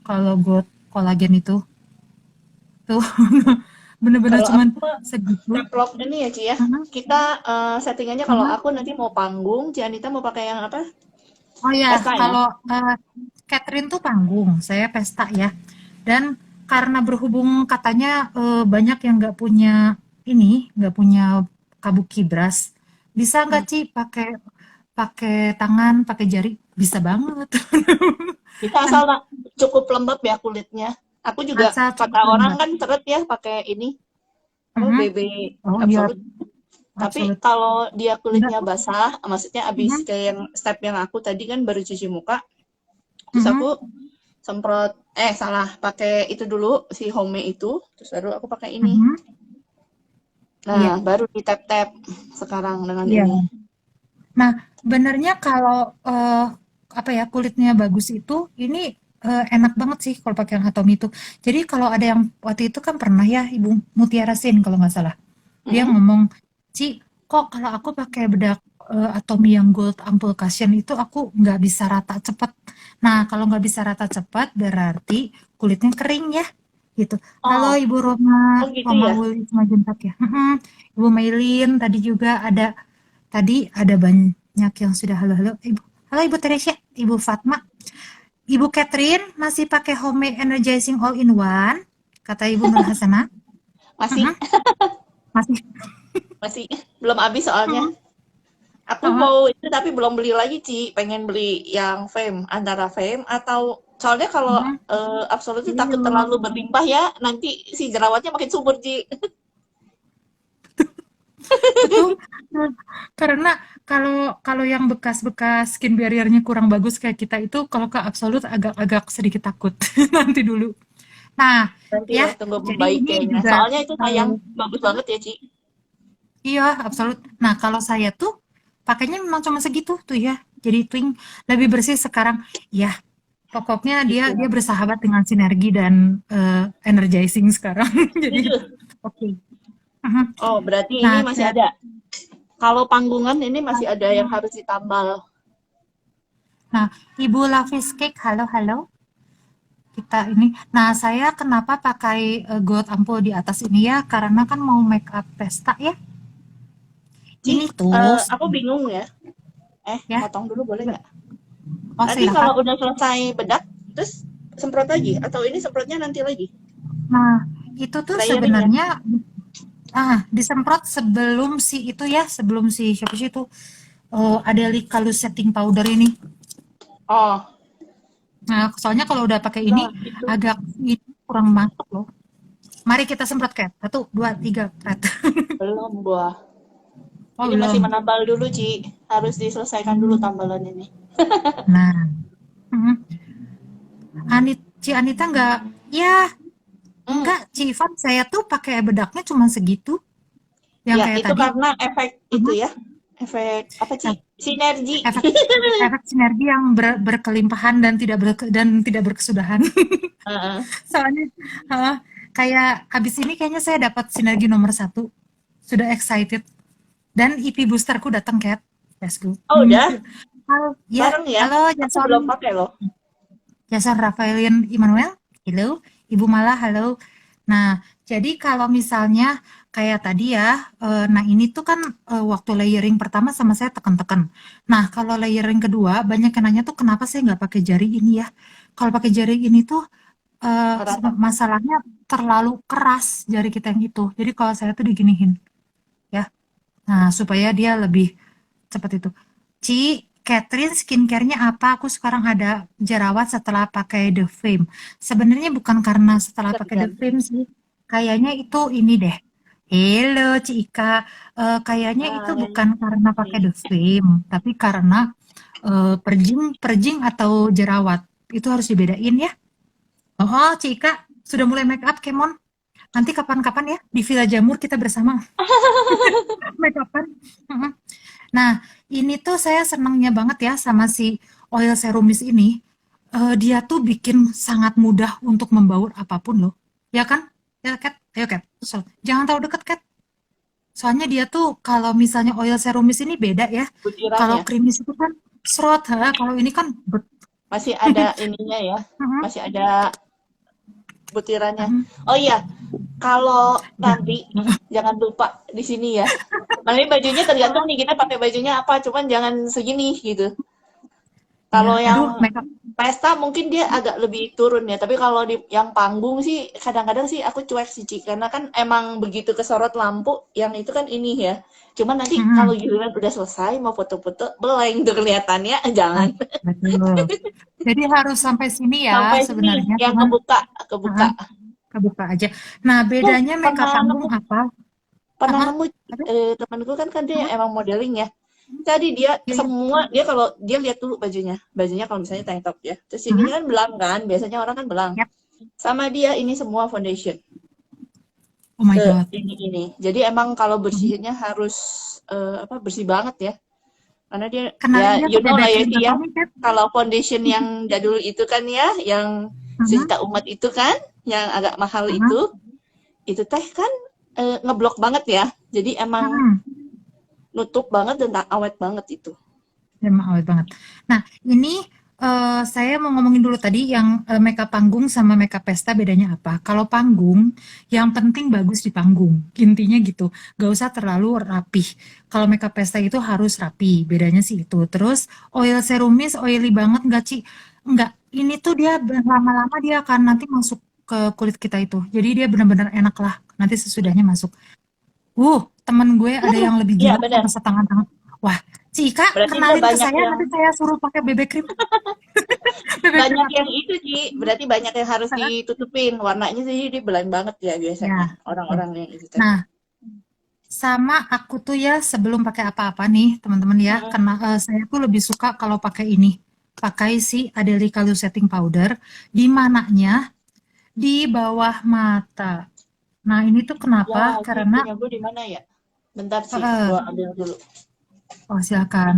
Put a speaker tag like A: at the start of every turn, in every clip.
A: kalau gold kolagen itu tuh bener-bener
B: Kalau
A: cuman
B: aku mah
A: segitu.
B: develop ini ya Ci ya.
A: Mhm,
B: Kita settingannya kalau
A: mhm.
B: aku nanti mau panggung, Ci Anita mau pakai yang apa?
A: Oh ya,
B: Pesta ya?
A: kalau Catherine tuh panggung, saya pesta ya. Dan karena berhubung katanya banyak yang nggak punya ini, nggak punya kabuki brass, bisa nggak
B: Hmm.
A: Ci pakai pakai tangan, pakai jari? Bisa banget.
B: Kita
A: Kan
B: asal cukup lembab ya kulitnya. Aku juga
A: asal
B: kata
A: cukup
B: orang
A: lembab.
B: kan seret ya pakai ini apa
A: Mhm.
B: BB
A: Oh iya,
B: Absolute. Tapi
A: absolut.
B: kalau dia
A: Enggak
B: kulitnya
A: kok.
B: basah, maksudnya abis
A: Mhm,
B: kayak yang step yang aku tadi kan baru cuci muka, terus
A: mhm.
B: aku semprot salah pakai itu dulu si home itu, terus baru aku pakai ini.
A: Mhm.
B: Nah,
A: Iya,
B: baru di tap-tap sekarang dengan
A: iya.
B: ini.
A: Nah, benernya kalau apa ya kulitnya bagus itu, ini enak banget sih kalau pakai yang Atomy itu. Jadi kalau ada yang waktu itu kan pernah ya Ibu Mutiara Sin kalau nggak salah, dia
B: Mm-mm.
A: ngomong, Ci, kok kalau aku pakai bedak Atomy yang Gold Amplification itu aku nggak bisa rata cepet. Nah, kalau nggak bisa rata cepat berarti kulitnya kering ya, gitu. Halo
B: Oh,
A: Ibu Roma,
B: oh gitu
A: Roma
B: ya.
A: Wuli Simanjuntak ya. Ibu Mailin tadi juga ada. Tadi ada banyak yang sudah halo-halo. Ibu, halo Ibu Teresia, Ibu Fatma, Ibu Catherine masih pakai home energizing all in one, kata Ibu Nur Hasana.
B: Masih,
A: Mhm, masih.
B: masih belum habis soalnya.
A: Mhm,
B: Aku
A: heeh.
B: mau itu tapi belum beli lagi, Ci. Pengen beli yang Fame, antara Fame atau soalnya kalau
A: Mhm.
B: Absolute itu takut
A: Iya,
B: terlalu berlimpah ya, nanti si jerawatnya makin subur, Ci.
A: betul. Nah, karena kalau kalau yang bekas-bekas skin barrier-nya kurang bagus kayak kita itu, kalau ke Absolute agak-agak sedikit takut. Nanti dulu. Nah,
B: Nanti
A: ya,
B: ya, tunggu
A: jadi
B: membaik
A: ini
B: kayaknya.
A: juga
B: Soalnya itu sayang, bagus banget ya, Ci.
A: iya, absolut. Nah, kalau saya tuh pakainya memang cuma segitu tuh ya. Jadi twing lebih bersih sekarang. Ya, pokoknya dia
B: Gitu.
A: dia bersahabat dengan sinergi dan energizing sekarang. Jadi
B: Setuju.
A: oke. Mhm.
B: Oh, berarti ini
A: Nah,
B: masih ada. Kalau panggungan ini masih ada yang harus ditambal.
A: nah, Ibu Lavis Cake, halo halo. Kita ini. Nah, saya kenapa pakai gold ampul di atas ini ya? Karena kan mau make up pesta ya.
B: Ci,
A: Ini tuh
B: aku bingung ya.
A: ya.
B: Motong dulu boleh nggak?
A: Oh,
B: Nanti kalau
A: silakan.
B: udah selesai bedak, terus semprot lagi? Atau ini semprotnya nanti lagi?
A: Nah, itu tuh
B: Layering ya?
A: sebenarnya disemprot sebelum si itu ya, sebelum si siapa sih itu ada Likalus setting powder ini.
B: Oh,
A: Nah, soalnya kalau udah pakai ini
B: nah itu.
A: agak ini kurang masuk loh. Mari kita semprot Kat. Satu, dua, tiga, Kat.
B: Belum, buah.
A: Oh,
B: Ini masih
A: belum.
B: menambal dulu, Ci. Harus diselesaikan dulu
A: Hmm.
B: tambalan ini.
A: Nah, hmm. Ci Anita nggak, ya
B: Hmm,
A: enggak, Ci Ivan saya tuh pakai bedaknya cuma segitu, yang
B: ya
A: kayak
B: itu
A: tadi.
B: karena efek itu
A: Mhm.
B: ya. Efek apa, Ci?
A: Nah,
B: Sinergi.
A: efek efek sinergi yang berkelimpahan dan tidak berkesudahan.
B: Heeh.
A: Soalnya heeh, kayak habis ini kayaknya saya dapat sinergi nomor satu. Sudah excited. Dan IP boosterku datang, Cat. Let's go.
B: Oh, udah?
A: Halo, ya,
B: Bareng ya?
A: halo
B: Aku belum
A: Jason.
B: pakai loh.
A: Jason Rafaelin Immanuel. Halo, Ibu Mala, halo. Nah, jadi kalau misalnya kayak tadi ya, nah ini tuh kan waktu layering pertama sama saya tekan-tekan. Nah, kalau layering kedua, banyak yang nanya tuh kenapa saya nggak pakai jari ini ya? Kalau pakai jari ini tuh
B: Rata.
A: masalahnya terlalu keras jari kita yang itu. Jadi kalau saya tuh diginiin ya. Nah, supaya dia lebih cepat itu. Ci, Catherine skincare-nya apa? Aku sekarang ada jerawat setelah pakai The Fame. Sebenarnya bukan karena setelah pakai The
B: Ganti-ganti.
A: Fame sih. Kayaknya itu ini deh. Hello, Ci Ika. Kayaknya itu
B: Hai.
A: bukan karena pakai The Fame, tapi karena perjing, perjing atau jerawat. Itu harus dibedain ya. Oh, Cika, sudah mulai make up, Kemon. Nanti kapan-kapan ya, di Villa Jamur kita bersama make upan. Mm-mm. Nah, ini tuh saya senangnya banget ya sama si oil serumis ini. Dia tuh bikin sangat mudah untuk membaur apapun loh. Ya kan? Ya, Kat? Ayo, Kat. Jangan terlalu deket, Kat. Soalnya dia tuh kalau misalnya oil serumis ini beda ya. Kalau
B: Butirannya.
A: krimis itu kan serot, ha. Kalau ini kan
B: Masih ada ininya ya,
A: Mhm,
B: masih ada butirannya.
A: mhm.
B: Oh iya, kalau
A: Dah.
B: nanti jangan lupa di sini ya. Malah bajunya tergantung nih kita pakai bajunya apa, cuman jangan segini gitu.
A: Iya,
B: Kalau
A: aduh
B: yang
A: makeup.
B: pesta mungkin dia agak lebih turun ya, tapi kalau di yang panggung sih kadang-kadang sih aku cuek sih, Ci, karena kan emang begitu kesorot lampu, yang itu kan ini ya. Cuman nanti kalau
A: Mhm.
B: giliran udah selesai mau foto-foto, beleng tuh kelihatannya,
A: Nah,
B: jangan.
A: betul. Jadi harus sampai sini ya
B: Sampai sini
A: sebenarnya,
B: yang
A: cuman
B: kebuka,
A: heeh,
B: kebuka.
A: kebuka aja. Nah,
B: Tuh,
A: bedanya makeup
B: pernah
A: panggung
B: nemu,
A: apa?
B: pernah
A: Apa?
B: nemu
A: Apa?
B: temanku kan kan dia
A: Apa?
B: emang modeling ya. Tadi dia
A: Iya, iya.
B: semua dia kalau dia lihat dulu bajunya, bajunya kalau misalnya tank top ya. Terus
A: Mhm.
B: ininya kan belang kan, biasanya orang kan belang.
A: Yap.
B: Sama dia ini semua foundation
A: Oh my
B: ke
A: God.
B: ini. Jadi emang kalau
A: Mhm.
B: bersihnya harus apa bersih banget ya. Karena dia ya
A: Kenalin dia
B: you
A: ke
B: know
A: BB
B: lah ya
A: cream
B: sih
A: apa
B: ya.
A: nih, Kat?
B: Kalau foundation yang jadul itu kan ya, yang
A: Mhm.
B: sejuta umat itu kan, yang agak mahal
A: Mhm.
B: itu teh kan ngeblok banget ya. Jadi emang
A: Mhm.
B: nutup banget dan awet banget itu.
A: Emang awet banget. Nah, ini saya mau ngomongin dulu tadi yang makeup panggung sama makeup pesta bedanya apa. Kalau panggung, yang penting bagus di panggung. Intinya gitu. Gak usah terlalu rapih. Kalau makeup pesta itu harus rapi. Bedanya sih itu. Terus oil serumis oily banget nggak Ci? Nggak. Ini tuh dia lama-lama dia akan nanti masuk ke kulit kita itu. Jadi dia benar-benar enak lah. Nanti sesudahnya masuk. Temen gue ada yang lebih
B: Iya
A: gila
B: benar.
A: sampai setangan-tangan. Wah, Cika,
B: Berarti dia
A: kenalin ke saya, nanti saya suruh pakai BB cream. BB cream
B: banyak
A: apa?
B: yang itu sih. Berarti banyak yang harus ditutupin. Warnanya sih dia belain banget ya biasanya
A: Ya, oke.
B: orang-orang yang itu teh.
A: Nah, sama aku tuh ya sebelum pakai apa-apa nih, teman-teman ya,
B: Mm-mm.
A: karena saya tuh lebih suka kalau pakai ini. Pakai si Adeli Color Setting Powder di mananya di bawah mata. Nah, ini tuh kenapa?
B: Ya, si
A: Karena
B: punya gue di mana ya? Bentar sih,
A: eh,
B: gua ambil dulu.
A: oh silakan.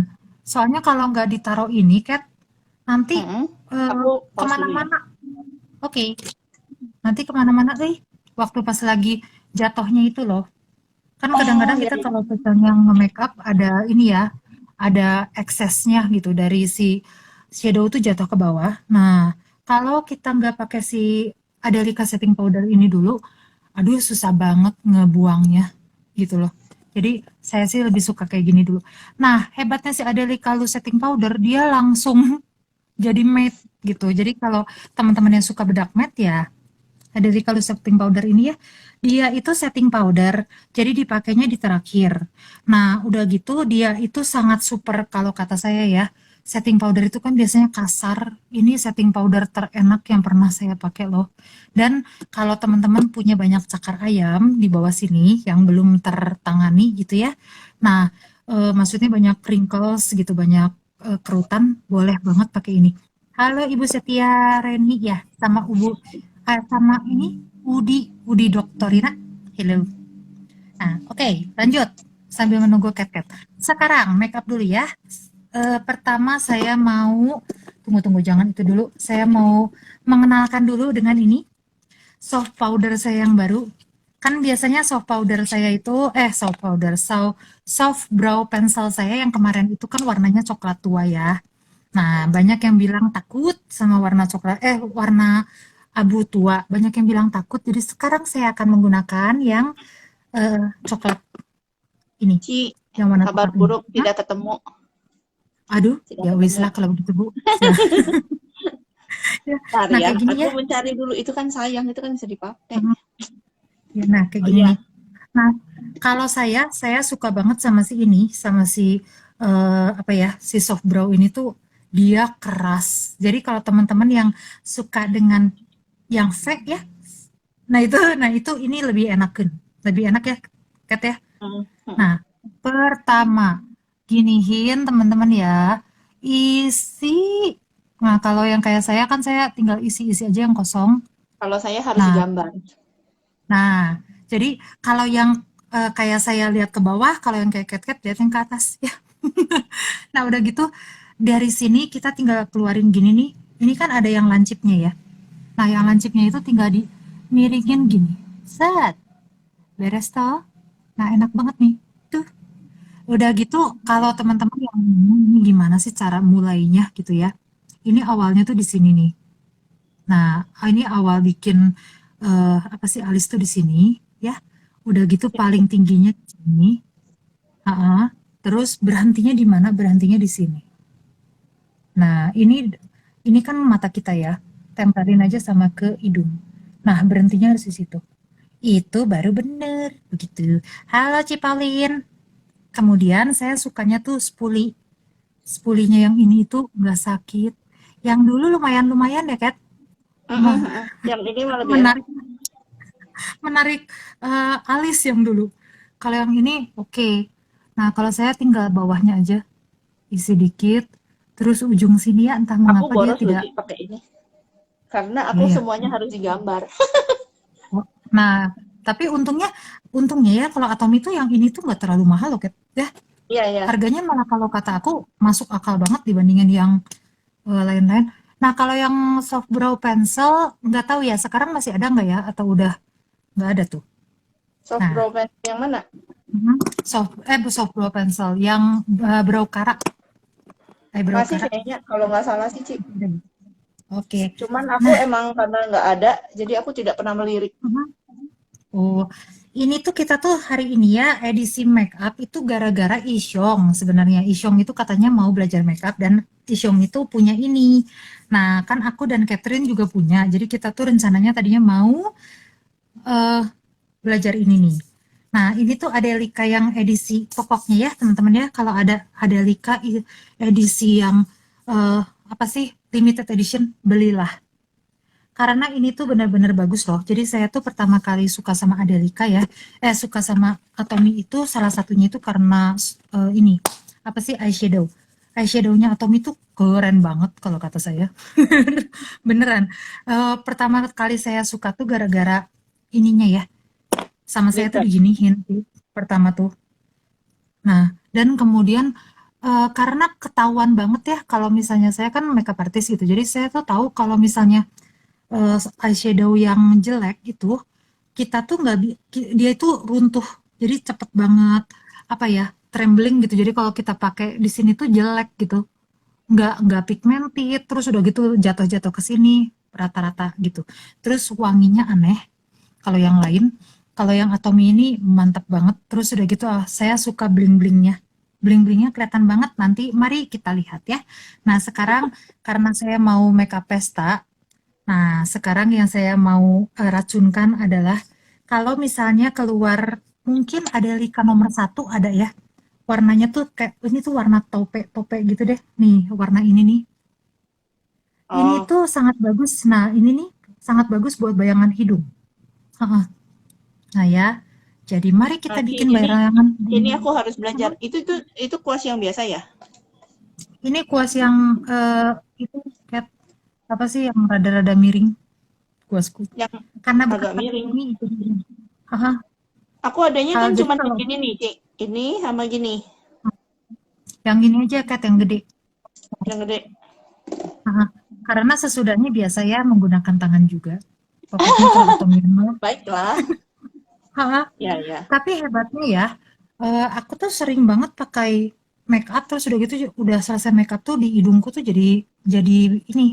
A: Soalnya kalau nggak ditaruh ini, Kat, nanti
B: Mm-mm.
A: eh,
B: Aku pause dulu ya.
A: kemana-mana. Oke, nanti kemana-mana, waktu pas lagi jatuhnya itu loh. Kan
B: Oh
A: kadang-kadang
B: ya,
A: kita
B: ya.
A: kalau misalnya nge-make up ada ini ya, ada eksesnya gitu dari si shadow tuh jatuh ke bawah. Nah, kalau kita nggak pakai si Adelika setting powder ini dulu, aduh susah banget ngebuangnya gitu loh. Jadi saya sih lebih suka kayak gini dulu. Nah, hebatnya si Adelika Lu setting powder, dia langsung jadi matte gitu. Jadi kalau teman-teman yang suka bedak matte ya, ada di kalau setting powder ini ya, dia itu setting powder, jadi dipakainya di terakhir. Nah, udah gitu dia itu sangat super kalau kata saya ya. Setting powder itu kan biasanya kasar. Ini setting powder terenak yang pernah saya pakai loh. Dan kalau teman-teman punya banyak cakar ayam di bawah sini yang belum tertangani gitu ya. Nah, maksudnya banyak wrinkles gitu, banyak kerutan, boleh banget pakai ini. Halo Ibu Setia Reni ya, sama sama ini Udi Doktorina. Hello. Nah, oke, lanjut sambil menunggu Cat. Sekarang make up dulu ya. Pertama saya mau tunggu jangan itu dulu. Saya mau mengenalkan dulu dengan ini soft powder saya yang baru. Kan biasanya soft powder saya itu soft brow pencil saya yang kemarin itu kan warnanya coklat tua ya. Nah, banyak yang bilang takut sama warna abu tua. Banyak yang bilang takut. Jadi sekarang saya akan menggunakan yang coklat ini,
B: Ci,
A: yang warna
B: kabar
A: coklat ini.
B: buruk
A: Hah?
B: tidak ketemu,
A: Aduh,
B: tidak
A: ya wis
B: ketemu.
A: lah kalau begitu Bu.
B: Bentar
A: Nah,
B: ya,
A: kayak gini
B: aku
A: ya.
B: mencari dulu itu kan sayang, itu kan bisa dipakai.
A: Mhm. Ya, nah, kayak
B: Oh
A: gini nih.
B: iya,
A: Nah, kalau saya suka banget sama si ini, sama si apa ya, si soft brow ini tuh dia keras. Jadi kalau teman-teman yang suka dengan yang fake ya, nah itu ini lebih enakan, lebih enak ya, Kat ya.
B: mm, mm.
A: Nah, pertama giniin teman-teman ya, isi. Nah, kalau yang kayak saya kan saya tinggal isi-isi aja yang kosong.
B: Kalau saya harus
A: Nah,
B: digambar.
A: Nah, jadi kalau yang kayak saya lihat ke bawah, kalau yang kayak cat-cat lihatin ke atas ya. Nah, udah gitu dari sini kita tinggal keluarin gini nih. Ini kan ada yang lancipnya ya. Nah, yang lancipnya itu tinggal di miringin gini. Set, beres toh. Nah, enak banget nih. Tuh, udah gitu kalau teman-teman yang bingung, ini gimana sih cara mulainya gitu ya. ini awalnya tuh di sini nih. Nah, ini awal bikin apa sih alis tuh di sini, ya. Udah gitu paling tingginya di sini. Ha-ha. Terus berhentinya di mana? Berhentinya di sini. Nah, ini kan mata kita ya. Tempelin aja sama ke hidung. Nah, berhentinya harus di situ. Itu baru bener, begitu. Halo Cipalin. Kemudian saya sukanya tuh spuli. Spulinya yang ini itu nggak sakit. Yang dulu lumayan-lumayan ya, Kat.
B: Yang ini malah lebih enak.
A: Menarik menarik alis yang dulu. Kalau yang ini oke. Nah, kalau saya tinggal bawahnya aja, isi dikit, terus ujung sini ya entah
B: Aku
A: mengapa dia
B: boros loh
A: tidak.
B: Ci pakai ini. Karena
A: Iya
B: aku
A: ya.
B: semuanya harus digambar.
A: Oh, nah, tapi untungnya ya kalau Atomi itu yang ini tuh nggak terlalu mahal loh, Kat. Ya,
B: Iya ya.
A: harganya malah kalau kata aku masuk akal banget dibandingin yang lain-lain. Nah, kalau yang soft brow pencil nggak tahu ya sekarang masih ada nggak ya atau udah nggak ada tuh.
B: Soft
A: Nah,
B: brow pencil yang mana?
A: soft brow pencil yang brow kara, eyebrow
B: Masih
A: kara.
B: kayaknya kalau nggak salah sih Ci.
A: Oke.
B: Cuman aku
A: Nah,
B: emang karena nggak ada, jadi aku tidak pernah melirik.
A: oh, ini tuh kita tuh hari ini ya edisi make up itu gara-gara Isyong sebenarnya. Isyong itu katanya mau belajar make up dan Isyong itu punya ini. Nah, kan aku dan Catherine juga punya. Jadi kita tuh rencananya tadinya mau eh, belajar ini nih. Nah, ini tuh Adelika yang edisi pokoknya ya, teman-teman ya. Kalau ada Adelika edisi yang eh, apa sih limited edition, belilah. Karena ini tuh benar-benar bagus loh. Jadi saya tuh pertama kali suka sama Adelika ya. Suka sama Atomy itu salah satunya itu karena ini apa sih eyeshadow. Eyeshadownya Atomy tuh keren banget kalau kata saya. Beneran. Pertama kali saya suka tuh gara-gara ininya ya. Sama saya tuh
B: Glitter.
A: diginiin sih, pertama tuh. Nah, dan kemudian karena ketahuan banget ya kalau misalnya saya kan makeup artist gitu. Jadi saya tuh tahu kalau misalnya eyeshadow yang jelek gitu, kita tuh nggak dia itu runtuh. Jadi cepet banget apa ya, trembling gitu. Jadi kalau kita pakai di sini tuh jelek gitu. Nggak pigmented, terus udah gitu jatuh-jatuh ke sini rata-rata gitu. Terus wanginya aneh. Kalau yang lain, kalau yang Atomy ini mantap banget. Terus udah gitu saya suka bling-blingnya. Bling-blingnya kelihatan banget nanti. Mari kita lihat ya. Nah sekarang karena saya mau makeup pesta, nah sekarang yang saya mau racunkan adalah kalau misalnya keluar mungkin ada Lika nomor satu ada ya. Warnanya tuh kayak ini tuh warna tope-tope gitu deh. Nih warna ini nih. Ini
B: Oh,
A: tuh sangat bagus. Nah ini nih sangat bagus buat bayangan hidung. Heeh. Nah ya, jadi mari kita
B: nah, Ci,
A: bikin
B: ini
A: bayangan.
B: ini aku harus belajar. Itu kuas yang biasa ya?
A: Ini kuas yang itu kayak apa sih yang rada-rada miring kuasku.
B: Yang
A: Karena bekas
B: agak
A: pakai
B: miring.
A: ini itu. Haha.
B: Aku adanya
A: Kalau
B: kan
A: jadi
B: cuman yang
A: kalau
B: gini nih, Ci. Ini sama gini,
A: yang ini aja Kat yang gede.
B: yang gede.
A: Haha. Karena sesudahnya biasa ya menggunakan tangan juga. Pokoknya kalau atau minimal.
B: Baiklah.
A: Haha.
B: Ya, ya.
A: Tapi hebatnya ya, aku tuh sering banget pakai make up terus udah gitu udah selesai make up tuh di hidungku tuh jadi ini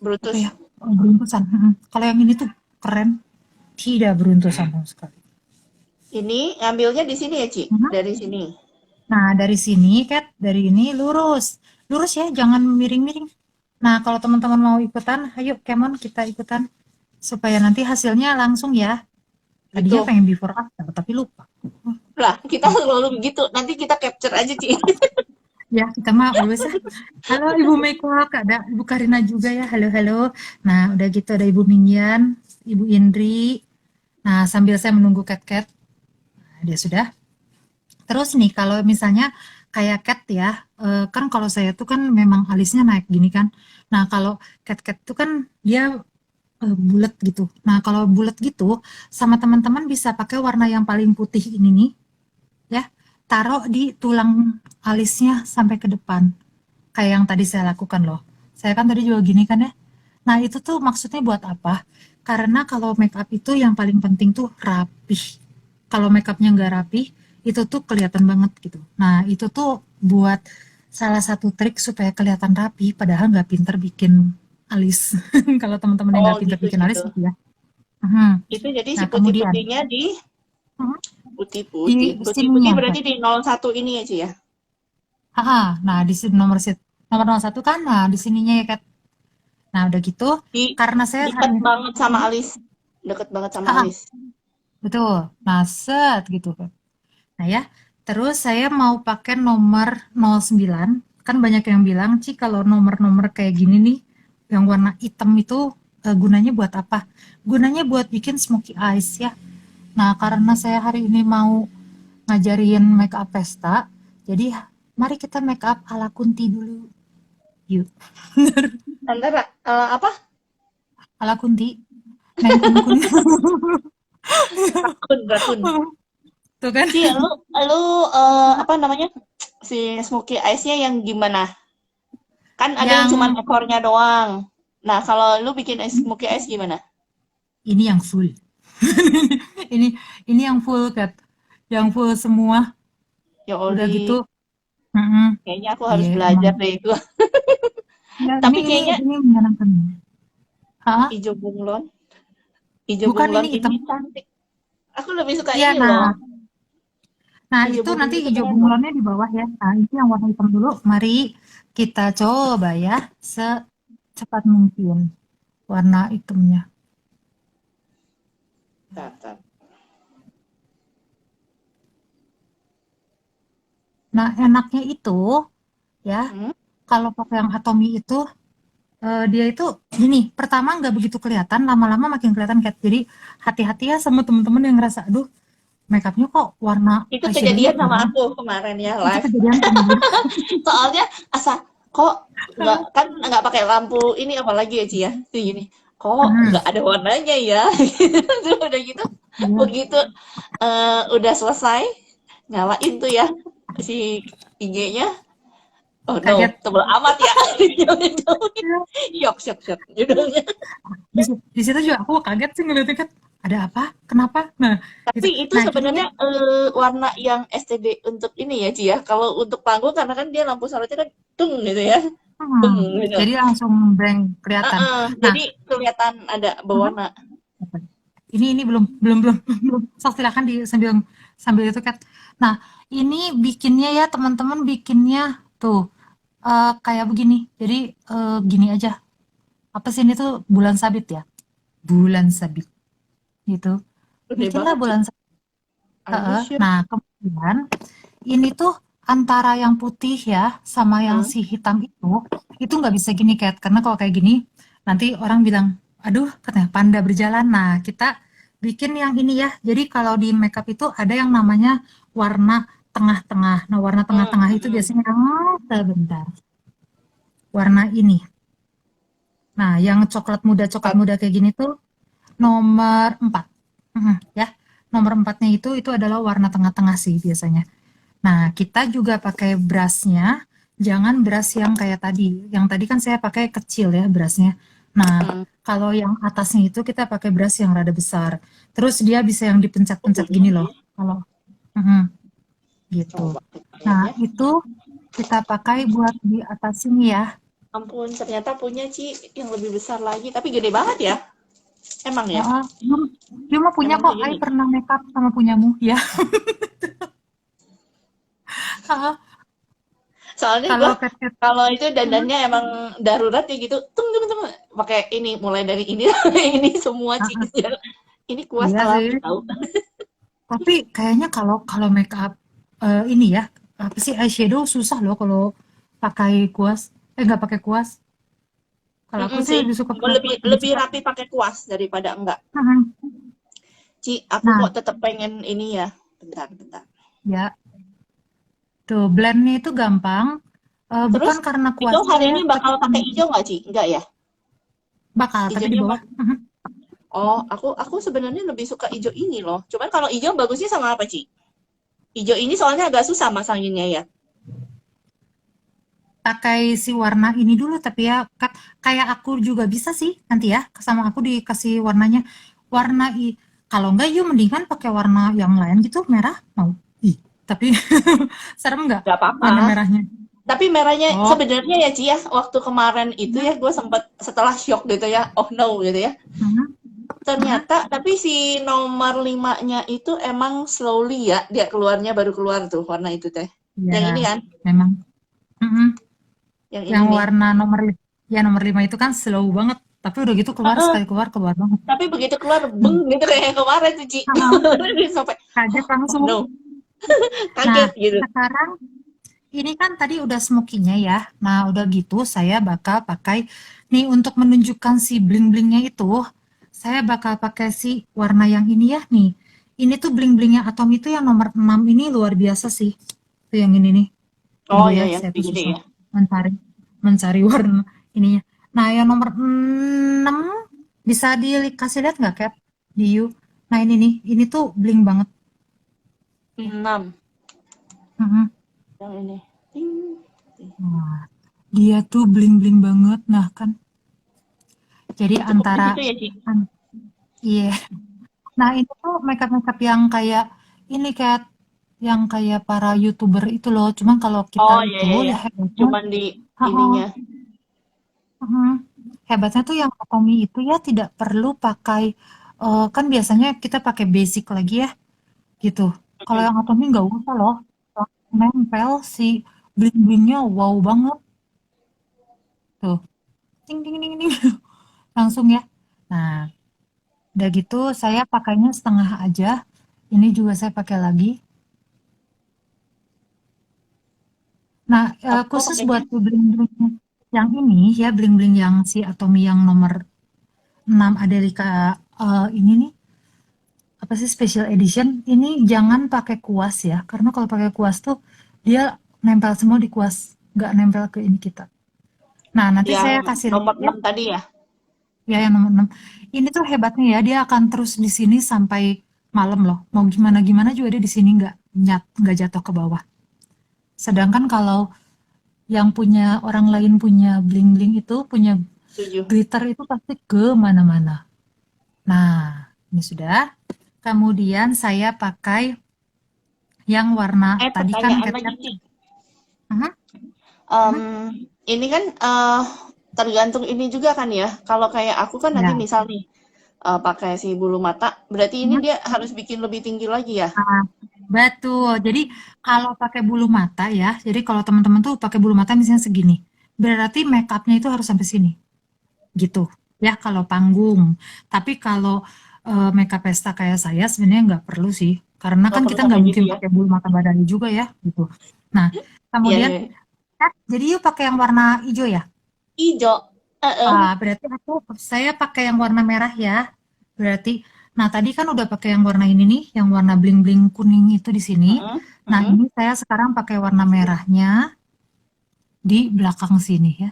A: apa ya
B: Brutus.
A: beruntusan. Kalau yang ini tuh keren, tidak beruntusan sama sekali.
B: Ini ngambilnya di sini ya, Ci?
A: Mhm.
B: Dari sini.
A: Nah dari sini Kat, dari ini lurus, lurus ya, jangan miring-miring. Nah kalau teman-teman mau ikutan, ayo Kemon kita ikutan supaya nanti hasilnya langsung ya. Tadinya
B: Gitu.
A: pengen before after tapi lupa.
B: Lah, kita selalu begitu. Nanti kita capture aja, Ci.
A: Ya, kita mah always ya. Halo Ibu Meko, ada Ibu Karina juga ya. Halo, halo. Nah, udah gitu ada Ibu Minian, Ibu Indri. Nah, sambil saya menunggu Cat-Cat, nah, dia sudah. Terus nih, kalau misalnya kayak Cat ya, kan kalau saya tuh kan memang alisnya naik gini kan. Nah, kalau Cat-Cat tuh kan dia bulat gitu. Nah, kalau bulat gitu, sama teman-teman bisa pakai warna yang paling putih ini nih, ya. Taruh di tulang alisnya sampai ke depan. Kayak yang tadi saya lakukan loh. Saya kan tadi juga gini kan ya. Nah itu tuh maksudnya buat apa? Karena kalau make up itu yang paling penting tuh rapih. Kalau make upnya nggak rapih, itu tuh kelihatan banget gitu. Nah itu tuh buat salah satu trik supaya kelihatan rapi, padahal nggak pinter bikin alis. Kalau teman-teman yang
B: Oh
A: nggak pinter
B: gitu
A: bikin alis
B: gitu.
A: gitu ya. Mhm.
B: Itu jadi si
A: Nah, kemudian
B: putih-putihnya di
A: mhm, di
B: putih-putih. Putih-putih
A: sininya,
B: berarti
A: Kak.
B: di 01 ini ya, Ci ya?
A: Heeh. Nah, di sini nomor 01 kan, nah di sininya ya, Kak. Nah, udah gitu,
B: Di
A: karena saya
B: deket
A: hari
B: banget sama
A: mhm,
B: alis. Deket banget sama
A: heeh,
B: alis.
A: betul. Nah, set gitu, Kak. Nah ya, terus saya mau pakai nomor 09. Kan banyak yang bilang, Ci kalau nomor-nomor kayak gini nih, yang warna hitam itu gunanya buat apa? Gunanya buat bikin smoky eyes ya. Nah, karena saya hari ini mau ngajarin make up pesta, jadi mari kita make up ala Kunti dulu. Yuk,
B: Antara apa?
A: ala Kunti, Neng Kun Kun.
B: Rakun, rakun.
A: Tuh kan?
B: Ci, lu apa namanya? Si smoky eyes-nya yang gimana? Kan ada yang cuman
A: Yang
B: ekornya doang. Nah, kalau lu bikin smoky eyes gimana?
A: ini yang full. ini ini yang full Kat. Yang full semua.
B: Ya
A: Udah
B: Oli,
A: gitu, mhm,
B: kayaknya aku harus
A: iya emang.
B: belajar deh itu.
A: Ya ini
B: Tapi
A: ini
B: kayaknya
A: ini menyenangkan. Hah?
B: ijo bunglon, ijo
A: Bukan
B: bunglon
A: ini
B: ini
A: hitam.
B: cantik. Aku lebih suka
A: Iya,
B: ini loh.
A: nah. Nah,
B: Ijo
A: itu
B: bunglon
A: nanti
B: itu
A: hijau
B: keren loh.
A: bunglonnya di bawah ya. Nah, itu yang warna hitam dulu. Mari kita coba ya secepat mungkin warna hitamnya.
B: Tar, tar.
A: Nah, enaknya itu ya
B: Hmm?
A: kalau pakai yang Atomy itu dia itu gini, pertama nggak begitu kelihatan, lama-lama makin kelihatan Kat. Jadi hati-hati ya sama temen-temen yang ngerasa, aduh, makeupnya kok warna
B: Itu
A: eyeshadownya
B: kejadian sama
A: hilang.
B: aku kemarin ya
A: Itu
B: live.
A: kejadian sama dia.
B: Soalnya asa kok nggak kan nggak pakai lampu ini apalagi ya Ci ya. Tuh gini. Kok
A: Hmm,
B: nggak ada warnanya ya? Terus udah gitu
A: iya,
B: begitu udah selesai nyalain tuh ya si IG-nya. Oh no,
A: kaget.
B: tebel amat ya.
A: Ya,
B: Yok, syok, syok. Judulnya.
A: di situ juga aku kaget sih ngeliatnya kan, ada apa? Kenapa? Nah, gitu.
B: Tapi itu
A: Nah, gini
B: sebenarnya
A: nih.
B: warna yang STD untuk ini ya, Ci ya. Kalau untuk panggung karena kan dia lampu sorotnya kan tung gitu ya. Tung gitu.
A: Jadi langsung blank kelihatan. Nah,
B: Jadi kelihatan ada
A: mhm,
B: berwarna.
A: ini belum belum belum belum. Sok silakan di sambil sambil itu kan. Nah, ini bikinnya ya teman-teman bikinnya tuh kayak begini. Jadi gini aja. Apa sih ini tuh bulan sabit ya? Bulan sabit gitu.
B: Gede
A: Bikinlah
B: banget, Ci.
A: bulan sabit.
B: Are you sure?
A: Nah, kemudian ini tuh antara yang putih ya sama yang
B: Heeh.
A: si hitam itu nggak bisa gini Kat, karena kalau kayak gini nanti orang bilang, aduh katanya panda berjalan. Nah, kita bikin yang ini ya. Jadi kalau di makeup itu ada yang namanya warna tengah-tengah. Nah, warna
B: Hmm,
A: tengah-tengah itu
B: hmm.
A: biasanya sebentar. Warna ini. Nah, yang coklat muda kayak gini tuh nomor 4. Ya. Nomor empatnya itu adalah warna tengah-tengah sih biasanya. Nah, kita juga pakai brush-nya, jangan brush yang kayak tadi. Yang tadi kan saya pakai kecil ya brush-nya. Nah,
B: Hmm.
A: kalau yang atasnya itu kita pakai brush yang rada besar. Terus dia bisa yang
B: Oh,
A: dipencet-pencet
B: punya
A: gini loh.
B: dia.
A: Kalau mhm, gitu.
B: Coba kita lihat
A: Nah,
B: ya.
A: itu kita pakai buat di atas sini ya.
B: Ampun, ternyata punya Ci yang lebih besar lagi, tapi gede banget ya. Emang ya?
A: Heeh, dia mah punya
B: Emang
A: kok. Ai
B: segini.
A: pernah makeup sama punyamu ya. Heeh,
B: Soalnya gua
A: kalau cat-cat
B: kalau itu
A: mhm,
B: dandannya emang darurat ya gitu. Tung tung tung pakai ini mulai dari ini sampai ini semua Ci.
A: heeh,
B: Ini kuas
A: iya sih.
B: alami tahu.
A: Tapi kayaknya kalau kalau make up ini ya, apa sih eyeshadow susah loh kalau pakai kuas. Nggak pakai kuas. Kalau aku
B: Mm-mm
A: sih
B: sih.
A: lebih suka pakai
B: Lebih
A: kuas lebih
B: lebih
A: cepat.
B: rapi pakai kuas daripada enggak.
A: Mhm.
B: Ci, aku
A: Nah,
B: kok tetap pengen ini ya. Bentar, bentar.
A: ya tuh blendnya itu gampang.
B: Terus
A: Bukan karena
B: itu
A: kuasnya
B: hari
A: ya,
B: ini
A: tapi
B: bakal pakai
A: karena
B: hijau nggak, Ci? Enggak ya?
A: bakal, tapi di
B: Hijaunya
A: bawah.
B: mah. Oh, aku sebenarnya lebih suka hijau ini loh. Cuman kalau hijau bagusnya sama apa, Ci? Hijau ini soalnya agak susah masanginnya ya.
A: Pakai si warna ini dulu, tapi ya kayak aku juga bisa sih nanti ya, sama aku dikasih warnanya. Warna kalau enggak yuk mendingan pakai warna yang lain gitu, merah mau. Ih, tapi serem nggak
B: Nggak apa-apa.
A: warna merahnya?
B: Tapi merahnya
A: Oh,
B: sebenarnya ya Ci ya, waktu kemarin itu
A: mhm,
B: ya gue sempat setelah shock gitu ya, oh no gitu ya.
A: mhm, mhm.
B: Ternyata tapi si nomor 5-nya itu emang slowly ya, dia keluarnya baru keluar tuh warna itu teh.
A: Iya,
B: Yang ini kan,
A: memang. Mhm.
B: yang ini
A: Yang
B: nih.
A: warna nomor ya nomor 5 itu kan slow banget, tapi udah gitu keluar
B: Heeh,
A: sekali keluar, keluar banget.
B: tapi begitu keluar
A: Hmm,
B: beng gitu kayak yang kemarin tuh Ci.
A: heeh,
B: Sampai
A: kaget
B: oh
A: langsung.
B: no,
A: Nah,
B: kaget gitu.
A: sekarang ini kan tadi udah smoky-nya ya. Nah, udah gitu saya bakal pakai nih untuk menunjukkan si bling-blingnya itu, saya bakal pakai si warna yang ini ya nih. Ini tuh bling-blingnya Atom itu yang nomor 6 ini luar biasa sih. Tuh yang ini nih.
B: Oh
A: Tunggu
B: ya
A: ya,
B: yang
A: saya tuh
B: gede-gede
A: susah
B: ya.
A: mencari mencari warna ininya. Nah, yang nomor 6 bisa dikasih lihat nggak, Cap? Di You. Nah, ini nih, ini tuh bling banget.
B: 6
A: Mhm.
B: yang ini. Ting.
A: Nah, dia tuh bling-bling banget. Nah, kan jadi
B: Cukup di
A: antara
B: situ ya Ci.
A: iya. Nah, itu tuh makeup-makeup yang kayak ini Kat, yang kayak para YouTuber itu loh. Cuman kalau kita
B: Oh ya
A: itu
B: ya ya.
A: ya hebatnya,
B: Cuman di
A: heeh,
B: ininya.
A: mhm. Hebatnya tuh yang Atomi itu ya tidak perlu pakai kan biasanya kita pakai basic lagi ya gitu. Kalau yang Atomi nggak usah loh. Langsung nempel si bling-blingnya wow banget tuh. Ting ting ting ting langsung ya. Nah, udah gitu saya pakainya setengah aja. Ini juga saya pakai lagi. Nah,
B: Aku
A: khusus
B: pakainya
A: buat bling-bling yang ini ya, bling-bling yang si Atomy yang nomor 6 Adelika ini nih, apa sih special edition, ini jangan pakai kuas ya, karena kalau pakai kuas tuh dia nempel semua di kuas, nggak nempel ke ini kita. Nah, nanti
B: yang
A: saya kasih lihat
B: nomor
A: ya,
B: 6 tadi ya.
A: ya yang nomor 6. Ini tuh hebatnya ya, dia akan terus di sini sampai malam loh. Mau gimana-gimana juga dia di sini nggak jatuh ke bawah. Sedangkan kalau yang punya orang lain punya bling-bling itu, punya
B: 7.
A: glitter itu pasti ke mana-mana. Nah, ini sudah. Kemudian saya pakai yang warna tadi kan
B: Pertanyaan lagi
A: cat-cat.
B: Ci.
A: Mhm,
B: Em,
A: mhm,
B: ini kan tergantung ini juga kan ya. Kalau kayak aku kan nanti
A: ya.
B: misal nih pakai si bulu mata, berarti ini
A: Mhm.
B: dia harus bikin lebih tinggi lagi ya.
A: Nah, betul. Jadi kalau pakai bulu mata ya, jadi kalau teman-teman tuh pakai bulu mata misalnya segini, berarti make upnya itu harus sampai sini, gitu. Ya kalau panggung. Tapi kalau make up pesta kayak saya sebenarnya nggak perlu sih, karena
B: Nggak
A: kan
B: perlu
A: kita
B: sampai
A: nggak
B: gitu
A: mungkin
B: ya.
A: pakai bulu mata badai juga ya, gitu. Nah,
B: Iya,
A: kemudian
B: iya.
A: jadi yuk pakai yang warna hijau ya.
B: Ijo.
A: Berarti saya pakai yang warna merah ya. Berarti, nah tadi kan udah pakai yang warna ini nih, yang warna bling-bling kuning itu di sini.
B: Heeh,
A: Nah
B: heeh.
A: ini saya sekarang pakai warna merahnya di belakang sini ya.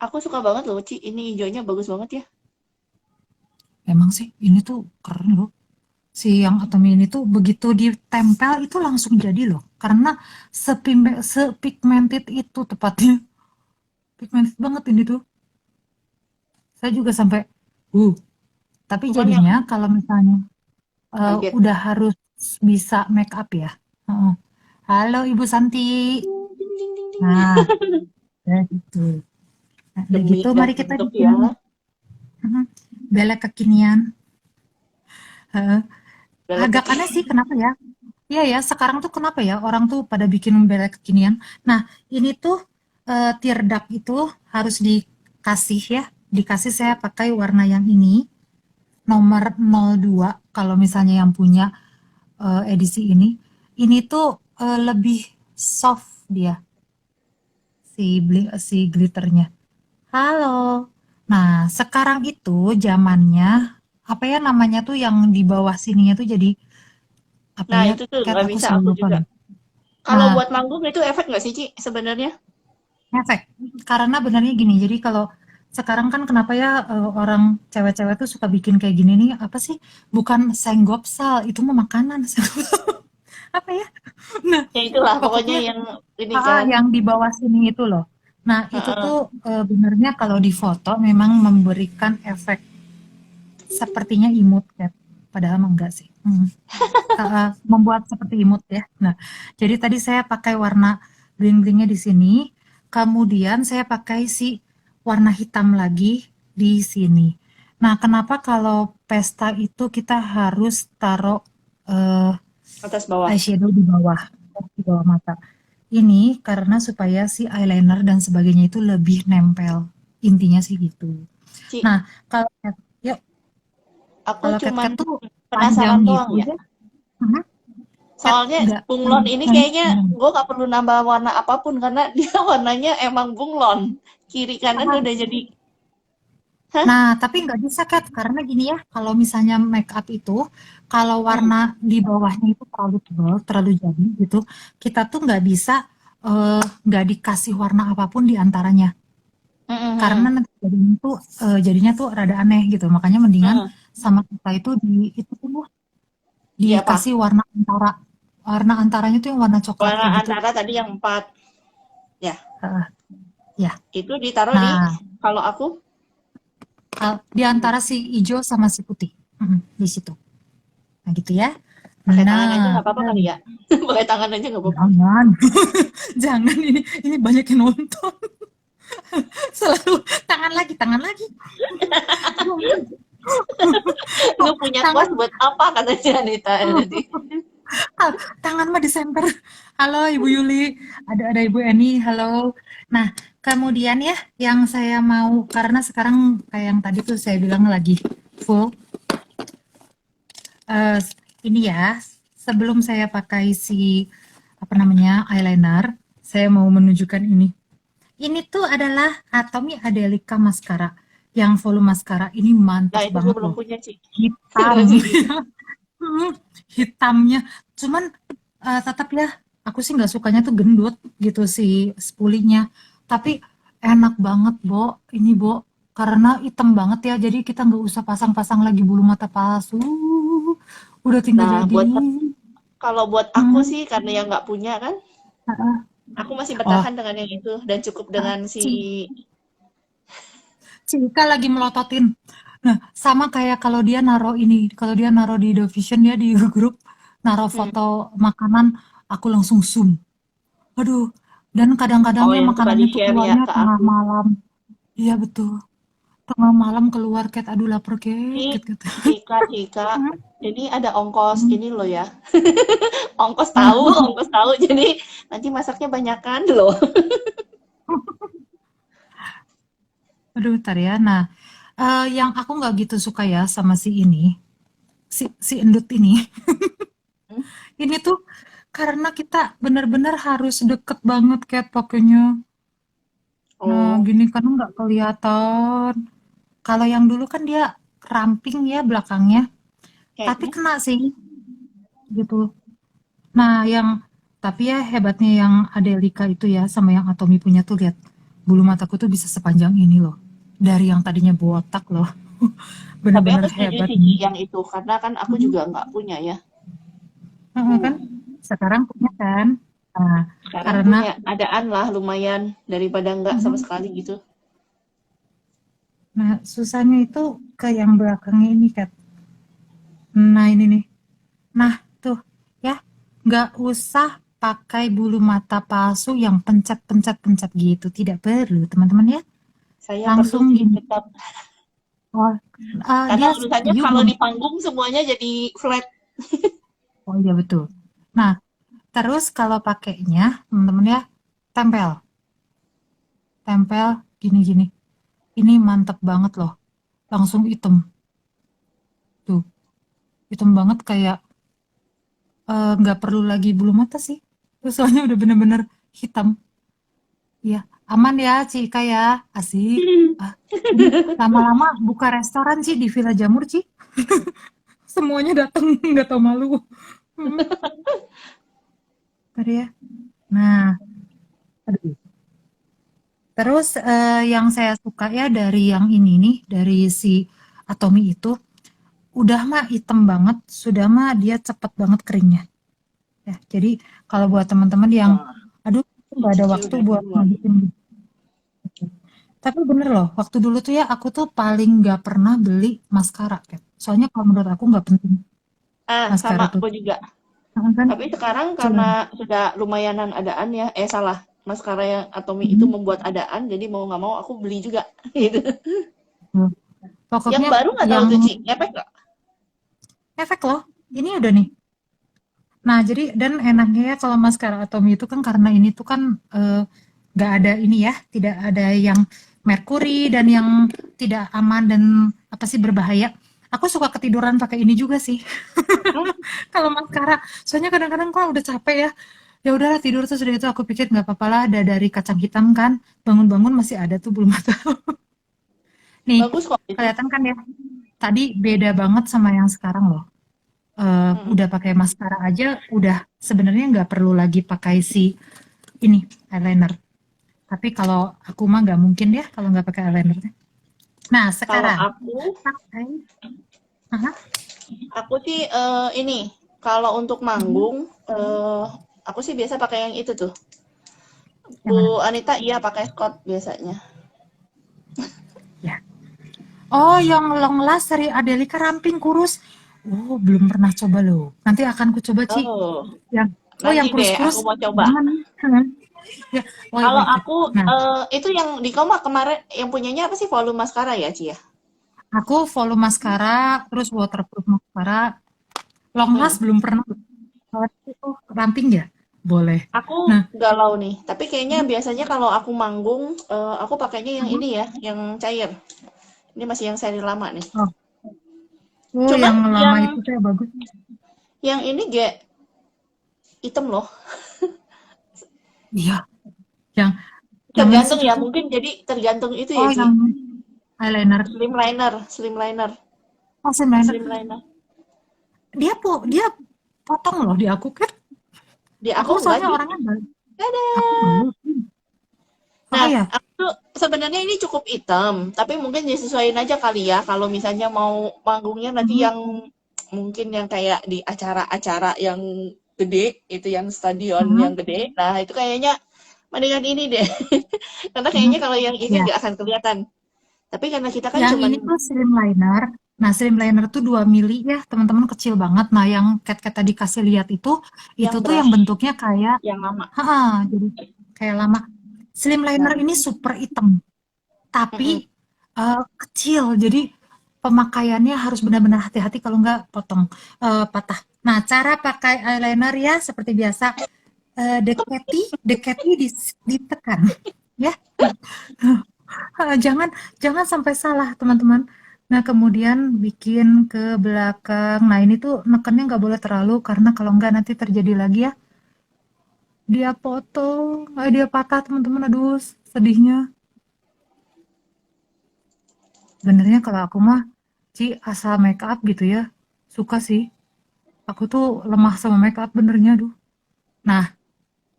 B: Aku suka banget loh, Ci. Ini ijonya bagus banget ya.
A: Memang sih ini tuh keren loh. Si yang Atomi ini tuh begitu ditempel itu langsung jadi loh. Karena sepigmented itu tepatnya. Pigmented banget ini tuh. Saya juga sampai, uh. Tapi
B: Cuman yang
A: jadinya kalau misalnya
B: kaget.
A: udah harus bisa make up ya. Heeh. Halo Ibu Santi.
B: Ding, ding, ding, ding, ding.
A: Nah, ya gitu. Nah, udah
B: Demi
A: gitu
B: dan
A: mari kita
B: untuk
A: bikin
B: ya.
A: belek kekinian. Heeh.
B: Belek
A: Agak
B: kaki.
A: aneh sih kenapa ya? Iya ya, sekarang tuh kenapa ya orang tuh pada bikin belek kekinian. Nah, ini tuh tear duct itu harus dikasih ya. Dikasih saya pakai warna yang ini, nomor 02 kalau misalnya yang punya edisi ini. Ini tuh lebih soft dia si glitternya. Halo. Nah, sekarang itu zamannya apa ya namanya tuh yang di bawah sininya tuh jadi apa
B: Nah,
A: ya?
B: itu tuh
A: Kat
B: nggak
A: aku
B: bisa
A: selalu
B: aku
A: lupa
B: juga.
A: deh.
B: Kalau
A: Nah,
B: buat manggung itu efek nggak sih, Ci, sebenarnya?
A: efek. Karena benarnya gini. Jadi kalau sekarang kan kenapa ya orang cewek-cewek tuh suka bikin kayak gini nih? Apa sih? Bukan senggopsal, itu mah makanan. Apa ya? Nah,
B: Ya itulah, pokoknya
A: pokoknya
B: yang ini kan.
A: yang di bawah sini itu loh. Nah, itu
B: Heeh.
A: tuh benarnya kalau di foto memang memberikan efek sepertinya imut ya. Padahal mah enggak sih. Membuat seperti imut ya. Nah, jadi tadi saya pakai warna bling-blingnya di sini. Kemudian saya pakai si warna hitam lagi di sini. Nah, kenapa kalau pesta itu kita harus taruh eh,
B: Atas bawah.
A: eyeshadow di bawah mata? Ini karena supaya si eyeliner dan sebagainya itu lebih nempel. Intinya sih gitu.
B: Ci,
A: Nah, kalau yuk,
B: aku
A: kalau
B: cuman
A: cat tuh panjang
B: penasaran doang
A: gitu
B: ya.
A: ya. Hah? Cat
B: Soalnya
A: enggak
B: bunglon ini kayaknya
A: panjang.
B: gue gak perlu nambah warna apapun karena dia warnanya emang bunglon. Kiri kanan udah jadi, hah?
A: Nah, tapi nggak bisa, Kat, karena gini ya, kalau misalnya make up itu, kalau
B: Hmm.
A: warna di bawahnya itu terlalu tebal, terlalu jadi gitu, kita tuh nggak bisa, nggak dikasih warna apapun di antaranya. Karena
B: Mm-mm.
A: nanti jadinya tuh rada aneh gitu. Makanya mendingan
B: Mm.
A: sama kita itu itu tuh
B: Di apa?
A: dikasih warna antara. Warna antaranya tuh yang warna coklat
B: Warna
A: kayak gitu.
B: antara tadi yang 4. Ya,
A: Heeh, ya.
B: itu ditaruh di,
A: Nah,
B: kalau aku
A: di antara si hijau sama si putih. Di situ. Nah, gitu ya.
B: pakai tangan aja
A: Nah,
B: nggak apa-apa kali ya. Pakai tangan aja nggak apa-apa.
A: jangan, jangan ini banyak yang nonton. Selalu tangan lagi.
B: Lu punya
A: Tangan,
B: kuas buat apa katanya Anita tadi.
A: tangan mah disemper. Halo Ibu Yuli, ada Ibu Eni, halo. Nah, kemudian ya yang saya mau karena sekarang kayak yang tadi tuh saya bilang lagi full. eh, ini ya, sebelum saya pakai si apa namanya eyeliner, saya mau menunjukkan ini. Ini tuh adalah Atomy Adelica Mascara. Yang volume mascara ini
B: Nah
A: mantep
B: itu gue
A: banget
B: belum
A: loh.
B: punya Ci.
A: Hitam.
B: Masih gitu.
A: Hmm, hitamnya. Cuman tetap ya, aku sih nggak sukanya tuh gendut gitu si spulinya. Tapi enak banget, Bo. Ini, Bo. Karena hitam banget ya, jadi kita nggak usah pasang-pasang lagi bulu mata palsu. Udah tinggal
B: Nah
A: jadi.
B: kalau buat aku
A: Hmm,
B: sih karena yang nggak punya kan, aku masih
A: oh,
B: bertahan dengan yang itu dan cukup dengan si.
A: Ci, Cika lagi melototin. Nah, sama kayak kalau dia naro di The Vision ya di grup, naro
B: Hmm.
A: foto makanan, aku langsung zoom. Aduh, dan kadang-kadang
B: Oh
A: ya
B: yang suka di
A: makanannya tuh
B: share ya
A: keluarnya
B: ke
A: tengah
B: aku.
A: malam. Iya betul, tengah malam keluar Kat, aduh lapar Kat,
B: Ci,
A: gitu.
B: Cika, ini ada ongkos
A: Hmm.
B: ini loh ya. Ongkos tahu,
A: Nah,
B: ongkos tahu. Jadi nanti masaknya banyakan loh.
A: aduh ntar ya. Nah, yang aku nggak gitu suka ya sama si endut ini.
B: Hmm?
A: Ini tuh karena kita benar-benar harus deket banget Kat pakainya. Nah,
B: Oh,
A: gini kan nggak kelihatan. Kalau yang dulu kan dia ramping ya belakangnya, tapi
B: kayaknya.
A: kena sih gitu. Nah, tapi ya hebatnya yang Adelika itu ya sama yang Atomi punya tuh lihat bulu mataku tuh bisa sepanjang ini loh. Dari yang tadinya botak loh.
B: Tapi
A: Bener-bener
B: aku setuju
A: hebat
B: sih Ci,
A: nih.
B: yang itu karena kan aku
A: Mhm,
B: juga nggak punya ya.
A: kan sekarang punya kan. Nah,
B: Sekarang
A: karena
B: punya adaan lah lumayan daripada nggak sama
A: mhm,
B: sekali gitu.
A: nah susahnya itu ke yang belakangnya ini Kat. Nah, ini nih. Nah, tuh ya, nggak usah pakai bulu mata palsu yang pencet-pencet-pencet gitu. Tidak perlu, teman-teman ya.
B: Saya perlu
A: Langsung
B: sih
A: gini.
B: tetap
A: Oh,
B: karena
A: dia
B: urusannya
A: you
B: kalau
A: belum.
B: di panggung semuanya jadi flat.
A: Oh iya betul. Nah, terus kalau pakainya, teman-teman ya, tempel, tempel gini-gini. Ini mantep banget loh. Langsung hitam. Tuh, hitam banget kayak nggak perlu lagi bulu mata sih. Terus soalnya udah bener-bener hitam. Iya, aman ya Cika ya. Asik. Ah, ini lama-lama buka restoran sih di Villa Jamur Ci. Semuanya datang nggak tahu malu. Hmm, tadi ya. Nah, aduh. Terus yang saya suka ya dari yang ini nih, dari si Atomi itu, udah mah hitam banget, sudah mah dia cepet banget keringnya. Ya, jadi kalau buat teman-teman yang,
B: Wah,
A: aduh, nggak ada
B: Cici
A: waktu
B: udah
A: buat
B: duluan.
A: ngabisin gitu. Tapi bener loh, waktu dulu tuh ya aku tuh paling nggak pernah beli maskara, Kat. Soalnya kalau menurut aku nggak penting
B: Ah, sama
A: maskara tuh.
B: aku juga.
A: kan?
B: Tapi sekarang
A: Coba.
B: karena sudah lumayanan adaan ya, salah, maskara yang Atomy itu
A: Mhm.
B: membuat adaan, jadi mau nggak mau aku beli juga. Gitu.
A: Tuh.
B: Yang
A: Pokoknya
B: baru nggak tahu
A: yang
B: tuh Ci, ngefek nggak?
A: efek loh. Ini udah nih. Nah, jadi dan enaknya ya kalau maskara Atomy itu kan karena ini tuh kan nggak ada ini ya, tidak ada yang merkuri dan yang tidak aman dan apa sih berbahaya. Aku suka ketiduran pakai ini juga sih.
B: Hmm,
A: Kalau maskara, soalnya kadang-kadang kalau udah capek ya, ya udahlah tidur terus udah itu aku pikir nggak apa-apa lah ada dari kacang hitam kan, bangun-bangun masih ada tuh bulu mata. Nih,
B: bagus kok itu.
A: kelihatan kan ya, tadi beda banget sama yang sekarang loh.
B: Mm-mm.
A: Udah pakai maskara aja, udah sebenarnya nggak perlu lagi pakai si ini eyeliner. Tapi kalau aku mah nggak mungkin ya kalau nggak pakai eyeliner. Nah,
B: Kalau
A: sekarang
B: aku,
A: pakai, aha,
B: aku sih ini, kalau untuk
A: mhm,
B: manggung, aku sih biasa pakai yang itu tuh.
A: yang mana?
B: Bu Anita iya pakai Scott biasanya.
A: Ya. Oh, yang long last dari Adelika ramping kurus. Oh, belum pernah coba loh. Nanti akan ku coba, Ci.
B: Oh,
A: Yang, oh,
B: nanti
A: yang
B: deh aku
A: kurus-kurus.
B: mau coba.
A: Jangan. Hmm. Ya, wait,
B: Kalau
A: wait, wait.
B: aku
A: Nah,
B: itu yang di Koma kemarin yang punyanya apa sih volume mascara ya, Ci ya?
A: aku volume maskara, terus waterproof maskara. Long last
B: Hmm.
A: belum pernah. Kalau itu ramping ya? Boleh.
B: Aku
A: Nah,
B: galau nih, tapi kayaknya biasanya kalau aku manggung, aku pakainya yang
A: mhm.
B: ini ya, yang cair. Ini masih yang seri lama nih.
A: Oh, oh,
B: Cuman
A: yang lama
B: yang
A: itu tuh ya bagus.
B: ini hitam loh.
A: Iya, yang yang mana sih
B: Tergantung
A: itu
B: ya,
A: tuh?
B: mungkin jadi tergantung itu ya,
A: Oh,
B: Ci.
A: yang eyeliner.
B: Slimliner, slimliner,
A: Oh, eyeliner.
B: slimliner.
A: Dia potong loh di aku kan.
B: Di
A: Aku
B: aku enggak,
A: soalnya
B: Ci.
A: orangnya
B: Ada.
A: aku belum. Oh
B: Nah,
A: ya,
B: aku tuh sebenarnya ini cukup hitam, tapi mungkin disesuaiin aja kali ya kalau misalnya mau manggungnya nanti
A: mhm,
B: yang mungkin yang kayak di acara-acara yang gede, itu yang stadion
A: mhm,
B: yang gede. Nah, itu kayaknya mendingan ini deh. Karena
A: mhm.
B: kayaknya kalau yang ini
A: Ya,
B: nggak akan kelihatan. Tapi karena kita kan
A: yang
B: cuman
A: ini tuh slimliner. Nah, slimliner tuh 2 mili ya, teman-teman kecil banget. Nah, yang Kat tadi kasih lihat itu
B: yang
A: tuh yang
B: brush,
A: bentuknya kayak,
B: yang lama.
A: jadi kayak lama. Slimliner
B: Nah,
A: ini super hitam,
B: mm-mm.
A: tapi kecil. Jadi pemakaiannya harus benar-benar hati-hati kalau nggak patah. Nah, cara pakai eyeliner ya seperti biasa, deketi ditekan, ya. Jangan jangan sampai salah, teman-teman. Nah, kemudian bikin ke belakang. Nah, ini tuh nekennya nggak boleh terlalu karena kalau nggak nanti terjadi lagi ya. Dia potong, dia patah, teman-teman. Aduh, sedihnya. Benernya kalau aku mah, Ci, asal make up gitu ya. Suka sih. Aku tuh lemah sama make up benernya, aduh. Nah,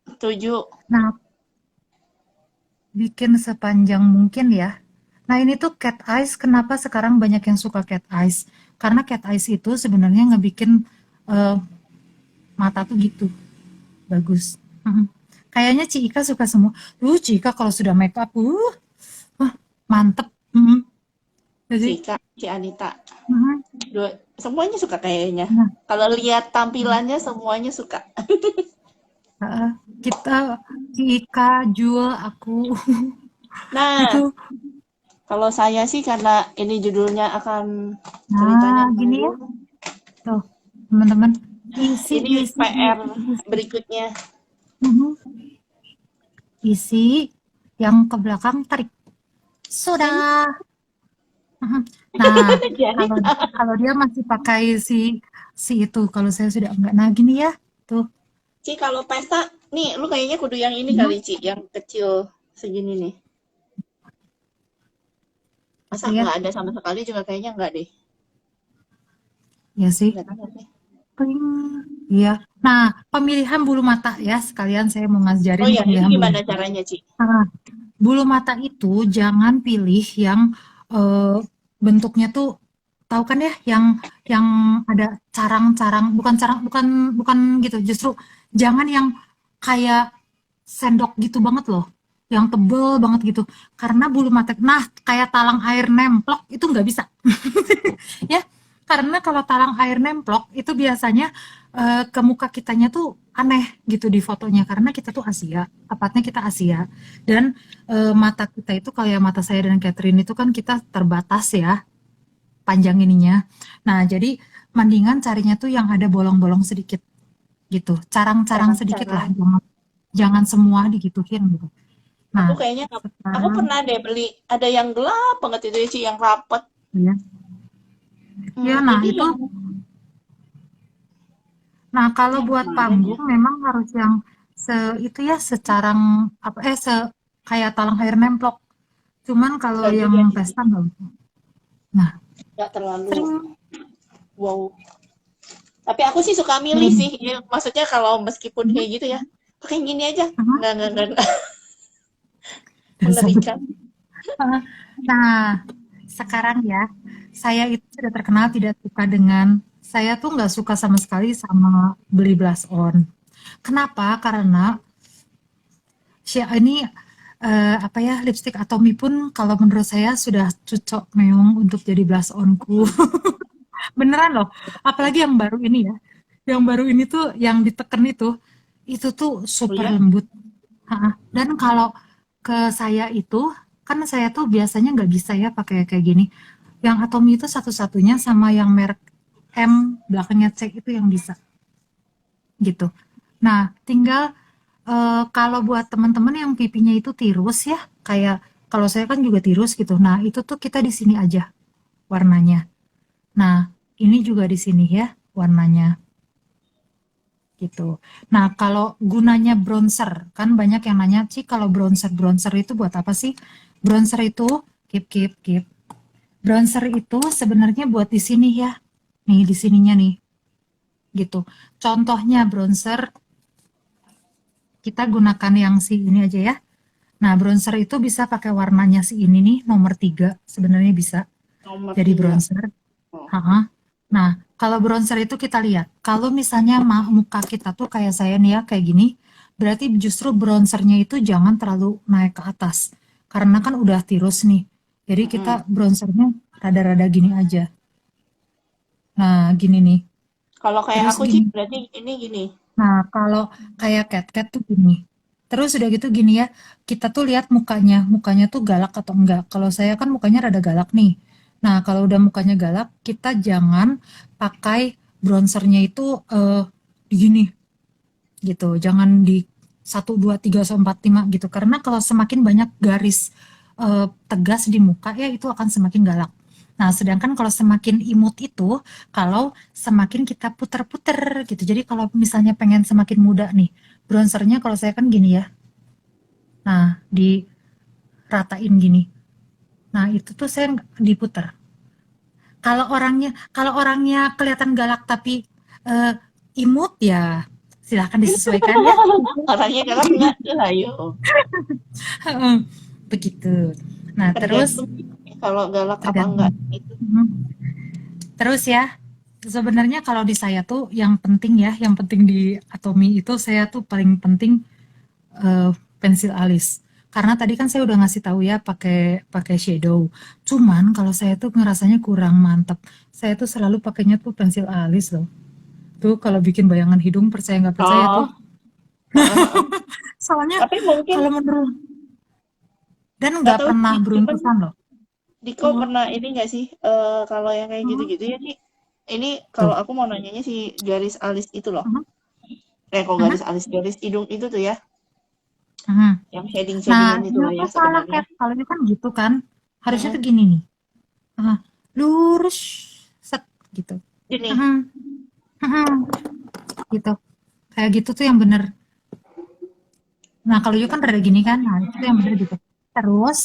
B: Setuju.
A: nah bikin sepanjang mungkin ya. Nah, ini tuh cat eyes, kenapa sekarang banyak yang suka cat eyes? Karena cat eyes itu sebenarnya ngebikin eh, mata tuh gitu, bagus. Mhm. Kayaknya Ci Ika suka semua. Ci Ika kalau sudah make up, wah, mantep. Mhm.
B: Si
A: Jadi,
B: Kak, si Anita.
A: mhm.
B: Dua, semuanya suka kayaknya.
A: Nah,
B: Kalau lihat
A: mhm.
B: tampilannya semuanya suka.
A: Heeh. Kita, Ci Ika, Jul, aku,
B: Nah,
A: itu.
B: kalau saya sih karena ini judulnya akan ceritanya
A: Nah, gini ya,
B: nanggung.
A: tuh, teman-teman. Isi,
B: Ini
A: isi,
B: PR
A: isi, isi.
B: berikutnya.
A: Mhm. Isi, yang ke belakang tarik.
B: Sini,
A: Sudah. Mhm. Nah,
B: jadi.
A: kalau kalau dia masih pakai si si itu, kalau saya sudah enggak. Nah, gini ya, tuh.
B: Ci, kalau pesta, nih lu kayaknya kudu yang ini kali,
A: Mhm.
B: Ci. Yang kecil segini nih. Masa
A: Itu ya,
B: nggak ada sama sekali juga kayaknya nggak deh.
A: ya sih.
B: Nggak tahu sih.
A: Pling. Iya. Nah, pemilihan bulu mata ya, sekalian saya mau
B: Oh
A: ngajarin
B: ya, itu
A: pemilihan bulu
B: gimana
A: mata.
B: caranya, Ci?
A: Nah, bulu mata itu jangan pilih yang eh, bentuknya tuh tahu kan ya, yang ada carang-carang, bukan carang, bukan bukan gitu. Justru jangan yang kayak sendok gitu banget loh, yang tebel banget gitu. Karena bulu mata, nah kayak talang air nemplok itu nggak bisa, ya. Karena kalau talang air nemplok itu biasanya ke muka kitanya tuh aneh gitu di fotonya karena kita tuh Asia, tepatnya kita Asia dan mata kita itu kayak mata saya dan Catherine itu kan kita terbatas ya panjang ininya. Nah, jadi mendingan carinya tuh yang ada bolong-bolong sedikit gitu, carang-carang sedikit
B: Cara-cara.
A: lah, jangan jangan semua digituin gitu.
B: Aku
A: Nah,
B: kayaknya aku
A: sekarang
B: pernah deh beli ada yang gelap banget itu sih yang rapet.
A: ya, ya nah
B: Ini
A: itu,
B: yang
A: nah kalau
B: yang
A: buat
B: kemarin ya.
A: panggung memang harus yang itu ya secarang apa kayak talang air nemplok. Cuman kalau
B: Enggak
A: yang
B: juga sih.
A: pesta nggak usah. Nah,
B: Enggak terlalu
A: sering
B: wow. Tapi aku sih suka milih
A: nih.
B: sih. Ya, maksudnya kalau meskipun
A: Mhm,
B: kayak gitu ya, pakai yang gini aja.
A: mhm,
B: Enggak
A: dasar.
B: mengerikan.
A: Heeh. Nah, sekarang ya, saya itu sudah terkenal tidak suka dengan, saya tuh nggak suka sama sekali sama beli blush on. Kenapa? Karena ini apa ya, lipstick Atomy pun kalau menurut saya sudah cocok meong untuk jadi blush onku. Beneran loh. Apalagi yang baru ini ya. Yang baru ini tuh yang diteken itu tuh
B: Oh
A: super
B: ya?
A: lembut. Ha-ha. Dan kalau ke saya itu, kan saya tuh biasanya nggak bisa ya pakai kayak gini. Yang Atomy itu satu-satunya sama yang merek M belakangnya C itu yang bisa gitu. Nah, tinggal kalau buat teman-teman yang pipinya itu tirus ya, kayak kalau saya kan juga tirus gitu. Nah, itu tuh kita di sini aja warnanya. Nah, ini juga di sini ya warnanya gitu. Nah, kalau gunanya bronzer, kan banyak yang nanya sih kalau bronzer itu buat apa sih? Bronzer itu keep. Bronzer itu sebenarnya buat di sini ya. Nih di sininya nih gitu. Contohnya bronzer kita gunakan yang si ini aja ya. Nah, bronzer itu bisa pakai warnanya si ini nih, nomor 3 sebenarnya bisa
B: Nomor
A: jadi
B: 3.
A: bronzer.
B: Oh.
A: Ha-ha. Nah, kalau bronzer itu kita lihat, kalau misalnya muka kita tuh kayak saya nih ya, kayak gini, berarti justru bronzernya itu jangan terlalu naik ke atas. Karena kan udah tirus nih. Jadi kita
B: Mm-mm.
A: bronzernya rada-rada gini aja. Nah, gini nih.
B: Kalau kayak
A: Terus
B: aku sih
A: gini.
B: berarti ini gini.
A: Nah, kalau kayak cat-cat tuh gini. Terus udah gitu gini ya, kita tuh lihat mukanya tuh galak atau enggak. Kalau saya kan mukanya rada galak nih. Nah, kalau udah mukanya galak, kita jangan pakai bronzernya itu gini gitu. Jangan di 1, 2, 3, 4, 5 gitu. Karena kalau semakin banyak garis tegas di muka ya itu akan semakin galak. Nah, sedangkan kalau semakin imut itu, kalau semakin kita puter-puter gitu. Jadi kalau misalnya pengen semakin muda nih, bronzernya kalau saya kan gini ya. Nah, diratain gini. Nah, itu tuh saya diputer. Kalau orangnya kelihatan galak tapi eh, imut ya silahkan disesuaikan ya.
B: Orangnya galak enggak tuh ayo.
A: Begitu. Nah, terus
B: Tergantung kalau galak apa enggak
A: tergantung.
B: itu.
A: Mhm. Terus ya, sebenarnya kalau di saya tuh yang penting ya, yang penting di Atomy itu saya tuh paling penting eh, pensil alis. Karena tadi kan saya udah ngasih tahu ya pakai pakai shadow. Cuman kalau saya tuh ngerasanya kurang mantap. Saya tuh selalu pakainya tuh pensil alis loh. Tuh kalau bikin bayangan hidung percaya nggak percaya tuh.
B: Oh, heeh, heeh.
A: Soalnya
B: Tapi mungkin
A: kalau menurut dan
B: nggak
A: nggak
B: tahu
A: pernah
B: sih, cuman
A: beruntusan loh.
B: Diko
A: Oh,
B: pernah ini nggak sih kalau yang kayak
A: oh,
B: gitu-gitu ya sih. Ini kalau
A: tuh.
B: aku mau nanyanya si garis alis itu loh.
A: Mhm,
B: Kok
A: mhm,
B: garis alis, garis hidung itu tuh ya,
A: mhm.
B: yang
A: Nah,
B: shading-shadingan itu
A: itu
B: lah ya
A: tuh salah,
B: sebenarnya.
A: Kat. Kalau itu kan gitu kan. Harusnya
B: Mm-mm.
A: tuh gini nih. Ah, lurus, set, gitu.
B: Ini
A: Mhm, mhm, gitu. Kayak gitu tuh yang bener. Nah, kalau itu kan rada gini kan. Nah, itu tuh yang bener gitu. Terus,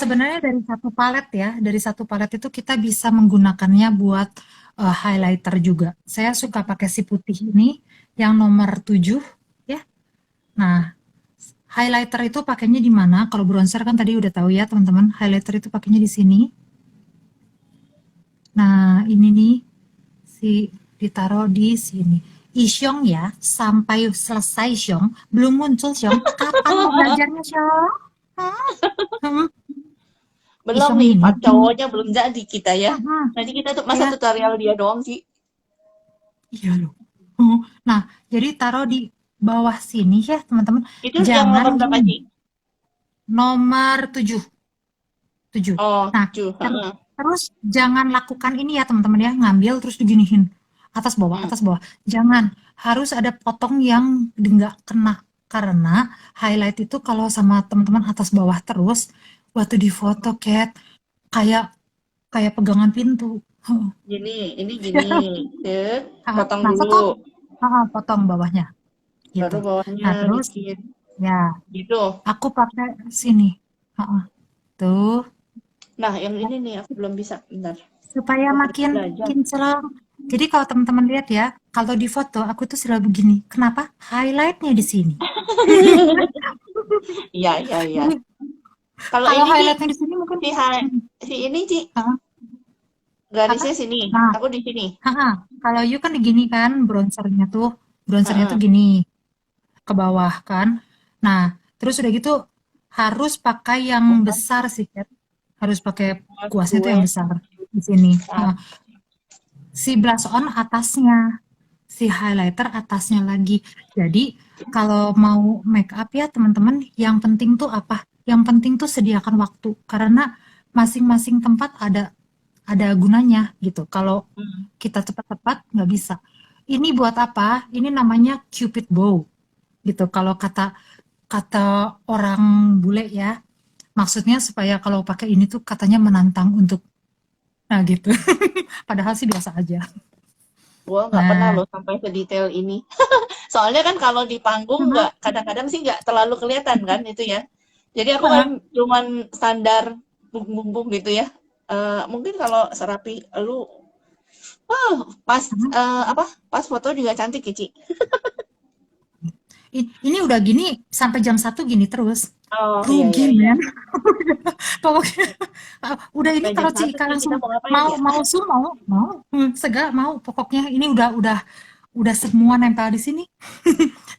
A: sebenarnya dari satu palet itu kita bisa menggunakannya buat highlighter juga. Saya suka pakai si putih ini, yang nomor 7, ya. Nah, highlighter itu pakainya di mana? Kalau bronzer kan tadi udah tahu ya, teman-teman. Highlighter itu pakainya di sini. Nah, ini nih si ditaruh di sini. Isyong ya, sampai selesai Syong, belum muncul Syong. Kapan mau belajarnya Syong? Hmm? Hmm?
B: belum
A: Isyong
B: nih,
A: ini,
B: part cowoknya belum jadi kita ya.
A: hmm,
B: Nanti kita tuh masa
A: ya,
B: tutorial dia doang sih.
A: iya loh. Nah, jadi taruh di bawah sini ya, teman-teman.
B: Itu yang
A: Jangan
B: nomor berapa,
A: gini,
B: Ci?
A: nomor 7. 7.
B: Oh,
A: Nah,
B: 7.
A: ter-
B: Heeh.
A: terus jangan lakukan ini ya teman-teman ya, ngambil terus diginiin
B: Hmm.
A: atas bawah. Jangan, harus ada potong yang nggak kena karena highlight itu kalau sama teman-teman atas bawah terus waktu di foto Cat kayak kayak pegangan pintu.
B: Gini, ini gini. Set, potong
A: Nah,
B: dulu.
A: potong, potong bawahnya gitu.
B: Baru bawahnya
A: Nah, terus
B: dikit.
A: ya
B: Gitu.
A: aku pakai sini. Tuh
B: Nah, yang ini nih aku belum bisa. Bentar.
A: supaya
B: Aku harus
A: makin
B: belajar.
A: kinclong. Jadi kalau teman-teman lihat ya, kalau di foto aku tuh selalu begini. Kenapa? Highlightnya di sini.
B: Iya, iya, iya.
A: Jadi
B: Kalau
A: kalau
B: ini, Ci,
A: highlightnya di sini mungkin
B: si,
A: hmm,
B: si ini, Ci,
A: ah, apa?
B: garisnya sini.
A: Nah,
B: Aku di sini.
A: kalau you kan gini kan bronzernya tuh
B: Heeh.
A: gini ke bawah kan. Nah, terus udah gitu harus pakai yang
B: Bukan.
A: besar sih, Kat. Harus pakai kuasnya tuh
B: Gue.
A: yang besar di sini.
B: Ah,
A: Si blush on atasnya, si highlighter atasnya lagi. Jadi kalau mau make up ya teman-teman, yang penting tuh apa? Yang penting tuh sediakan waktu karena masing-masing tempat ada gunanya gitu. Kalau
B: hmm.
A: kita cepat-cepat nggak bisa. Ini buat apa? Ini namanya Cupid bow gitu. Kalau kata kata orang bule ya, maksudnya supaya kalau pakai ini tuh katanya menantang untuk nah gitu. Padahal sih biasa aja.
B: Gue nggak pernah
A: Nah,
B: loh sampai sedetail ini. Soalnya kan kalau di panggung nggak, kadang-kadang sih nggak terlalu kelihatan kan itu ya. Jadi aku kan cuman standar bung-bung gitu ya. Mungkin kalau serapi lu, pas apa? Pas foto juga cantik ya, Ci.
A: ini udah gini sampai jam 1 gini terus.
B: Oh iya iya
A: Rugi,
B: iya.
A: men. Pokoknya udah ini
B: Sampai jam
A: kalau
B: satu
A: Cika
B: nih kita
A: langsung
B: mau ngapain
A: mau
B: ya?
A: mau su mau segala mau pokoknya ini udah semua nempel di sini.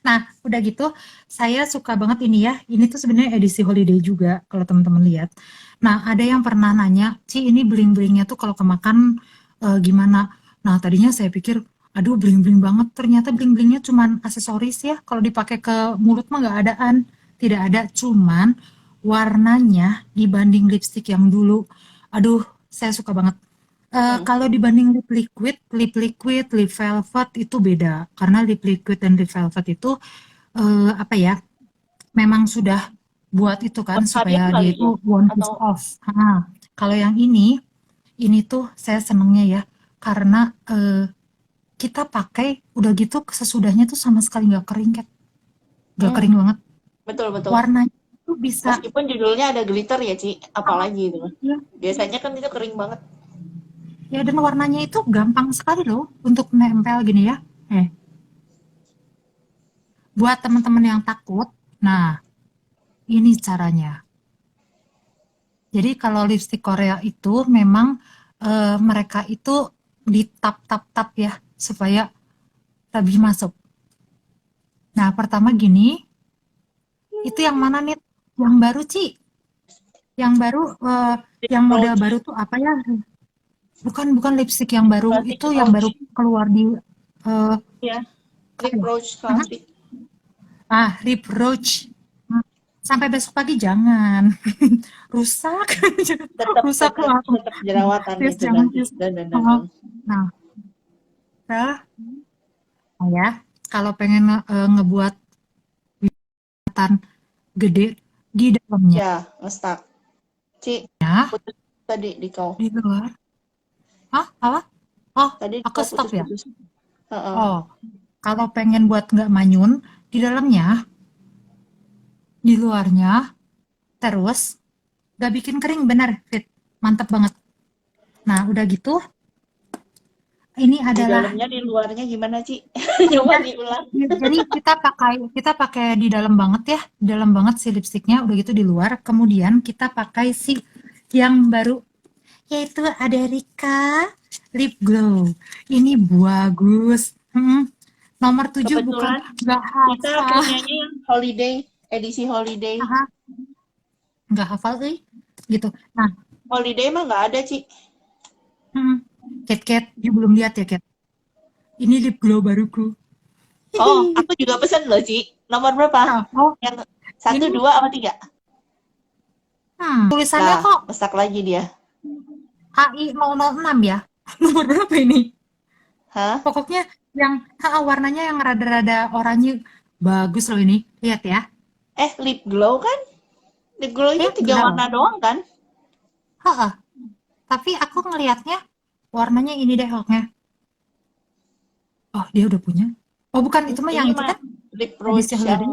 A: Nah, udah gitu saya suka banget ini ya. Ini tuh sebenarnya edisi holiday juga kalau teman-teman lihat. Nah, ada yang pernah nanya, "Ci, ini bling-blingnya tuh kalau kemakan gimana?" Nah, tadinya saya pikir aduh bling-bling banget. Ternyata bling-blingnya cuman aksesoris ya. Kalau dipakai ke mulut mah nggak adaan. Tidak ada, cuman warnanya dibanding lipstick yang dulu, aduh, saya suka banget.
B: Hmm.
A: Kalau dibanding lip liquid, lip velvet itu beda. Karena lip liquid dan lip velvet itu apa ya? Memang sudah buat itu kan
B: Berharian
A: supaya dia
B: kali ya?
A: itu one piece
B: Atau
A: off. Kalau yang ini tuh saya senengnya ya karena kita pakai udah gitu sesudahnya tuh sama sekali nggak kering, Kat. Nggak
B: hmm,
A: kering banget.
B: betul betul.
A: Warnanya tuh bisa
B: Meskipun judulnya ada glitter ya, Ci,
A: ah,
B: apalagi itu.
A: ya,
B: Biasanya kan itu kering banget.
A: ya dan warnanya itu gampang sekali loh untuk nempel gini ya. Eh, buat teman-teman yang takut, nah ini caranya. Jadi kalau lipstick Korea itu memang mereka itu ditap-tap-tap ya supaya lebih masuk. Nah, pertama gini, itu yang mana nih? Yang baru, Ci? Yang baru, yang model
B: Approach,
A: baru tuh apa ya? Bukan bukan lipstick yang baru,
B: classic
A: itu yang baru
B: approach.
A: keluar di eh
B: Ya,
A: apa ya?
B: approach
A: Aha.
B: classic.
A: Lip Roach. Hmm, Sampai besok pagi jangan. Rusak.
B: Tetap
A: Rusak
B: tetap
A: loh aku.
B: tetap jerawatan
A: Please
B: itu
A: jangan,
B: nanti.
A: please.
B: Dan.
A: Oh. Nah, nah, ya, kalau pengen ngebuat kelihatan gede di dalamnya,
B: Ya, ngestak. Ci, putus tadi di kau.
A: di luar. Hah? Apa? Oh,
B: Tadi di
A: aku
B: kau
A: stop ya.
B: putus-putus. Heeh.
A: Oh, kalau pengen buat nggak manyun, di dalamnya, di luarnya, terus nggak bikin kering, bener, Fit. Mantap banget. Nah, udah gitu, ini
B: Di
A: adalah
B: dalamnya, di luarnya gimana, Ci? Coba
A: ya,
B: diulang.
A: jadi kita pakai di dalam banget ya, di dalam banget si lipstiknya, udah gitu di luar. Kemudian kita pakai si yang baru, yaitu ada Rika Lip Glow. Ini bagus. Nomor 7 bukan
B: Kebetulan
A: nggak
B: kita
A: hafal,
B: punyanya yang holiday, edisi holiday.
A: nggak hafal, gitu. Nah,
B: Holiday mah nggak ada, Ci.
A: Kat, you belum lihat ya, Kat? Ini lip glow baruku.
B: Oh, aku juga pesen loh, Ci. Nomor berapa?
A: Oh,
B: Yang 1,
A: ini
B: 2, apa 3?
A: tulisannya
B: Nah,
A: kok
B: ngestak lagi dia.
A: HI 006 ya. Nomor berapa ini?
B: Hah?
A: Pokoknya yang warnanya yang rada-rada oranye. Bagus loh ini. Lihat ya.
B: Lip glow kan? Lip glownya 3
A: Benar.
B: warna doang kan?
A: Heeh. Tapi aku ngelihatnya warnanya ini deh pokoknya. Oh, dia udah punya. Oh, bukan itu mah yang
B: Ini
A: itu
B: mah
A: kan
B: lip
A: edisi
B: rose yang
A: holiday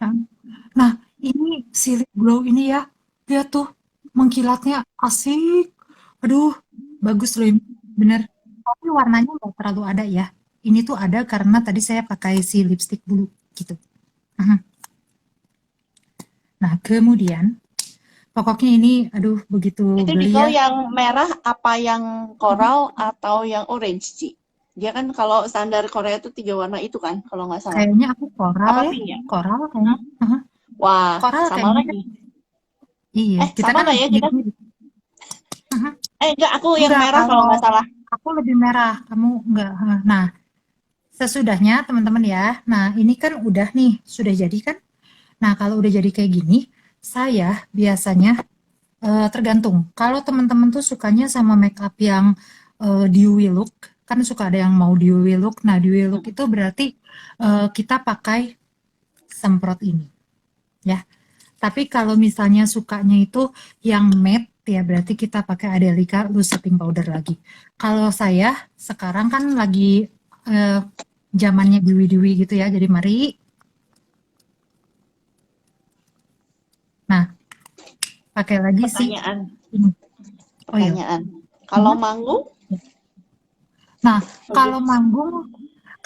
A: kan. Nah, ini si lip glow ini ya. Dia tuh mengkilatnya asik. Aduh, bagus loh ini. Bener. Tapi warnanya nggak terlalu ada ya. Ini tuh ada karena tadi saya pakai si lipstick bulu gitu. Mhm. Nah, kemudian pokoknya ini aduh begitu
B: itu di
A: beli
B: kau
A: ya.
B: yang merah apa yang
A: Mhm.
B: coral atau yang orange, Ci? Dia kan kalau standar Korea itu 3 warna itu kan, kalau nggak salah.
A: Kayaknya aku koral
B: Apa
A: ya.
B: pink ya?
A: Koral kayaknya.
B: Hah?
A: Mhm.
B: Wah,
A: Koral
B: sama
A: kayaknya kan.
B: lagi.
A: Iya, kita
B: Sama
A: kan
B: nggak ya kita?
A: mirip-mirip. Mhm.
B: Enggak, aku yang
A: Enggak,
B: merah kalau
A: kalau
B: nggak salah.
A: aku lebih merah, kamu enggak. Nah, sesudahnya teman-teman ya. Nah, ini kan udah nih, sudah jadi kan? Nah, kalau udah jadi kayak gini, saya biasanya tergantung. Kalau teman-teman tuh sukanya sama make up yang dewy look, kan suka ada yang mau dewy look. Nah, dewy look itu berarti kita pakai semprot ini, ya. Tapi kalau misalnya sukanya itu yang matte, ya berarti kita pakai Adelika Loose Setting Powder lagi. Kalau saya sekarang kan lagi eh, zamannya dewy-dewy gitu ya, jadi mari. Nah, pakai lagi si
B: Pertanyaan,
A: ini. Oh iya.
B: pertanyaan. Kalau
A: Mhm.
B: manggung,
A: Nah,
B: lebih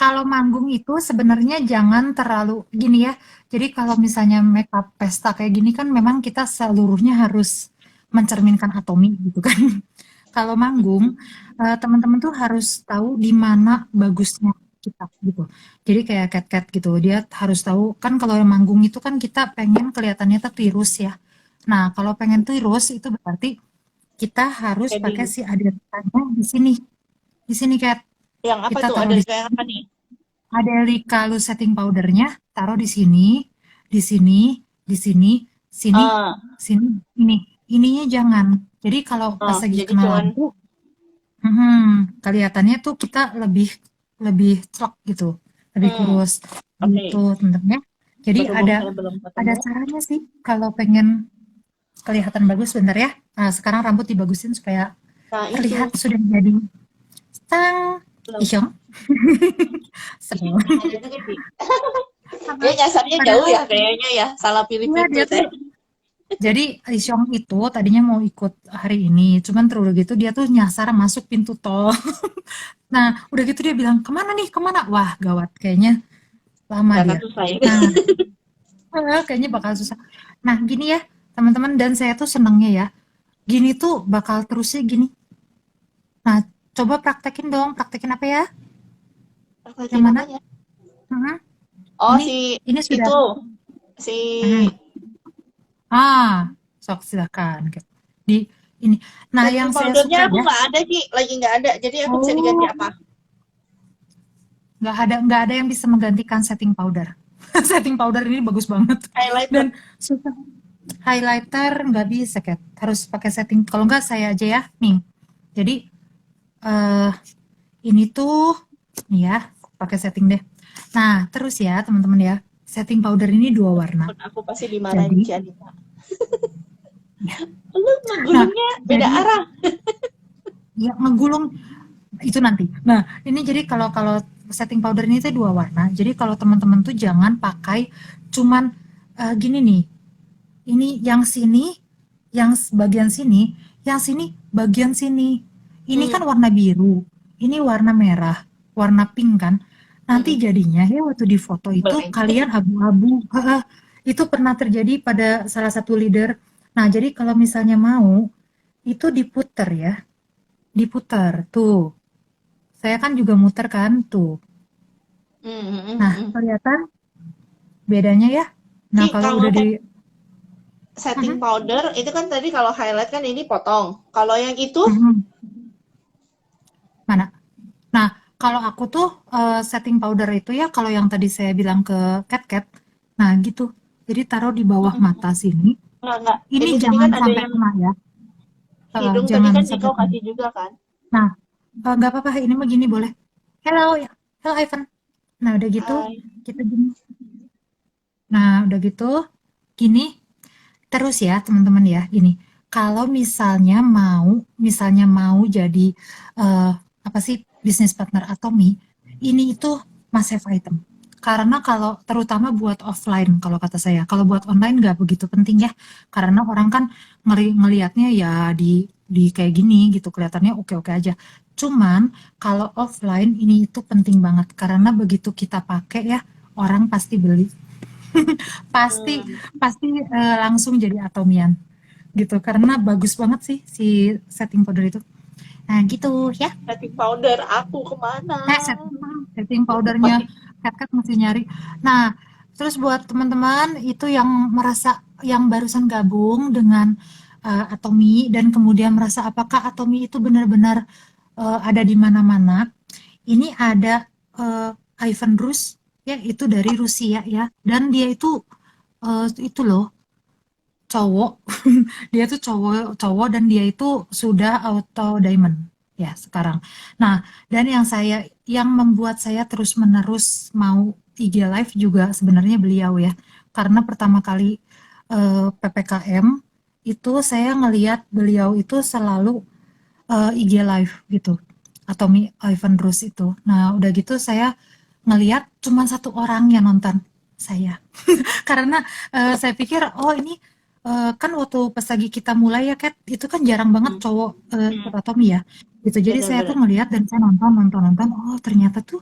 A: kalau manggung itu sebenarnya jangan terlalu gini ya. Jadi kalau misalnya make up pesta kayak gini kan memang kita seluruhnya harus mencerminkan atomi gitu kan. Kalau manggung, teman-teman tuh harus tahu di mana bagusnya kita gitu. Jadi kayak cat-cat gitu, dia harus tahu kan kalau manggung itu kan kita pengen kelihatannya tuh tirus ya. Nah, kalau pengen tirus itu berarti kita harus pakai
B: shading.
A: si adetannya di sini. Di sini Cat.
B: Yang apa
A: Kita
B: tuh?
A: taruh
B: Ada
A: di
B: kayak
A: sini.
B: apa nih?
A: Adelika Loose Setting Powdernya taruh di sini, di sini, di sini, sini,
B: Ah,
A: sini, ini. Ininya jangan. Jadi kalau pas lagi
B: jadi
A: kena
B: cuman
A: lampu, kelihatannya tuh kita lebih lebih celok gitu, lebih
B: hmm,
A: kurus
B: oke.
A: gitu temen-temen ya. Jadi
B: Berhubung
A: ada
B: saya belum
A: ada
B: ketemu.
A: caranya sih kalau pengen kelihatan bagus bentar ya. Nah, sekarang rambut dibagusin supaya
B: Nah, itu
A: terlihat sudah jadi stang
B: belum.
A: isyong. Sebel.
B: Ada juga sih. Dia nyasarnya jauh ya
A: Padahal
B: kayaknya ya. Salah pilih
A: iya
B: pintu
A: dia tuh
B: saya.
A: jadi Isyong itu tadinya mau ikut hari ini, cuman terus udah gitu dia tuh nyasar masuk pintu tol. Nah, udah gitu dia bilang, "Kemana nih? Kemana?" Wah, gawat, kayaknya lama
B: Nggak akan
A: dia.
B: susah ya.
A: Nah, kayaknya bakal susah. Nah, gini ya, teman-teman dan saya tuh senengnya ya, gini tuh bakal terusnya gini. Nah, coba praktekin dong, praktekin apa ya? Yang
B: Perhatiin
A: mana?
B: apanya?
A: Mhm.
B: Oh,
A: Ini ini sudah.
B: itu si
A: Mhm. Sok silakan. Di ini. Nah,
B: setting
A: yang saya
B: powdernya
A: suka
B: aku
A: ya.
B: nggak ada sih, lagi nggak ada. Jadi aku bisa diganti
A: Oh,
B: apa?
A: nggak ada yang bisa menggantikan setting powder. Setting powder ini bagus banget.
B: Highlighter.
A: Dan susah. Highlighter nggak bisa, Kat. Harus pakai setting. Kalau nggak saya aja ya, nih. Jadi eh ini tuh, nih ya, pakai setting deh. Nah, terus ya teman-teman ya, setting powder ini dua warna.
B: Aku pasti dimarahin
A: Jadi,
B: Cianita.
A: ya.
B: Lu
A: Nah,
B: ngegulungnya beda
A: jadi
B: arah.
A: ya ngegulung itu nanti. Nah, ini jadi kalau kalau setting powder ini tuh dua warna. Jadi kalau teman-teman tuh jangan pakai cuman gini nih. Ini yang sini, yang bagian sini, yang sini bagian sini. Ini kan
B: Hmm,
A: warna biru, ini warna merah, warna pink kan. Nanti
B: mm-mm.
A: jadinya ya waktu di foto itu
B: Blank.
A: kalian abu-abu. Itu pernah terjadi pada salah satu leader. Nah, jadi kalau misalnya mau itu diputer ya, diputer tuh. Saya kan juga muter kan tuh.
B: Mm, mm,
A: Nah,
B: mm.
A: kelihatan bedanya ya. Nah,
B: Ci,
A: kalau
B: kalau
A: udah di
B: setting
A: Mhm,
B: powder itu kan tadi kalau highlight kan ini potong. Kalau yang itu
A: mhm. Mana? Nah, Kalau aku tuh setting powder itu ya kalau yang tadi saya bilang ke Cat, nah gitu. Jadi taruh di bawah
B: Mm-mm.
A: mata sini.
B: Enggak.
A: Ini
B: Ini tadi
A: jangan
B: kan ada
A: sampai
B: yang
A: kena ya.
B: hidung tadi
A: Jangan
B: kan
A: sampai
B: Ciko
A: kena.
B: kasih juga kan.
A: Nah, nggak apa-apa. Ini mah gini boleh. Hello, ya. Hello Ivan. Nah udah gitu
B: Hai.
A: kita gini. Nah udah gitu gini terus ya teman-teman ya gini. Kalau misalnya mau jadi eh, apa sih bisnis partner atau ini itu must have item. Karena kalau terutama buat offline kalau kata saya, kalau buat online nggak begitu penting ya. Karena orang kan ngelihatnya ya di kayak gini gitu kelihatannya oke-oke aja. Cuman kalau offline ini itu penting banget karena begitu kita pakai ya orang pasti beli. Pasti
B: Hmm,
A: pasti langsung jadi atomian gitu karena bagus banget sih si setting powder itu. Nah gitu ya.
B: setting powder aku kemana?
A: Setting powdernya
B: Masih.
A: Kat masih nyari. Nah, terus buat teman-teman itu yang merasa yang barusan gabung dengan Atomi dan kemudian merasa apakah Atomi itu benar-benar ada di mana-mana. Ini ada Ivan Rus ya itu dari Rusia ya dan dia itu loh cowok. Dia tuh cowok cowok dan dia itu sudah auto diamond ya sekarang. Nah, dan yang membuat saya terus-menerus mau IG live juga sebenarnya beliau ya. Karena pertama kali PPKM itu saya ngelihat beliau itu selalu IG live gitu. Atau Ivan Rus itu. Nah, udah gitu saya ngelihat cuma satu orang yang nonton saya. Karena saya pikir, oh ini kan waktu pas lagi kita mulai ya, Kat, itu kan jarang banget
B: Hmm,
A: cowok ikut
B: hmm,
A: Atomi ya. Gitu. Jadi saya tuh
B: benar-benar.
A: ngelihat dan saya nonton, nonton, nonton. Oh ternyata tuh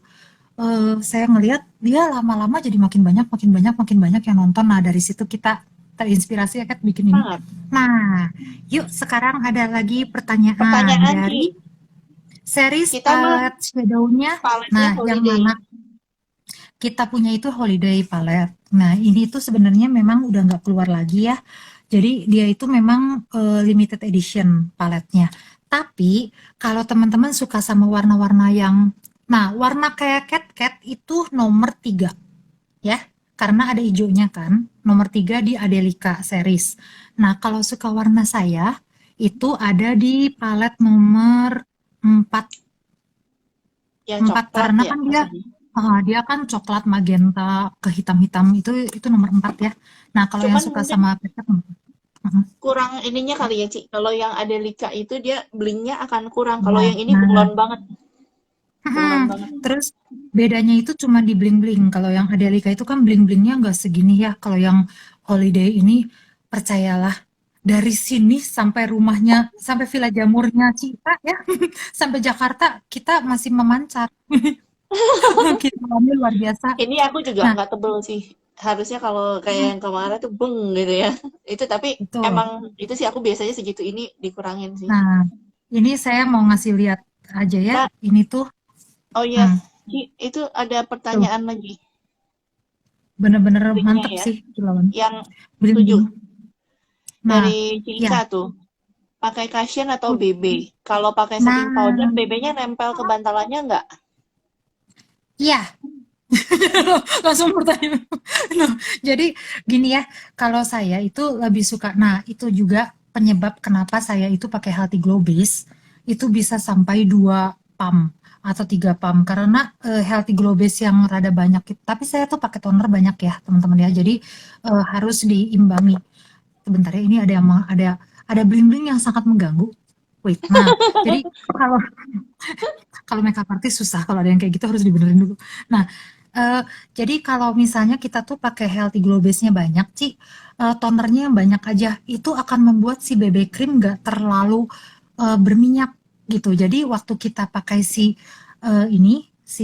A: saya ngelihat dia lama-lama jadi makin banyak, makin banyak, makin banyak yang nonton. Nah dari situ kita terinspirasi ya, Kat, bikin ini.
B: Sangat.
A: Nah, yuk sekarang ada lagi pertanyaan
B: Pertanyaan Ci,
A: dari series
B: kita mah
A: palette shadow-nya.
B: paletnya
A: Nah, yang
B: holiday.
A: mana kita punya itu holiday palette. Nah, ini tuh sebenarnya memang udah nggak keluar lagi ya. Jadi dia itu memang limited edition paletnya. Tapi kalau teman-teman suka sama warna-warna nah warna kayak cat itu nomor 3 ya. Karena ada hijaunya kan. Nomor 3 di Adelika series. Nah, kalau suka warna saya itu ada di palet nomor 4
B: Ya
A: empat
B: coklat
A: karena
B: ya
A: kan
B: maksudnya.
A: dia kan coklat magenta ke hitam-hitam itu nomor 4 ya. Nah, kalau yang
B: Cuman
A: suka
B: mungkin
A: sama pecel, mhm.
B: kurang ininya kali ya, Ci. Kalau yang Adelika itu dia blinknya akan kurang. Kalau
A: Iya,
B: yang ini
A: nah,
B: bunglon banget. Bunglon banget.
A: terus bedanya itu cuma di bling-bling. Kalau yang Adelika itu kan bling-blingnya nggak segini ya. Kalau yang Holiday ini percayalah dari sini sampai rumahnya, sampai Villa Jamurnya Cita ya, sampai Jakarta kita masih memancar. Kilauannya luar biasa.
B: Ini aku juga
A: Nah,
B: nggak tebel sih. Harusnya kalau kayak yang kemarin tuh beng gitu ya. Itu tapi
A: betul.
B: emang itu sih aku biasanya segitu ini dikurangin sih.
A: Nah, ini saya mau ngasih lihat aja ya.
B: Mbak,
A: Ini tuh,
B: oh iya,
A: hmm,
B: Ci, itu ada
A: tuh
B: pertanyaan lagi.
A: bener-bener
B: Blinknya
A: mantep
B: ya.
A: sih kilauan.
B: Yang
A: Bling-bling.
B: 7
A: Nah,
B: dari
A: ya.
B: Cika tuh. Pakai cushion atau BB? Kalau pakai setting powder,
A: Nah,
B: BB-nya nempel ke bantalannya nggak?
A: iya. Langsung pertanyaan. Nah, jadi gini ya, kalau saya itu lebih suka. Nah, itu juga penyebab kenapa saya itu pakai Healthy Glow Base itu bisa sampai 2 pump atau 3 pump karena Healthy Glow Base yang rada banyak. Tapi saya tuh pakai toner banyak ya, teman-teman ya. Jadi harus diimbangi. Sebentar ya, ini ada bling-bling yang sangat mengganggu. Wait, nah, jadi kalau kalau makeup artist susah kalau ada yang kayak gitu harus dibenerin dulu. Nah, eh, jadi kalau misalnya kita tuh pakai healthy glow base-nya banyak, Ci, tonernya yang banyak aja, itu akan membuat si BB cream nggak terlalu berminyak gitu. Jadi waktu kita pakai si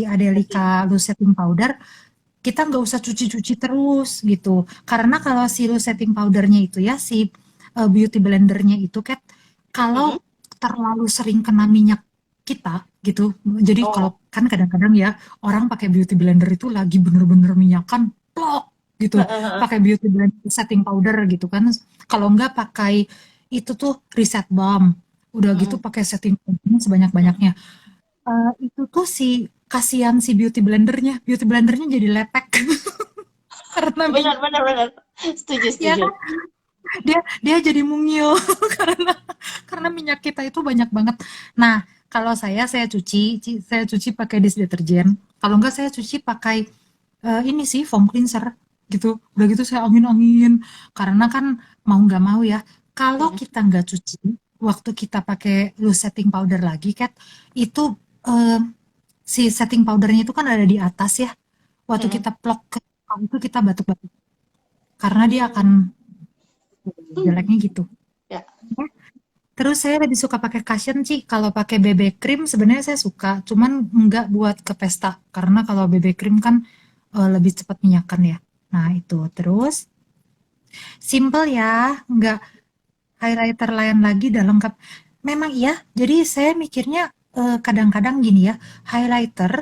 A: Adelika Loose Setting Powder, kita nggak usah cuci-cuci terus gitu. Karena kalau si loose setting powdernya itu ya, si beauty blendernya itu, Kat,
B: Mm-mm.
A: kalau terlalu sering kena minyak kita gitu. Jadi
B: Oh,
A: kalau kan kadang-kadang ya orang pakai beauty blender itu lagi bener-bener minyakan plok gitu. Pakai beauty blender setting powder gitu kan. Kalau nggak pakai itu tuh reset balm. Udah gitu
B: mm-mm.
A: pakai setting powder sebanyak-banyaknya. Itu tuh si kasihan si beauty blendernya jadi lepek karena
B: Benar, benar, benar. Setuju,
A: ya
B: setuju.
A: kan, dia dia jadi mungil karena minyak kita itu banyak banget. Nah, kalau saya cuci pakai dish deterjen. Kalau enggak saya cuci pakai ini sih foam cleanser gitu. Udah gitu saya angin-angin karena kan mau nggak mau ya. Kalau
B: Mm-mm.
A: kita nggak cuci, waktu kita pakai loose setting powder lagi, Kat, itu eh, si setting powdernya itu kan ada di atas ya. Waktu
B: Mm-mm.
A: kita plok ke itu kita batuk-batuk karena dia akan
B: Hmm.
A: jeleknya gitu.
B: Ya.
A: Ya. Terus saya lebih suka pakai cushion sih. Kalau pakai BB cream sebenarnya saya suka, cuman nggak buat ke pesta karena kalau BB cream kan lebih cepat minyakan ya. Nah itu terus simple ya, nggak highlighter lain lagi udah lengkap. Memang iya. Jadi saya mikirnya kadang-kadang gini ya, highlighter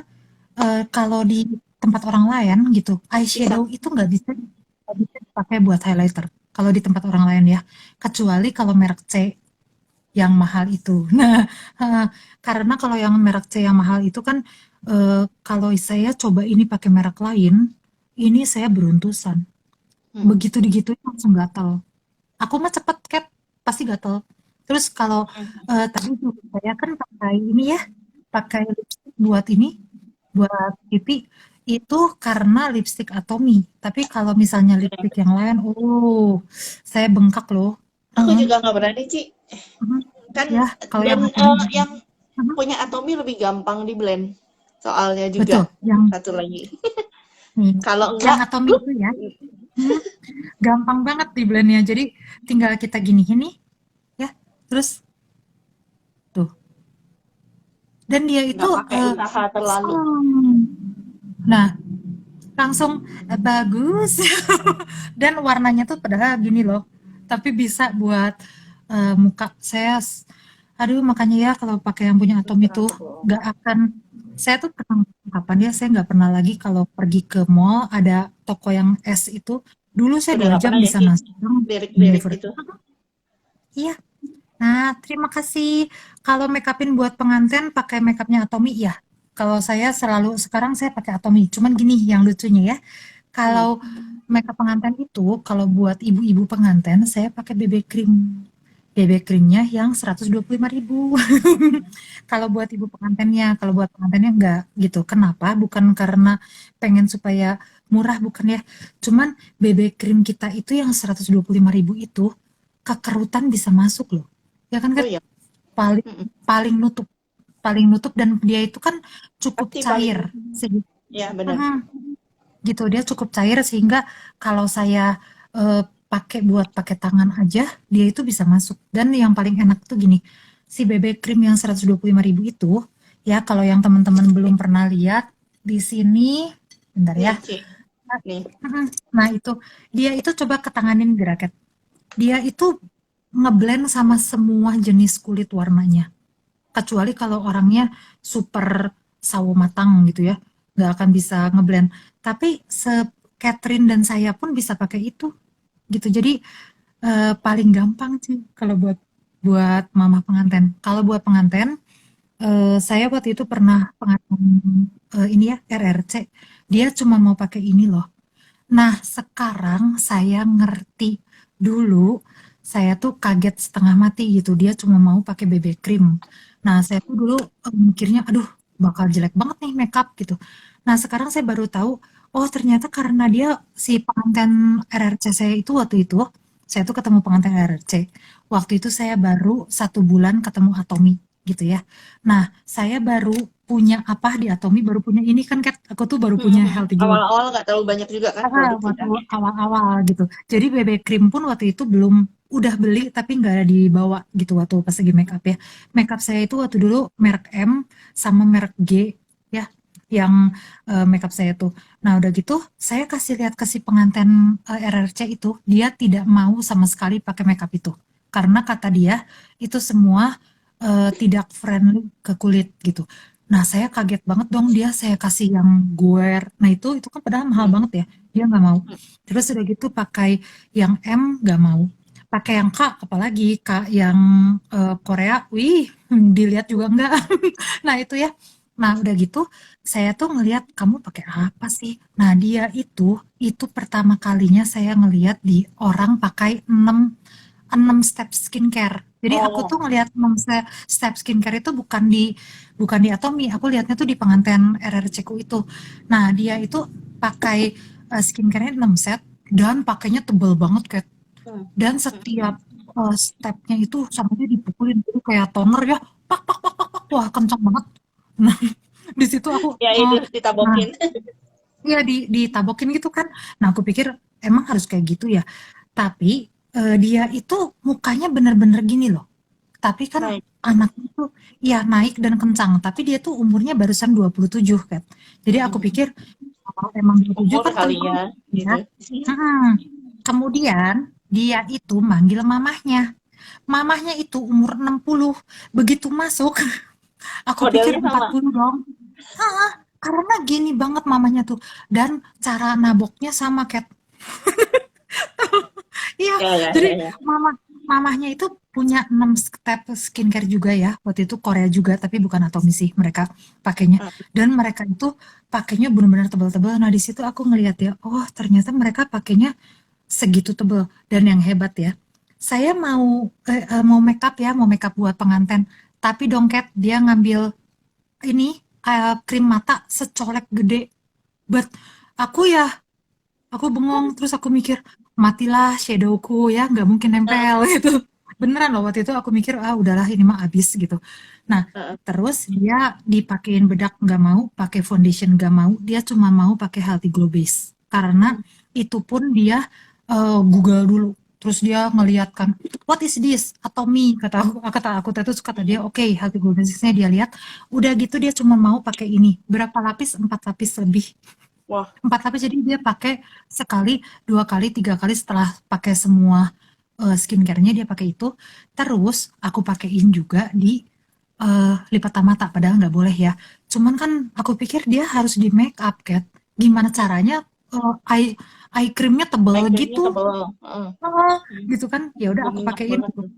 A: kalau di tempat orang lain gitu,
B: Bisa.
A: eyeshadow itu nggak bisa dipakai buat highlighter. Kalau di tempat orang lain ya, kecuali kalau merek C yang mahal itu. Nah, heeh, karena kalau yang merek C yang mahal itu kan kalau saya coba ini pakai merek lain, ini saya beruntusan.
B: Mm-mm.
A: Begitu digituin langsung gatal. Aku mah cepet Cat, pasti gatal. Terus kalau
B: Mm-mm.
A: tadi juga saya kan pakai ini ya, pakai lipstick buat ini, buat pipi itu karena lipstick Atomy. Tapi kalau misalnya lipstick yang lain, oh, saya bengkak loh.
B: Aku
A: Heeh,
B: juga nggak berani, Ci.
A: heeh.
B: Kan
A: Ya, kalau
B: dan
A: yang Atomy gini.
B: yang punya Atomi lebih gampang di blend. Soalnya juga
A: Betul, yang
B: satu lagi.
A: nih,
B: Kalau
A: yang
B: enggak,
A: atomi itu ya, hmm, gampang banget di blendnya. Jadi tinggal kita gini-gini, ya, terus tuh. Dan dia itu
B: nggak pakai usaha terlalu.
A: nah langsung bagus. Dan warnanya tuh padahal gini loh, tapi bisa buat muka saya. Aduh, makanya ya kalau pakai yang punya Atom itu
B: Betul.
A: nggak akan. Saya tuh pernah kapan ya saya nggak pernah lagi kalau pergi ke mall ada toko yang es itu. Dulu saya
B: Udah
A: dua
B: nggak
A: jam
B: pernah ya,
A: bisa
B: Ci?
A: nasi
B: Lirik-lirik
A: deliver.
B: gitu.
A: Iya. Nah, terima kasih. Kalau make upin buat pengantin pakai make upnya Atomy ya. Kalau saya selalu sekarang saya pakai Atomy. Cuman gini yang lucunya ya.
B: Hmm.
A: Kalau make up pengantin itu kalau buat ibu-ibu pengantin saya pakai BB cream. BB creamnya yang 125.000. Kalau buat ibu pengantinnya, kalau buat pengantinnya enggak gitu. Kenapa? Bukan karena pengen supaya murah bukan ya. Cuman BB cream kita itu yang 125.000 itu kekerutan bisa masuk loh. Ya kan
B: Oh
A: kan
B: iya.
A: paling
B: Mm-mm.
A: paling nutup, paling nutup dan dia itu kan cukup
B: Pasti paling.
A: cair. Segi-
B: Ya, benar.
A: Mhm, gitu dia cukup cair sehingga kalau saya pakai buat pakai tangan aja dia itu bisa masuk. Dan yang paling enak tuh gini, si BB cream yang 125.000 itu ya kalau yang teman-teman belum pernah lihat di sini, bentar ya.
B: Nih, Ci. Nih.
A: Mhm. Nah itu dia itu coba ketanganin geraket. Dia itu ngeblend sama semua jenis kulit warnanya. Kecuali kalau orangnya super sawo matang gitu ya, nggak akan bisa ngeblend. Tapi Catherine dan saya pun bisa pakai itu gitu. Jadi paling gampang sih kalau buat buat mama pengantin. Kalau buat pengantin, saya waktu itu pernah pengantin ini ya RRC. Dia cuma mau pakai ini loh. Nah, sekarang saya ngerti. Dulu saya tuh kaget setengah mati gitu. Dia cuma mau pakai BB cream. Nah, saya tuh dulu mikirnya, aduh, bakal jelek banget nih makeup gitu. Nah, sekarang saya baru tahu, oh ternyata karena dia si pengantin RRC saya itu waktu itu, saya tuh ketemu pengantin RRC. Waktu itu saya baru 1 bulan ketemu Atomy gitu ya. Nah, saya baru punya apa di Atomy, baru punya ini kan, Kat. Aku tuh baru punya
B: Mm-mm.
A: Healthy Glow.
B: Awal-awal nggak terlalu banyak juga kan produk kita.
A: Waktu awal-awal gitu. Jadi BB cream pun waktu itu belum udah beli tapi nggak ada dibawa gitu waktu pas lagi make up ya. Make up saya itu waktu dulu merek M sama merek G ya yang make up saya tuh. Nah udah gitu saya kasih lihat ke si pengantin RRC itu dia tidak mau sama sekali pakai make up itu karena kata dia itu semua tidak friendly ke kulit gitu. Nah, saya kaget banget dong dia saya kasih yang Guer. Nah, itu kan padahal mahal
B: Mm.
A: banget ya. Dia nggak mau. Terus udah gitu pakai yang M nggak mau. Pakai yang K apalagi K yang Korea. Wih, dilihat juga enggak. Nah, itu ya. Nah, udah gitu, saya tuh ngelihat kamu pakai apa sih? Nah, dia itu pertama kalinya saya ngelihat di orang pakai 6 step skincare. Jadi aku tuh
B: Oh,
A: ngelihat 6 step skincare itu bukan di Atomy, aku lihatnya tuh di pengantin RRC ku itu. Nah, dia itu pakai skincare-nya 6 set dan pakainya tebel banget kayak,
B: hmm,
A: dan
B: hmm.
A: setiap stepnya itu sampai dia dipukulin gitu kayak toner ya. Pak pak pak pak, pak. Wah, kencang banget. Nah, di situ aku
B: Ya itu
A: nah,
B: ditabokin.
A: iya ditabokin gitu kan. Nah, aku pikir emang harus kayak gitu ya. Tapi dia itu mukanya bener-bener gini loh. Tapi kan
B: Naik
A: anaknya tuh ya naik dan kencang. Tapi dia tuh umurnya barusan 27 kan. Jadi aku pikir kalau emang 27
B: umur
A: kan
B: kali
A: kencang
B: ya,
A: ya.
B: gitu.
A: Mm-mm. Kemudian dia itu manggil mamahnya. Mamahnya itu umur 60. Begitu masuk, aku pikir
B: Modelnya
A: empat
B: sama.
A: puluh dong. Heeh, karena gini banget mamanya tuh. Dan cara naboknya sama kayak, iya,
B: Ya, ya,
A: jadi
B: ya, ya.
A: mamahnya itu punya 6 step skincare juga ya. Waktu itu Korea juga, tapi bukan Atomy sih mereka pakainya.
B: Hmm.
A: Dan mereka itu pakainya benar-benar tebal-tebal. Nah, di situ aku ngeliat ya, oh ternyata mereka pakainya segitu tebal. Dan yang hebat ya, saya mau make up ya, mau make up buat pengantin. Tapi dongket dia ngambil ini krim mata secolek gede. But aku bengong terus aku mikir matilah shadowku ya nggak mungkin nempel
B: Heeh,
A: gitu. Beneran loh waktu itu aku mikir udahlah ini mah abis gitu. Nah,
B: heeh.
A: terus dia dipakein bedak nggak mau, pakai foundation nggak mau, dia cuma mau pakai Healthy Glow Base karena
B: Hmm.
A: itu pun dia Google dulu. Terus dia ngeliat kan, what is this? Atomy kata aku terus kata dia,
B: Hmm.
A: oke, Healthy Glow Base-nya dia lihat, udah gitu dia cuma mau pakai ini. Berapa lapis? 4 lapis lebih.
B: Wah,
A: 4 lapis jadi dia pakai sekali, 2 kali, 3 kali setelah pakai semua skincare-nya dia pakai itu. Terus aku pakein juga di lipatan mata, padahal nggak boleh ya. Cuman kan aku pikir dia harus di make up, Kat. Gimana caranya eye creamnya tebel
B: eye creamnya
A: gitu,
B: tebal. Heeh.
A: oh,
B: Hmm.
A: gitu kan? Ya udah aku
B: Berminyak
A: pakein
B: banget
A: gitu.
B: tuh.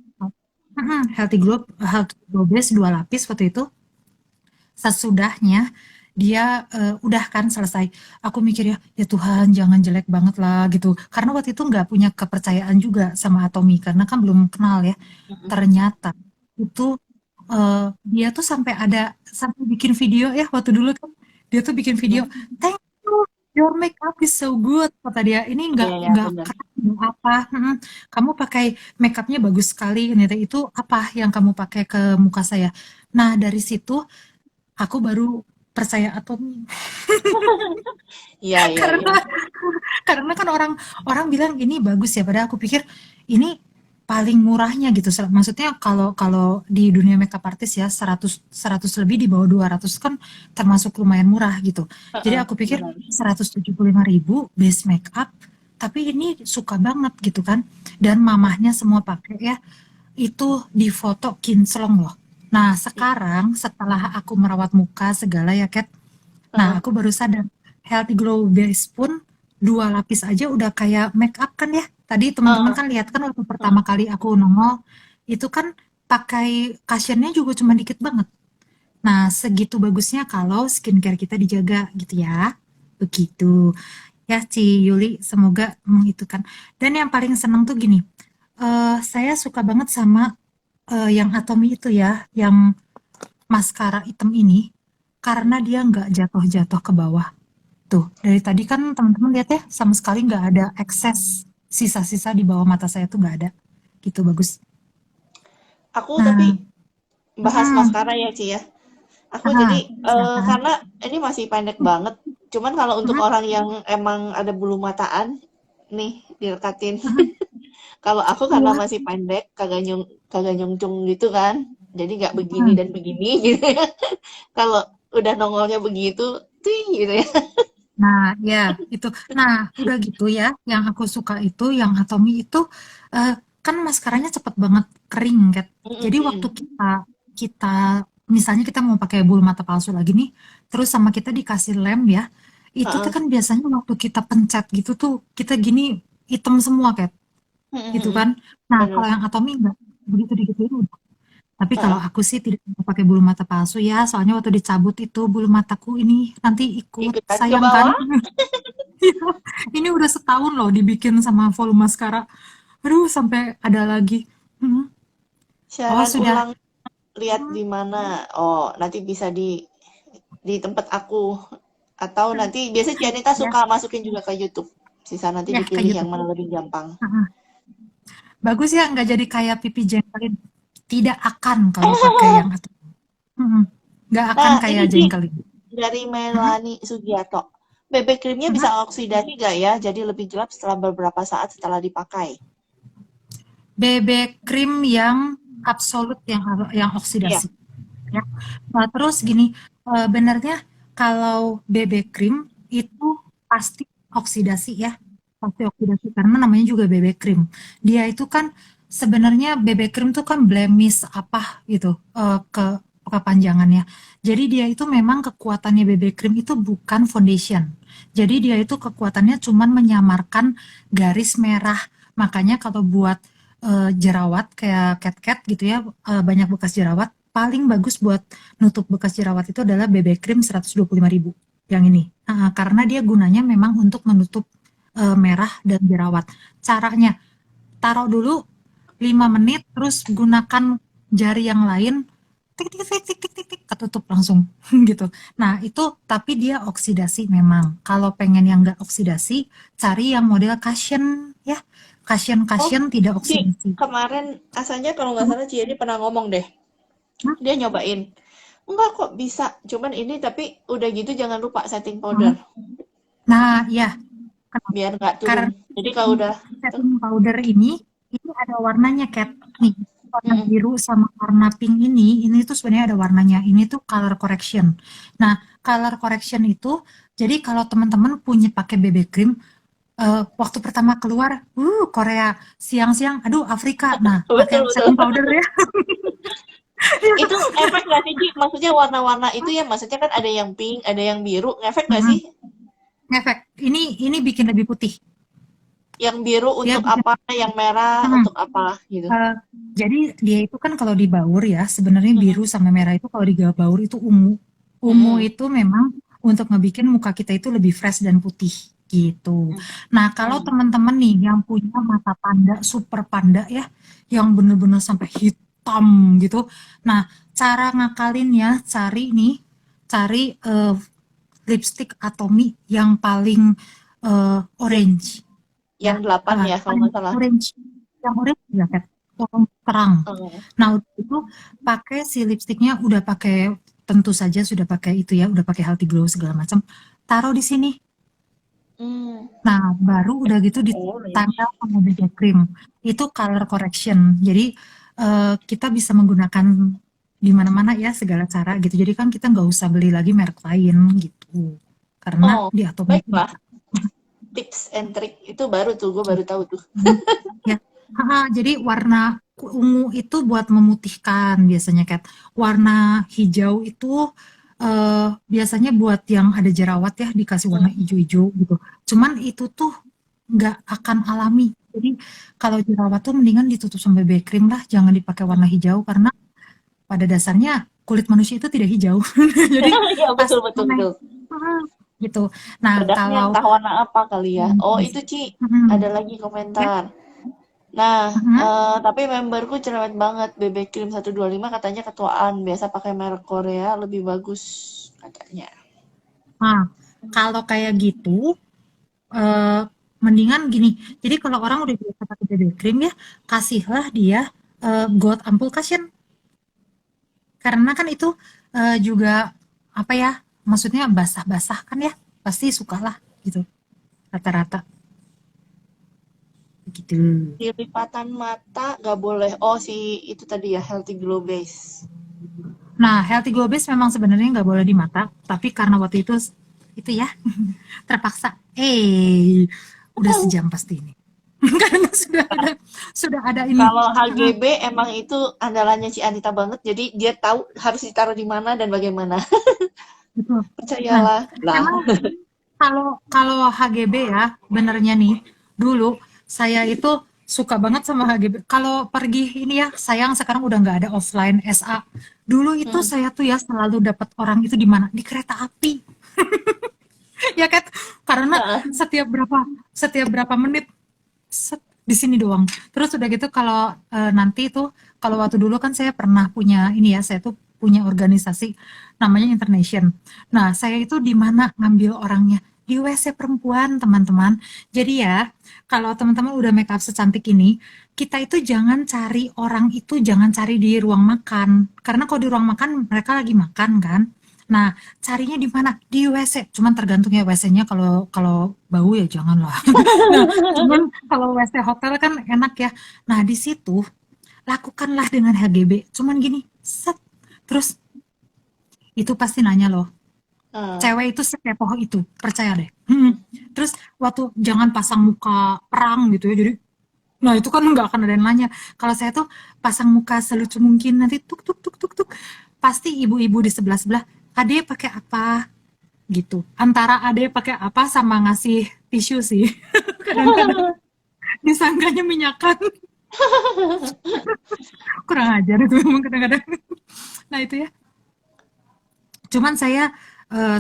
A: Healthy Glow Base 2 lapis waktu itu. Sesudahnya dia udah kan selesai. Aku mikir ya, ya Tuhan jangan jelek banget lah gitu. Karena waktu itu nggak punya kepercayaan juga sama Atomy karena kan belum kenal ya.
B: Hmm.
A: Ternyata itu dia tuh sampai bikin video ya waktu dulu kan dia tuh bikin video.
B: Hmm.
A: Thank you, your makeup is so good kata dia. Ini nggak
B: Iya, ya,
A: nggak
B: benar.
A: keren nggak apa. Kamu pakai makeupnya bagus sekali. Ternyata itu apa yang kamu pakai ke muka saya. Nah dari situ aku baru percaya Atomy.
B: Iya, iya, iya.
A: karena karena kan orang orang bilang ini bagus ya padahal aku pikir ini paling murahnya gitu. Maksudnya kalau kalau di dunia makeup artist ya 100 lebih di bawah 200 kan termasuk lumayan murah gitu. Jadi
B: Heeh,
A: aku pikir
B: benar.
A: 175.000 base makeup tapi ini suka banget gitu kan. Dan mamahnya semua pakai ya. Itu di foto kinclong loh. Nah, sekarang setelah aku merawat muka segala ya, Kat. Nah,
B: Heeh,
A: aku baru sadar, Healthy Glow Base pun 2 lapis aja udah kayak make up kan ya. Tadi teman-teman
B: heeh,
A: kan lihat kan waktu
B: heeh.
A: pertama kali aku nongol, itu kan pakai cushionnya juga cuma dikit banget. Nah, segitu bagusnya kalau skincare kita dijaga gitu ya. Begitu. Ya, Ci Yuli, semoga itu kan. Dan yang paling seneng tuh gini, saya suka banget sama yang Atomy itu ya, yang maskara hitam ini, karena
B: Hmm.
A: dia nggak jatuh-jatuh ke bawah. Tuh, dari tadi kan teman-teman lihat ya, sama sekali nggak ada ekses sisa-sisa di bawah mata saya tuh nggak ada. Gitu, bagus.
B: Aku tapi
A: Nah,
B: bahas
A: mm,
B: maskara ya, Ci ya. Aku jadi
A: silakan.
B: karena ini masih pendek banget. Cuman kalau untuk
A: Mm,
B: orang yang emang ada bulu mataan, nih dilekatin.
A: mm,
B: Kalau aku karena
A: iya.
B: masih pendek, kagak nyungcung gitu kan. Jadi nggak begini
A: Mm.
B: dan begini gitu ya. Kalau udah nongolnya begitu, tuh gitu ya.
A: Nah, ya, itu. Nah, udah gitu ya, yang aku suka itu, yang Atomy itu, eh, kan maskaranya cepet banget kering, kan. Jadi waktu
B: Mm-mm.
A: kita, misalnya kita mau pakai bulu mata palsu lagi nih, terus sama kita dikasih lem ya, itu tuh
B: Heeh.
A: kan biasanya waktu kita pencet gitu tuh, kita gini hitam semua, kan, gitu
B: Mm-mm.
A: kan. Nah, kalau
B: Bener.
A: yang Atomy enggak, begitu digituin udah. Tapi kalau
B: Heeh.
A: aku sih tidak mau pakai bulu mata palsu ya, soalnya waktu dicabut itu bulu mataku ini nanti ikut
B: Ikutan ke
A: sayang kan.
B: bawah.
A: Iya, ini udah setahun loh dibikin sama volume mascara. Aduh, sampai ada lagi. Hmm. Oh,
B: Syarat
A: sudah.
B: ulang lihat di mana? Oh, nanti bisa di tempat aku. Atau nanti biasa Cianita
A: Ya,
B: suka masukin juga ke YouTube. Sisa nanti
A: ya ke
B: dipilih yang
A: YouTube.
B: mana lebih gampang.
A: Heeh. Bagus ya, nggak jadi kayak pipi jengkelin. Tidak akan kalau pakai yang itu. Mm-mm. Nggak akan
B: Nah, ini
A: kayak
B: Ci,
A: jengkelin.
B: dari
A: Mm-mm.
B: Melani Sugiarto. BB krimnya bisa
A: Mm-mm.
B: oksidasi nggak ya? Jadi lebih gelap setelah beberapa saat setelah dipakai.
A: BB krim yang absolut yang
B: Iya.
A: oksidasi. Ya. Nah, terus gini, benarnya kalau BB krim itu pasti oksidasi ya, pasti oksidasi karena namanya juga BB krim. Dia itu kan sebenarnya BB krim itu kan blemish apa gitu kepanjangannya. Jadi dia itu memang kekuatannya BB krim itu bukan foundation. Jadi dia itu kekuatannya cuman menyamarkan garis merah. Makanya kalau buat jerawat kayak cat-cat gitu ya, banyak bekas jerawat, paling bagus buat nutup bekas jerawat itu adalah BB Cream 125.000 yang ini. Karena dia gunanya memang untuk menutup merah dan jerawat. Caranya, taruh dulu 5 menit, terus gunakan jari yang lain, tik tik tik tik tik tik, tik ketutup langsung gitu. Nah, itu tapi dia oksidasi memang. Kalau pengen yang nggak oksidasi, cari yang model cushion ya.
B: Oh,
A: Cushion tidak
B: Ci,
A: oksidasi.
B: kemarin asalnya kalau nggak
A: Hmm,
B: salah Ci ini pernah ngomong deh.
A: hmm,
B: Dia nyobain. Enggak kok bisa. Cuman ini tapi udah gitu jangan lupa setting
A: hmm.
B: powder.
A: Nah, ya,
B: Biar nggak turun.
A: karena
B: Jadi kalau udah tuh.
A: setting powder ini ada warnanya Cat. Nih, warna
B: Mm-mm.
A: biru sama warna pink ini tuh sebenarnya ada warnanya. Ini tuh color correction. Nah, color correction itu, jadi kalau teman-teman punya pakai BB cream, waktu pertama keluar, Korea, siang-siang, aduh Afrika. Nah, pakai
B: Betul, betul.
A: setting powder ya.
B: Itu efek nggak sih, Ci? Maksudnya warna-warna itu ya, maksudnya kan ada yang pink, ada yang biru. Ngefek nggak
A: Mm-mm.
B: sih?
A: Ngefek. Ini bikin lebih putih.
B: Yang biru
A: Dia
B: untuk
A: bikin.
B: apa, yang merah
A: Mm.
B: untuk apa, gitu.
A: Eh, jadi dia itu kan kalau di baur ya, sebenarnya
B: Mm-mm.
A: biru sama merah itu kalau di baur itu ungu. Ungu
B: Mm-mm.
A: itu memang untuk ngebikin muka kita itu lebih fresh dan putih gitu. Nah, kalau
B: Mm.
A: teman-teman nih yang punya mata panda, super panda ya, yang bener-bener sampai hitam gitu. Nah, cara ngakalinnya cari lipstick Atomy yang paling orange
B: Yang
A: ya,
B: 8 ya, kalau
A: paling
B: nggak salah.
A: orange, yang orange ya Kat, yang terang.
B: Oh.
A: Nah udah itu pakai si lipstiknya udah pakai, tentu saja sudah pakai itu ya, udah pakai Healthy Glow segala macam, taruh di sini.
B: Hmm.
A: Nah baru udah gitu
B: Orange.
A: ditempel sama BB cream. Itu color correction. Jadi kita bisa menggunakan di mana-mana ya segala cara gitu. Jadi kan kita nggak usah beli lagi merek lain gitu. Karena
B: Oh,
A: di Atomy itu
B: baiklah.
A: bisa.
B: Tips and trick itu baru tuh, gue baru tahu tuh.
A: Hmm. Ya, jadi warna ungu itu buat memutihkan biasanya, Kat. Warna hijau itu biasanya buat yang ada jerawat ya, dikasih warna
B: Hmm.
A: hijau-hijau gitu. Cuman itu tuh nggak akan alami. Jadi kalau jerawat tuh mendingan ditutup sama BB cream lah, jangan dipakai warna hijau karena pada dasarnya kulit manusia itu tidak hijau. Jadi
B: Ya, betul,
A: pasti
B: betul,
A: warna
B: betul.
A: gitu. Nah,
B: Bedaknya
A: kalau
B: entah warna apa kali ya. Oh, itu Ci. Ada lagi
A: ya,
B: komentar. Nah,
A: mm,
B: tapi memberku cerewet banget. BB Cream 125 katanya ketuaan. Biasa pakai merek Korea lebih bagus katanya.
A: nah, kalau kayak gitu eh, mendingan gini. Jadi kalau orang udah biasa pakai BB cream ya, kasihlah dia gold amputation. Karena kan itu juga apa ya? Maksudnya basah-basah kan ya, pasti sukalah gitu rata-rata gitu.
B: Di lipatan mata nggak boleh. Oh, si itu tadi ya, Healthy Glow Base.
A: Nah, healthy glow base memang sebenarnya nggak boleh di mata, tapi karena waktu itu ya terpaksa. Udah sejam pasti ini. Karena sudah ada ini.
B: Kalau HGB emang itu andalannya si Anita banget. Jadi dia tahu harus ditaruh di mana dan bagaimana.
A: Betul. Nah,
B: Percayalah. Lah.
A: emang kalau kalau HGB ya, benernya nih, dulu saya itu suka banget sama HGB. Kalau pergi ini ya, sayang sekarang udah nggak ada offline SA. Dulu itu
B: Hmm.
A: saya tuh ya selalu dapat orang itu di mana? Di kereta api. Ya kan? Karena
B: Heeh.
A: setiap berapa menit set, di sini doang. Terus udah gitu kalau nanti itu kalau waktu dulu kan saya pernah punya ini ya, saya tuh punya organisasi namanya Internation. Nah, saya itu di mana ngambil orangnya? Di WC perempuan, teman-teman. Jadi ya, kalau teman-teman udah make up secantik ini, kita itu jangan cari orang itu jangan cari di ruang makan. Karena kalau di ruang makan mereka lagi makan kan. Nah, carinya di mana? Di WC. Cuman tergantung ya WC-nya kalau kalau bau ya janganlah. Nah, cuman kalau WC hotel kan enak ya. Nah, di situ lakukanlah dengan HGB. Cuman gini, set. Terus itu pasti nanya loh.
B: Heeh.
A: Cewek itu sekepoh itu, percaya deh. Terus waktu jangan pasang muka perang gitu ya. Jadi, nah itu kan nggak akan ada yang nanya. Kalau saya tuh pasang muka selucu mungkin nanti tuk tuk tuk tuk tuk. Pasti ibu-ibu di sebelah-sebelah, Ade pakai apa? Gitu. Antara Ade pakai apa sama ngasih tisu sih. Kadang-kadang disangkanya minyakan. Kurang ajar itu memang kadang-kadang. Nah itu ya. Cuman saya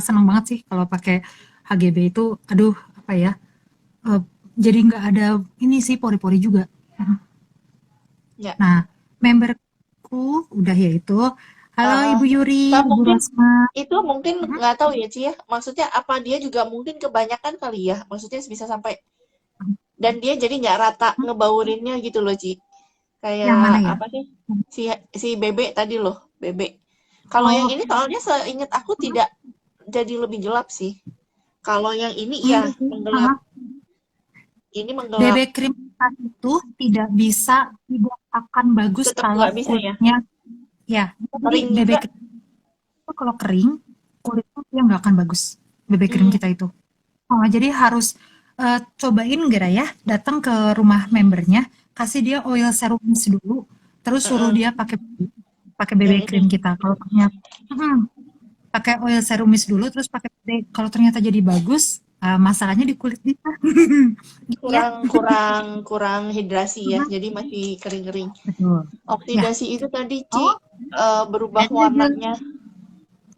A: senang banget sih kalau pakai HGB itu. Aduh, apa ya? eh, jadi nggak ada ini sih pori-pori juga.
B: Ya.
A: Nah, memberku udah ya itu. Halo
B: Heeh.
A: Ibu Yuri,
B: Nah,
A: Ibu
B: mungkin
A: Rosma.
B: itu mungkin
A: Mhm.
B: nggak tahu ya, Ci ya. Maksudnya apa dia juga mungkin kebanyakan kali ya. Maksudnya bisa sampai dan dia jadi nggak rata ngebaurinnya gitu loh, Ci.
A: Yang mana
B: Kayak
A: ya?
B: apa sih? Si si Bebe tadi loh, Bebe. Kalau yang
A: Oh,
B: ini soalnya seingat aku tidak jadi lebih gelap sih. Kalau yang ini ya
A: enggak sih.
B: menggelap. Ini
A: BB
B: menggelap.
A: krim itu tidak akan bagus
B: Tetap
A: kalau
B: nggak bisa ya.
A: kulitnya ya. Jadi
B: Kering
A: BB
B: juga.
A: krim itu kalau kering kulitnya dia nggak akan bagus. BB krim
B: Hmm.
A: kita itu. Oh, jadi harus cobain Gera ya, datang ke rumah membernya, kasih dia oil serum mist dulu, terus suruh
B: Heeh.
A: dia pakai pakai BB
B: Yang
A: krim
B: ini
A: kita. Kalau ternyata pakai oil serum mist dulu, terus pakai BB. Kalau ternyata jadi bagus, masalahnya di kulit kita, gitu ya.
B: kurang kurang kurang hidrasi ya. Jadi masih kering-kering.
A: Betul. Ya.
B: Oksidasi itu tadi, Ci,
A: Oh,
B: berubah
A: lanjut.
B: warnanya.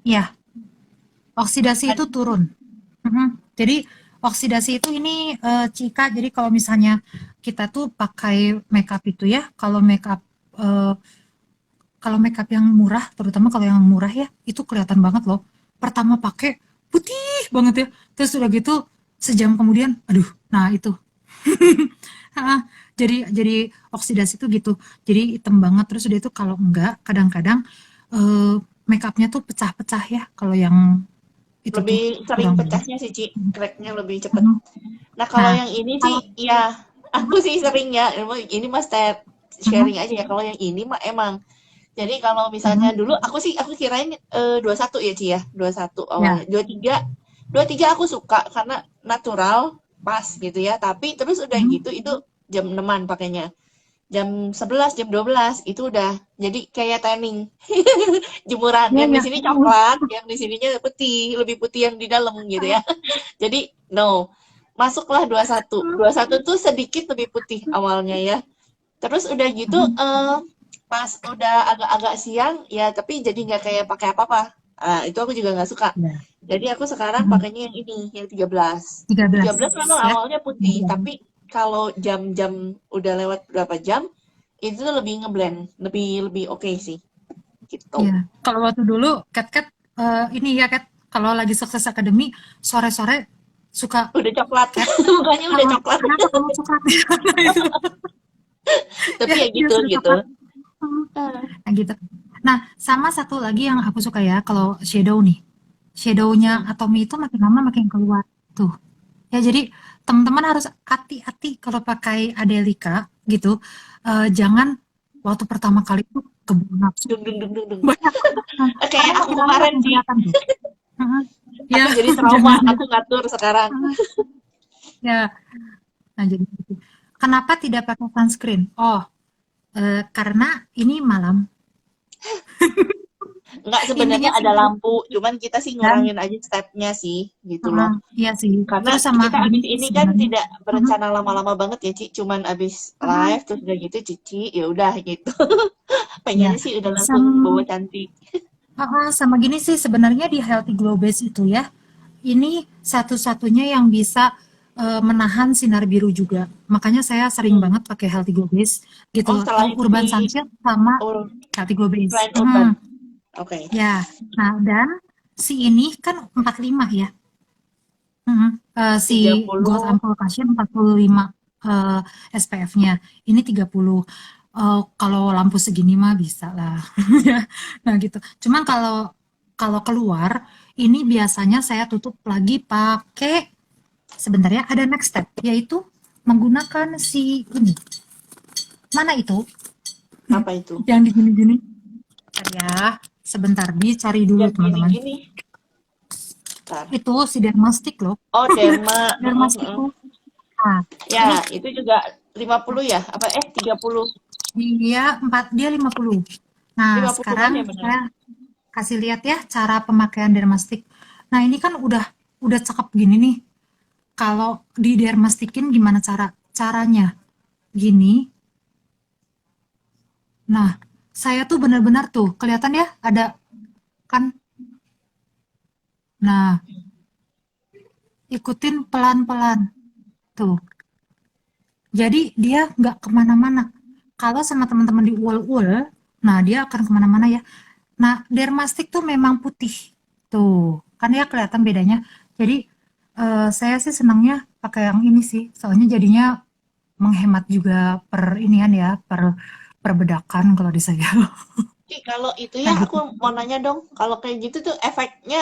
A: Ya, oksidasi itu
B: Ad-
A: turun. Jadi oksidasi itu ini Cika. Jadi kalau misalnya kita tuh pakai makeup itu ya, eh, kalau makeup yang murah, terutama kalau yang murah ya, itu kelihatan banget loh. Pertama pakai putih banget ya, terus udah gitu sejam kemudian, aduh, nah itu. Ah, jadi oksidasi itu gitu. Jadi hitam banget terus udah itu kalau enggak kadang-kadang eh, makeupnya tuh pecah-pecah ya. Kalau yang itu tuh
B: Lebih sering
A: kurang bagus.
B: pecahnya sih, Ci. Cracknya lebih cepet. Nah, kalau
A: Nah,
B: yang ini sih,
A: kalau
B: ya aku sih sering ya. Ini mas sharing aja ya. Kalau yang ini mah emang. Jadi kalau misalnya dulu aku kirain 21 ya, Ci ya. 21 awalnya.
A: ya,
B: 23 aku suka karena natural, pas gitu ya. Tapi terus udah gitu itu jam 6-an pakainya. Jam 11 jam 12 itu udah jadi kayak tanning. Jemuran.
A: ya,
B: Yang di
A: ya.
B: sini coklat, yang di sininya putih, lebih putih yang di dalam gitu ya. Jadi no. Masuklah 21. 21 tuh sedikit lebih putih awalnya ya. Terus udah gitu pas udah agak-agak siang ya tapi jadi nggak kayak pakai apa-apa. Itu aku juga nggak suka.
A: Ya.
B: Jadi aku sekarang pakainya yang ini, yang 13.
A: 13
B: 13 memang
A: ya.
B: awalnya putih, tapi kalau jam-jam udah lewat berapa jam, itu tuh lebih ngeblend, lebih lebih oke sih, gitu.
A: Iya, kalau waktu dulu Kat ini ya Kat, kalau lagi Sukses Academy sore-sore suka
B: Udah coklat,
A: Kat,
B: mukanya udah coklat.
A: kenapa kamu coklat? Nah, itu
B: Tapi
A: ya
B: ya
A: dia
B: gitu
A: sudah
B: gitu.
A: coklat. Hmm, Nah gitu. Nah sama satu lagi yang aku suka ya kalau shadow nih, shadownya
B: Hmm.
A: Atomy itu makin lama makin keluar tuh. Ya jadi teman-teman harus hati-hati kalau pakai Adelika gitu. Jangan waktu pertama kali itu keburu nafsu
B: Dung dung dung dung dung.
A: banyak karena
B: Kayak aku
A: makin lama
B: kemarin
A: makin
B: sih,
A: kelihatan tuh. Heeh. Ya,
B: aku jadi trauma,
A: jangan.
B: aku ngatur sekarang.
A: Heeh. Ya, nah jadi gitu. Kenapa tidak pakai sunscreen? Oh, karena ini malam.
B: Enggak, sebenarnya
A: Intinya sih
B: ada
A: gitu.
B: lampu, cuman kita sih
A: Dan
B: ngurangin aja stepnya sih, gitu loh.
A: iya sih.
B: Karena
A: Terus sama
B: kita
A: gini
B: abis
A: sih
B: ini kan
A: sebenarnya.
B: tidak
A: Mhm,
B: berencana lama-lama banget ya, Ci. Cuman abis
A: mhm,
B: live, terus udah gitu cuci, ya udah gitu.
A: ya.
B: Pengennya sih udah langsung bawa
A: Sama,
B: cantik.
A: sama gini sih sebenarnya di Healthy Glow Base itu ya. Ini satu-satunya yang bisa menahan sinar biru juga. Makanya saya sering
B: Hmm.
A: banget pakai Healthy Glow Base gitu.
B: Oh, selain
A: Urban
B: si
A: Sunshine sama
B: Ur-
A: Healthy Glow Base.
B: selain Urban. Oke.
A: Ya. Nah, dan si ini kan 45 ya. Si Gold
B: 30.
A: Amplification 45 SPF-nya. Ini 30. Kalau lampu segini mah bisa lah. Nah gitu. Cuman kalau kalau keluar, ini biasanya saya tutup lagi pakai, sebentar ya, ada next step, yaitu menggunakan si ini. Mana itu?
B: Apa itu?
A: Yang di gini-gini. Bentar ya, sebentar dicari dulu
B: Yang
A: teman-teman.
B: gini-gini. Ntar.
A: Itu si Dermastic loh.
B: Oh, Derma.
A: Dermastic tuh. Nah, ini
B: Ya, itu juga 50 ya? Apa 30?
A: dia 50. Nah,
B: 50 kan ya
A: sekarang
B: benar.
A: saya kasih lihat ya cara pemakaian Dermastic. Nah, ini kan udah cakep gini nih. Kalau di Dermastikin gimana caranya? Gini. Nah, saya tuh benar-benar tuh kelihatan ya ada kan. Nah, ikutin pelan-pelan tuh. Jadi dia nggak kemana-mana. Kalau sama teman-teman di ul-ul, nah dia akan kemana-mana ya. Nah, Dermastic tuh memang putih. Tuh, kan ya kelihatan bedanya. Jadi, saya sih senangnya pakai yang ini sih. Soalnya jadinya menghemat juga per inian ya, per bedakan kalau di saya.
B: Ci, kalau itu
A: Nah
B: ya aku
A: gitu.
B: mau nanya dong, kalau kayak gitu tuh efeknya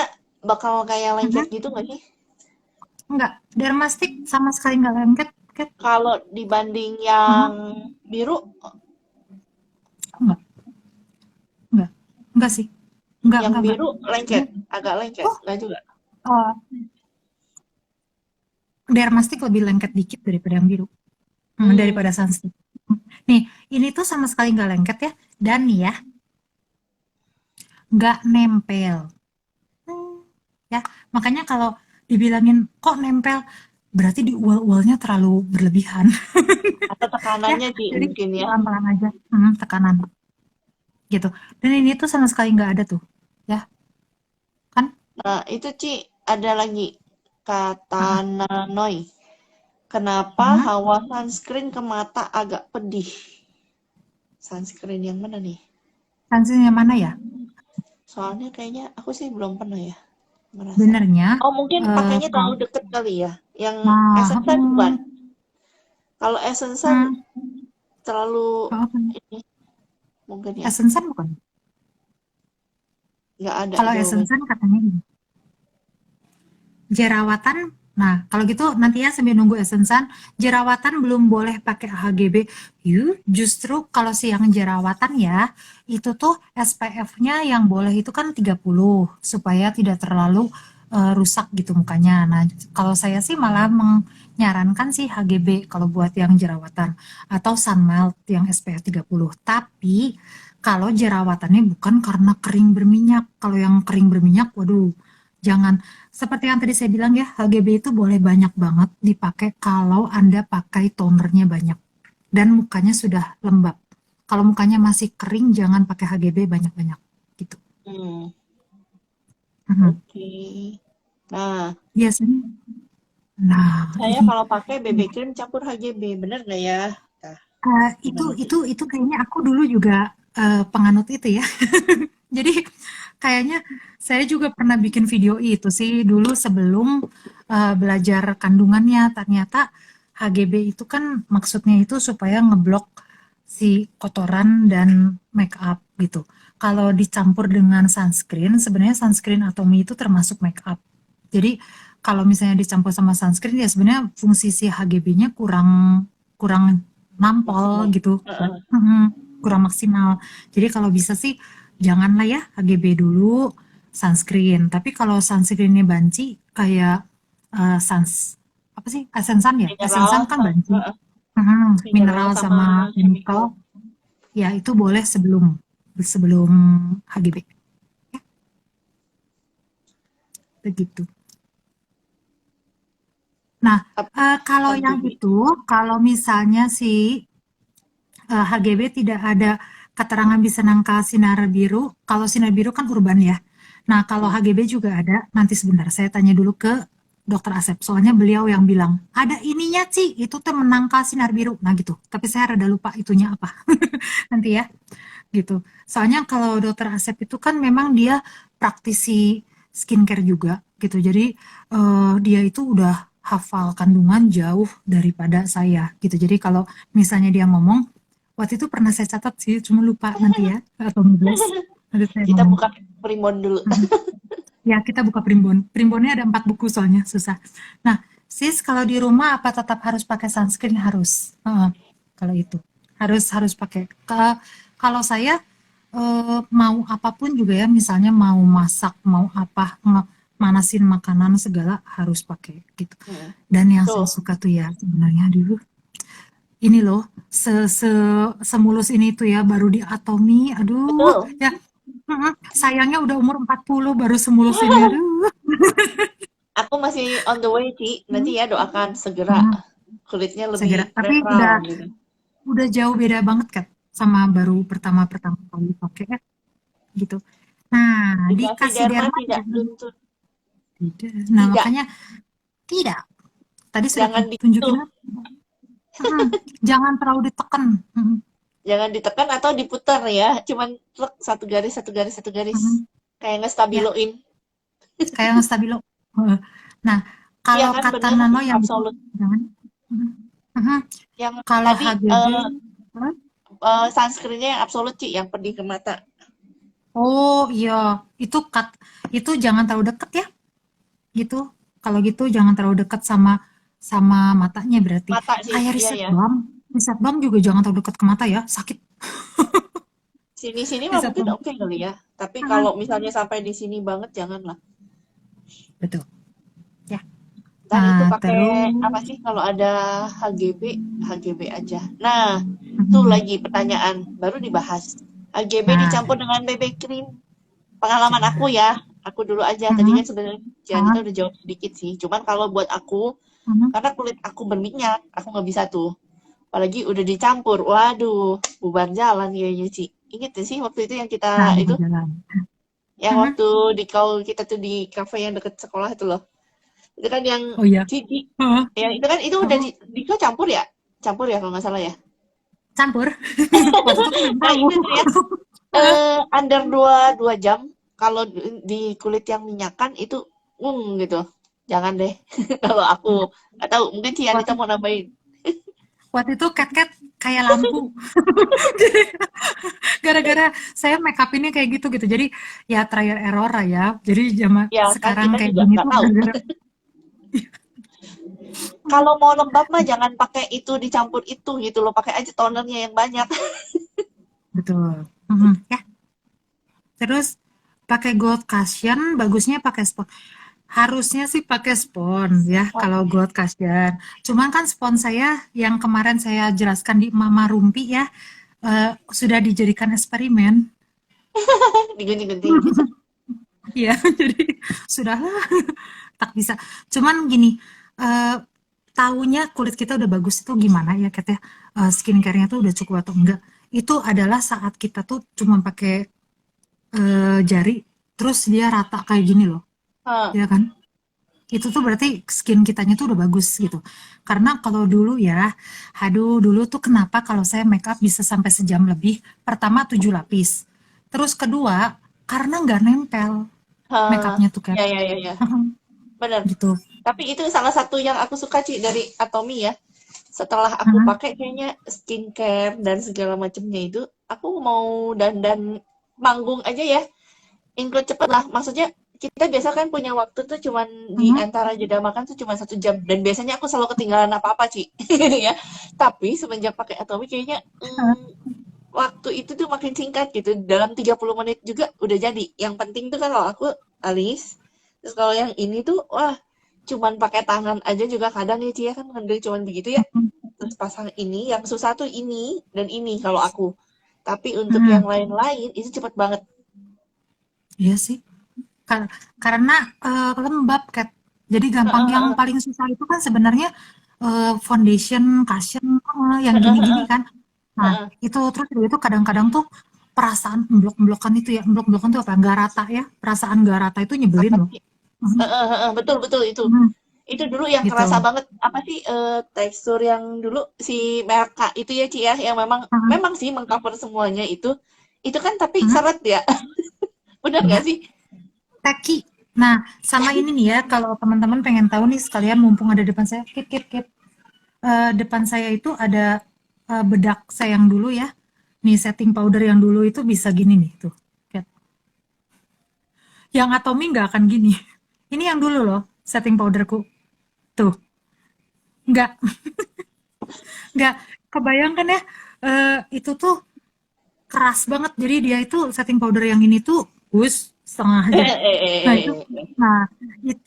B: bakal kayak lengket
A: Mhm.
B: gitu nggak sih?
A: Enggak, Dermastic sama sekali nggak lengket. Ket.
B: Kalau dibanding yang
A: Mhm.
B: biru,
A: Enggak, enggak, enggak sih. Enggak,
B: yang
A: enggak.
B: biru lengket,
A: Dia,
B: agak lengket,
A: oh,
B: nggak juga.
A: eh, Dermastic lebih lengket dikit daripada yang biru.
B: Hmm,
A: Daripada Sunstick. Nih, ini tuh sama sekali nggak lengket ya. Dan nih ya, nggak nempel. Ya, makanya kalau dibilangin kok nempel, berarti di ual-ualnya terlalu berlebihan.
B: atau
A: Ya,
B: tekanannya Ci
A: jadi
B: mungkin ya.
A: pelan-pelan aja. Tekanan gitu. Dan ini tuh sama sekali nggak ada tuh. Ya, kan?
B: Nah, itu Ci ada lagi kata
A: Heeh.
B: Nanoi. Kenapa
A: Mhm.
B: hawa sunscreen ke mata agak pedih? Sunscreen yang mana nih?
A: Sanksinya yang mana ya?
B: Soalnya kayaknya aku sih belum pernah ya merasa.
A: Benernya,
B: Oh, mungkin pakainya terlalu
A: kalau
B: deket kali ya. Yang
A: nah,
B: Essence bukan? Kalau Essence
A: hmm,
B: terlalu
A: oh,
B: ini mungkin ya.
A: Essensan bukan?
B: Nggak ada
A: Kalau
B: jawaban.
A: Essensan katanya gini, jerawatan. Nah, kalau gitu nanti ya sambil nunggu Essensan, jerawatan belum boleh pakai HGB. Justru kalau si yang jerawatan ya, itu tuh SPF-nya yang boleh itu kan 30 supaya tidak terlalu rusak gitu mukanya. Nah, kalau saya sih malah menyarankan sih HGB kalau buat yang jerawatan atau sunmelt yang SPF 30. Tapi kalau jerawatannya bukan karena kering berminyak. Kalau yang kering berminyak, waduh, jangan. Seperti yang tadi saya bilang ya, HGB itu boleh banyak banget dipakai kalau Anda pakai tonernya banyak dan mukanya sudah lembab. Kalau mukanya masih kering, jangan pakai HGB banyak-banyak gitu.
B: Hmm,
A: Mhm.
B: oke. Nah,
A: Biasanya, nah
B: saya
A: ini
B: kalau pakai BB cream campur HGB, bener nggak ya? Nah,
A: itu
B: gimana sih?
A: itu kayaknya aku dulu juga penganut itu ya. Jadi kayaknya saya juga pernah bikin video itu sih dulu sebelum belajar kandungannya. Ternyata HGB itu kan maksudnya itu supaya ngeblok si kotoran dan make up gitu. Kalau dicampur dengan sunscreen, sebenarnya sunscreen atau mie itu termasuk make up. Jadi kalau misalnya dicampur sama sunscreen ya sebenarnya fungsi si HGB-nya kurang kurang nampol
B: Maksimal.
A: gitu.
B: Heeh.
A: Kurang maksimal. Jadi kalau bisa sih janganlah ya HGB dulu sunscreen. Tapi kalau sunscreennya banci kayak apa sih? Essensan ya?
B: Mineral,
A: Essensan kan banci.
B: heeh. Mineral
A: Mineral
B: sama
A: sama
B: chemical.
A: chemical ya itu boleh sebelum sebelum HGB. begitu. Nah,
B: Ap-
A: kalau yang
B: HGB.
A: itu, kalau misalnya si HGB tidak ada keterangan bisa nangkal sinar biru, kalau sinar biru kan urban ya. Nah, kalau
B: Hmm.
A: HGB juga ada, nanti sebentar saya tanya dulu ke Dokter Asep, soalnya beliau yang bilang, ada ininya sih, itu tuh menangkal sinar biru. Nah gitu, tapi saya rada lupa itunya apa. Nanti ya, gitu. Soalnya kalau Dokter Asep itu kan memang dia praktisi skincare juga, gitu. Jadi dia itu udah hafal kandungan jauh daripada saya, gitu. Jadi kalau misalnya dia ngomong, waktu itu pernah saya catat sih, cuma lupa nanti ya, atau nulis. Nanti saya
B: Kita
A: ngomong.
B: buka primbon dulu.
A: Hmm. Ya, kita buka primbon. Primbonnya ada 4 buku soalnya, susah. Nah, sis kalau di rumah apa tetap harus pakai sunscreen? Harus. Heeh, kalau itu. Harus pakai. Kalau saya mau apapun juga ya, misalnya mau masak, mau apa, manasin makanan segala harus pakai gitu.
B: Hmm.
A: Dan yang saya
B: Tuh,
A: suka tuh ya sebenarnya dulu ini loh, semulus ini tuh ya baru di Atomi, aduh
B: betul.
A: ya. Sayangnya udah umur 40 baru semulus ini, aduh.
B: Aku masih on the way, Ci. Nanti
A: Hmm,
B: ya doakan segera
A: hmm,
B: kulitnya lebih
A: segera. Tapi
B: netral
A: udah
B: gitu.
A: udah jauh beda banget kan sama baru pertama-pertama kali pakai ya, gitu. Nah,
B: Dikasih
A: dikasih
B: derma
A: derma
B: tidak
A: jangan
B: tuntut.
A: tidak. Nah,
B: Tidak,
A: makanya tidak. Tadi sudah
B: jangan
A: tunjukin
B: disentuh.
A: apa? Mm-mm. Jangan terlalu ditekan. Mm-mm.
B: Jangan ditekan atau diputar ya. Cuman truk satu garis, satu garis, satu garis.
A: Mm-mm.
B: Kayak
A: Ya,
B: ngestabiloin.
A: kayak ngestabilo. Heeh. Nah,
B: Iya
A: kalau
B: kan
A: kata
B: bener
A: Nano yang itu
B: absolut.
A: jangan. Mm-mm. Mm-mm.
B: Yang
A: Kalau
B: tadi
A: HGB, huh?
B: sunscreennya yang absolut, Ci, yang pedih ke mata.
A: Oh iya, itu itu jangan terlalu deket ya, gitu. Kalau gitu jangan terlalu dekat sama sama matanya berarti.
B: Mata sih,
A: Kayak
B: iya ya.
A: riset balm juga jangan terlalu dekat ke mata ya, sakit
B: Sini-sini mah
A: riset
B: mungkin
A: balm.
B: oke kali ya. Tapi
A: Mm-mm.
B: kalau misalnya sampai di sini banget, janganlah.
A: Betul. Ya.
B: Dan itu pakai apa
A: Terus,
B: sih kalau ada HGB, HGB aja. Nah, tuh
A: mm,
B: lagi pertanyaan baru dibahas. HGB
A: nah,
B: dicampur dengan BB cream. Pengalaman aku
A: jangan.
B: ya, aku dulu aja. Tadi kan
A: Mm-mm.
B: sebenarnya Janita
A: Ah,
B: udah jawab sedikit sih. Cuman kalau buat aku,
A: mm-mm.
B: karena kulit aku berminyak, aku nggak bisa tuh. Apalagi udah dicampur, waduh, bubar jalan kayaknya sih. Ingat gak sih waktu itu yang kita
A: Nah,
B: itu,
A: berjalan.
B: yang
A: Mm-mm.
B: waktu di kau kita tuh di kafe yang deket sekolah itu loh. Itu kan yang
A: Oh iya.
B: Cici,
A: Heeh.
B: yang itu kan itu udah
A: Heeh.
B: di kau campur ya? Campur ya kalau nggak salah ya.
A: Campur. Waktu itu kan belum
B: Nah
A: tahu.
B: itu tuh ya, under dua jam kalau di kulit yang minyakan itu gitu. Jangan deh. Kalau aku nggak tahu, mungkin Cianita
A: Waktu
B: mau nambahin.
A: waktu itu cat kayak lampu. Gara-gara saya make up ini kayak gitu gitu. Jadi ya trial error lah ya. Jadi zaman
B: Ya kan
A: sekarang
B: kita
A: kayak
B: juga
A: gini
B: nggak
A: tuh
B: tahu.
A: gara-gara
B: Kalau mau lembab mah jangan pakai itu dicampur itu gitu loh. Pakai aja tonernya yang banyak.
A: betul. Mhm, ya. Terus pakai gold cushion, bagusnya pakai spons. Harusnya sih pakai spons ya
B: Oh,
A: kalau gold cushion. Cuman kan spons saya yang kemarin saya jelaskan di Mama Rumpi ya sudah dijadikan eksperimen.
B: digunting-gunting.
A: Iya, jadi sudahlah tak bisa. Cuman gini, eh taunya kulit kita udah bagus itu gimana ya katanya skincare-nya tuh udah cukup atau enggak. Itu adalah saat kita tuh cuma pakai jari, terus dia rata kayak gini loh,
B: Hah,
A: ya kan? Itu tuh berarti skin kitanya tuh udah bagus gitu. Karena kalau dulu ya, aduh dulu tuh kenapa kalau saya make up bisa sampai sejam lebih? Pertama 7 lapis. Terus kedua, karena nggak nempel make
B: hah.
A: upnya tuh kan.
B: Ya, ya, ya, ya. Bener.
A: Gitu.
B: Tapi itu salah satu yang aku suka Ci dari Atomi ya. Setelah aku
A: Mhm.
B: pakai kayaknya skincare dan segala macamnya itu, aku mau dandan manggung aja ya. Include cepet lah. Maksudnya kita biasa kan punya waktu tuh cuman di
A: Mhm.
B: antara jeda makan tuh cuma 1 jam. Dan biasanya aku selalu ketinggalan apa-apa, Ci. ya. Tapi semenjak pakai Atomi kayaknya waktu itu tuh makin singkat gitu. Dalam 30 menit juga udah jadi. Yang penting tuh kan kalau aku alis. Terus kalau yang ini tuh, wah, cuman pakai tangan aja juga kadang ya, Ci, ya kan ngendel cuman begitu ya. Terus pasang ini, yang susah tuh ini dan ini kalau aku. Tapi untuk yang
A: Mhm.
B: lain-lain itu cepet banget.
A: Iya sih. karena lembab Kat. Jadi gampang. Yang paling susah itu kan sebenarnya foundation, cushion, yang gini-gini kan. Nah, itu terus itu kadang-kadang tuh perasaan blok-blokan itu ya, blok-blokan tuh apa? Nggak rata ya. Perasaan nggak rata itu nyebelin
B: Apa
A: loh.
B: sih?
A: Mhm,
B: Betul betul itu.
A: mhm,
B: Itu dulu yang
A: gitu.
B: kerasa banget apa sih tekstur yang dulu si Merka itu ya Ci ya yang memang
A: Mhm,
B: memang sih mengcover semuanya itu kan tapi
A: mhm,
B: seret ya. Benar nggak
A: ya.
B: sih?
A: Taki. Nah, sama ini nih ya, kalau teman-teman pengen tahu nih sekalian mumpung ada depan saya, kit. Depan saya itu ada bedak saya yang dulu ya. Nih setting powder yang dulu itu bisa gini nih tuh. Kat. Yang Atomi nggak akan gini. Ini yang dulu loh, setting powderku. Tuh, nggak nggak kebayangkan ya. Itu tuh keras banget. Jadi dia itu setting powder yang ini tuh setengah aja. Nah itu, nah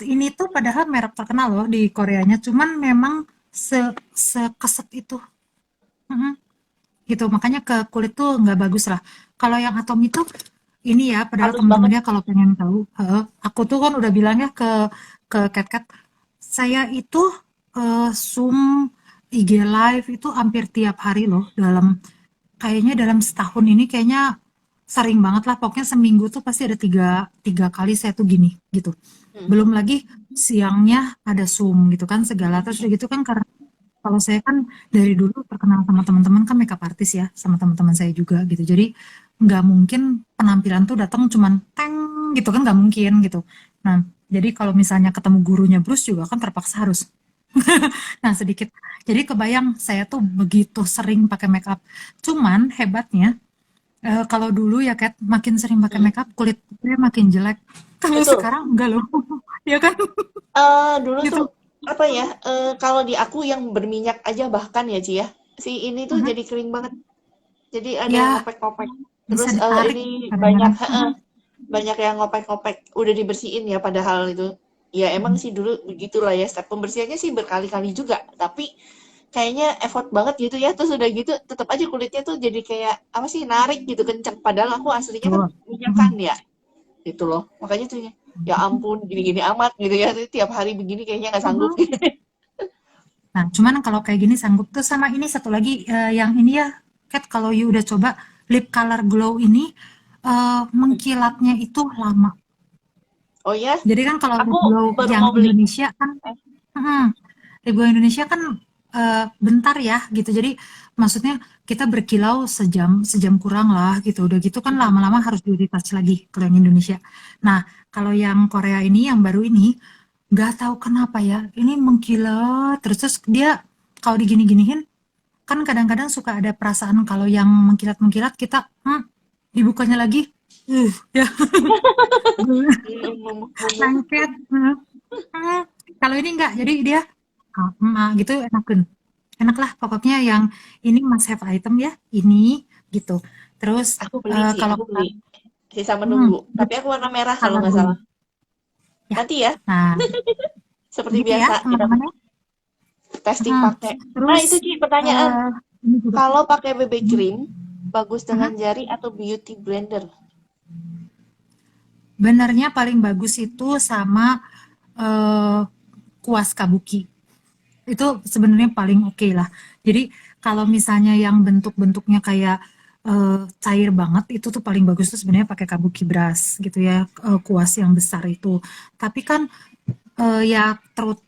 A: ini tuh padahal merek terkenal loh di Koreanya. Cuman memang se sekeset itu. Mhm. Gitu. Makanya ke kulit tuh nggak bagus lah. Kalau yang Atomi tuh ini ya, padahal
B: Halus banget.
A: teman-temannya kalau pengen tahu, aku tuh kan udah bilang ya ke Kat, saya itu Zoom IG live itu hampir tiap hari loh kayaknya dalam setahun ini kayaknya sering banget lah. Pokoknya seminggu tuh pasti ada tiga kali saya tuh gini gitu. Belum
B: Mhm.
A: lagi siangnya ada Zoom gitu kan segala. Terus udah gitu kan karena kalau saya kan dari dulu terkenal sama teman-teman kan makeup artist ya, sama teman-teman saya juga gitu. Jadi nggak mungkin penampilan tuh datang cuman teng gitu kan nggak mungkin gitu. Nah, jadi kalau misalnya ketemu gurunya Bruce juga kan terpaksa harus. Nah, sedikit. Jadi kebayang saya tuh begitu sering pakai makeup. Cuman hebatnya kalau dulu ya Kat, makin sering pakai
B: Mhm.
A: makeup kulit saya makin jelek. Kalau
B: Betul.
A: sekarang enggak loh. Ya kan?
B: Dulu tuh
A: Gitu.
B: apa ya? Kalau di aku yang berminyak aja bahkan ya Ci ya. Si ini tuh
A: Mhm.
B: jadi kering banget. Jadi ada yang
A: Ya,
B: ngopek-ngopek.
A: bisa
B: Terus
A: ditarik
B: ini banyak
A: kadang-kadang. Mhm.
B: banyak yang ngopek-ngopek. Udah dibersihin ya padahal itu. Ya emang
A: Mhm.
B: sih dulu begitulah ya. Step pembersihannya sih berkali-kali juga. Tapi kayaknya effort banget gitu ya. Terus udah gitu tetap aja kulitnya tuh jadi kayak apa sih narik gitu kencang. Padahal aku aslinya kan
A: Betul.
B: minyakan
A: Mhm.
B: ya. Gitu loh. Makanya tuh ya ampun gini-gini amat gitu ya. Tiap hari begini kayaknya nggak sanggup.
A: Mhm. Nah, cuman kalau kayak gini sanggup tuh sama ini satu lagi yang ini ya, Kat, kalau you udah coba lip color glow ini mengkilatnya itu lama.
B: Oh ya,
A: Jadi kan kalau
B: aku
A: lip glow
B: baru
A: yang
B: mau beli.
A: Indonesia kan, mm, lip glow Indonesia kan bentar ya gitu. Jadi maksudnya kita berkilau sejam sejam kurang lah gitu. Udah gitu kan lama-lama harus di retouch lagi kalau yang Indonesia. Nah, kalau yang Korea ini yang baru ini nggak tahu kenapa ya, ini mengkilat terus dia kalau digini-giniin kan kadang-kadang suka ada perasaan kalau yang mengkilat-mengkilat kita dibukanya lagi ya lengket. Hmm, Kalau ini enggak, jadi dia gitu enakan. Enak lah pokoknya yang ini must have item ya, ini gitu. Terus
B: Aku beli sih,
A: kalau
B: aku
A: kita
B: beli. Sisa menunggu. Tapi
A: lip
B: aku warna merah kalau
A: color
B: nggak
A: glow
B: salah.
A: ya.
B: Nanti ya,
A: Nah,
B: seperti
A: gitu ya
B: biasa kita
A: teman-teman ya.
B: testing
A: Hmm,
B: pakai. Nah
A: Terus
B: itu Ci, pertanyaan.
A: ini juga.
B: Kalau pakai BB
A: Hmm,
B: cream, bagus dengan
A: hmm.
B: jari atau beauty blender?
A: Benernya paling bagus itu sama eh, kuas kabuki. Itu sebenarnya paling oke lah. Jadi kalau misalnya yang bentuk-bentuknya kayak cair banget itu tuh paling bagus tuh sebenarnya pakai kabuki brush gitu ya, kuas yang besar itu. Tapi kan ya terus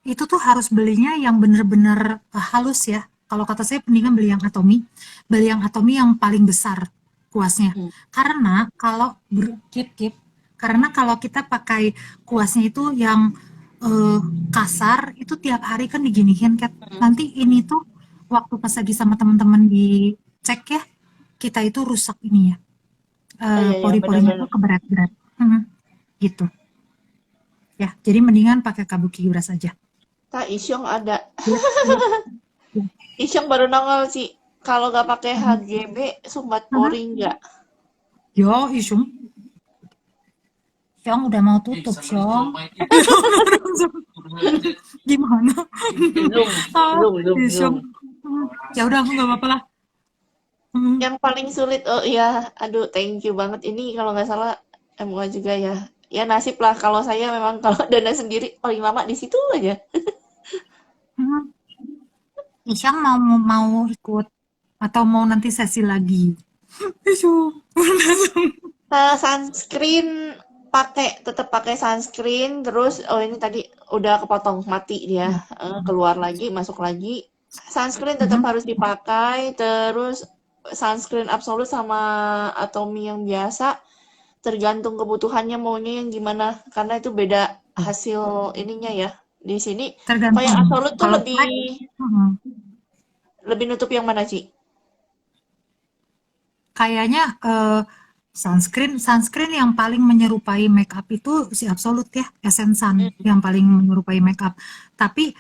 A: itu tuh harus belinya yang bener-bener halus ya. Kalau kata saya mendingan beli yang atomi yang paling besar kuasnya.
B: Hmm.
A: Karena karena kalau kita pakai kuasnya itu yang eh, kasar, itu tiap hari kan diginiin, Kat. Nanti ini tuh waktu pas lagi sama teman-teman dicek ya, kita itu rusak ini ya,
B: Oh iya ya,
A: pori-porinya tuh
B: benar-benar.
A: keberat-berat. Gitu ya. Jadi mendingan pakai kabuki brush aja.
B: Kak Isyong ada.
A: Yep, yep, yep.
B: Isyong baru nongol sih. Kalau nggak pakai
A: Mhm.
B: HGB, sumbat
A: Mhm.
B: pori nggak?
A: Yo, Isyung, Syong udah mau tutup, Syong. Gimana?
B: Belum,
A: Ah,
B: belum, belum, belum.
A: Isyong. Ya udah, nggak apa-apa lah. Hmm.
B: Yang paling sulit, oh iya, aduh thank you banget. Ini kalau nggak salah MUA juga ya. ya nasib lah kalau saya memang kalau dana sendiri paling lama di situ aja.
A: Hmm, Isyam mau mau ikut atau mau nanti sesi lagi? Aduh.
B: Sunscreen tetap pakai sunscreen, terus oh ini tadi udah kepotong mati dia.
A: Ya.
B: Keluar lagi, masuk lagi. Sunscreen tetap
A: Mhm.
B: harus dipakai, terus sunscreen absolut sama atomi yang biasa tergantung kebutuhannya maunya yang gimana karena itu beda hasil ininya ya. Di sini kalau yang
A: Tergantung.
B: absolut tuh
A: Kalau
B: lebih
A: saya, mhm,
B: lebih nutup yang mana sih?
A: kayaknya sunscreen sunscreen yang paling menyerupai make up itu si Absolute ya, Essence Sun yang paling menyerupai make up. Tapi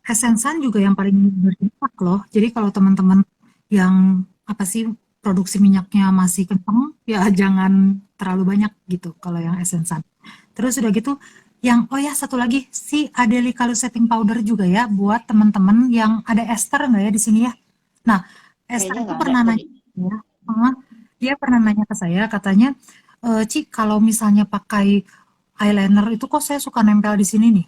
A: Essence Sun juga yang paling berdampak loh. Jadi kalau teman-teman yang apa sih produksi minyaknya masih kenceng, ya jangan terlalu banyak gitu kalau yang Essence Sun. Terus udah gitu, yang oh ya satu lagi si Adeli Color Setting Powder juga ya buat teman-teman yang ada ester nggak ya di sini ya. Nah, Esther
B: Kayaknya
A: itu
B: nggak ada
A: pernah
B: tadi.
A: nanya ya, dia pernah nanya ke saya, katanya, Ci, kalau misalnya pakai eyeliner itu kok saya suka nempel di sini nih.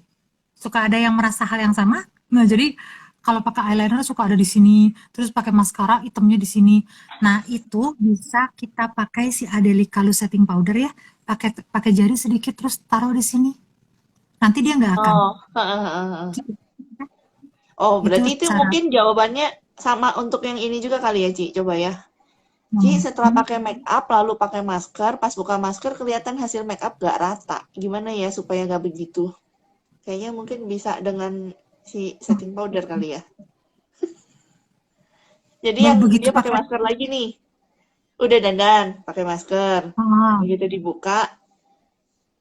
A: Suka ada yang merasa hal yang sama? Nah, jadi kalau pakai eyeliner suka ada di sini, terus pakai maskara itemnya di sini. Nah, itu bisa kita pakai si Adelic Color Setting Powder ya, pakai pakai jari sedikit terus taruh di sini. Nanti dia nggak akan.
B: Oh, oh,
A: Itu
B: berarti itu
A: cara.
B: mungkin jawabannya sama untuk yang ini juga kali ya, Ci. Coba ya. Ci, setelah
A: Hmm.
B: pakai make up lalu pakai masker, pas buka masker kelihatan hasil make up gak rata. Gimana ya supaya gak begitu? Kayaknya mungkin bisa dengan si setting powder kali ya. Jadi
A: Mau
B: yang
A: begitu
B: dia pakai
A: pakai.
B: masker lagi nih, udah dandan, pakai masker.
A: Ah,
B: Begitu dibuka,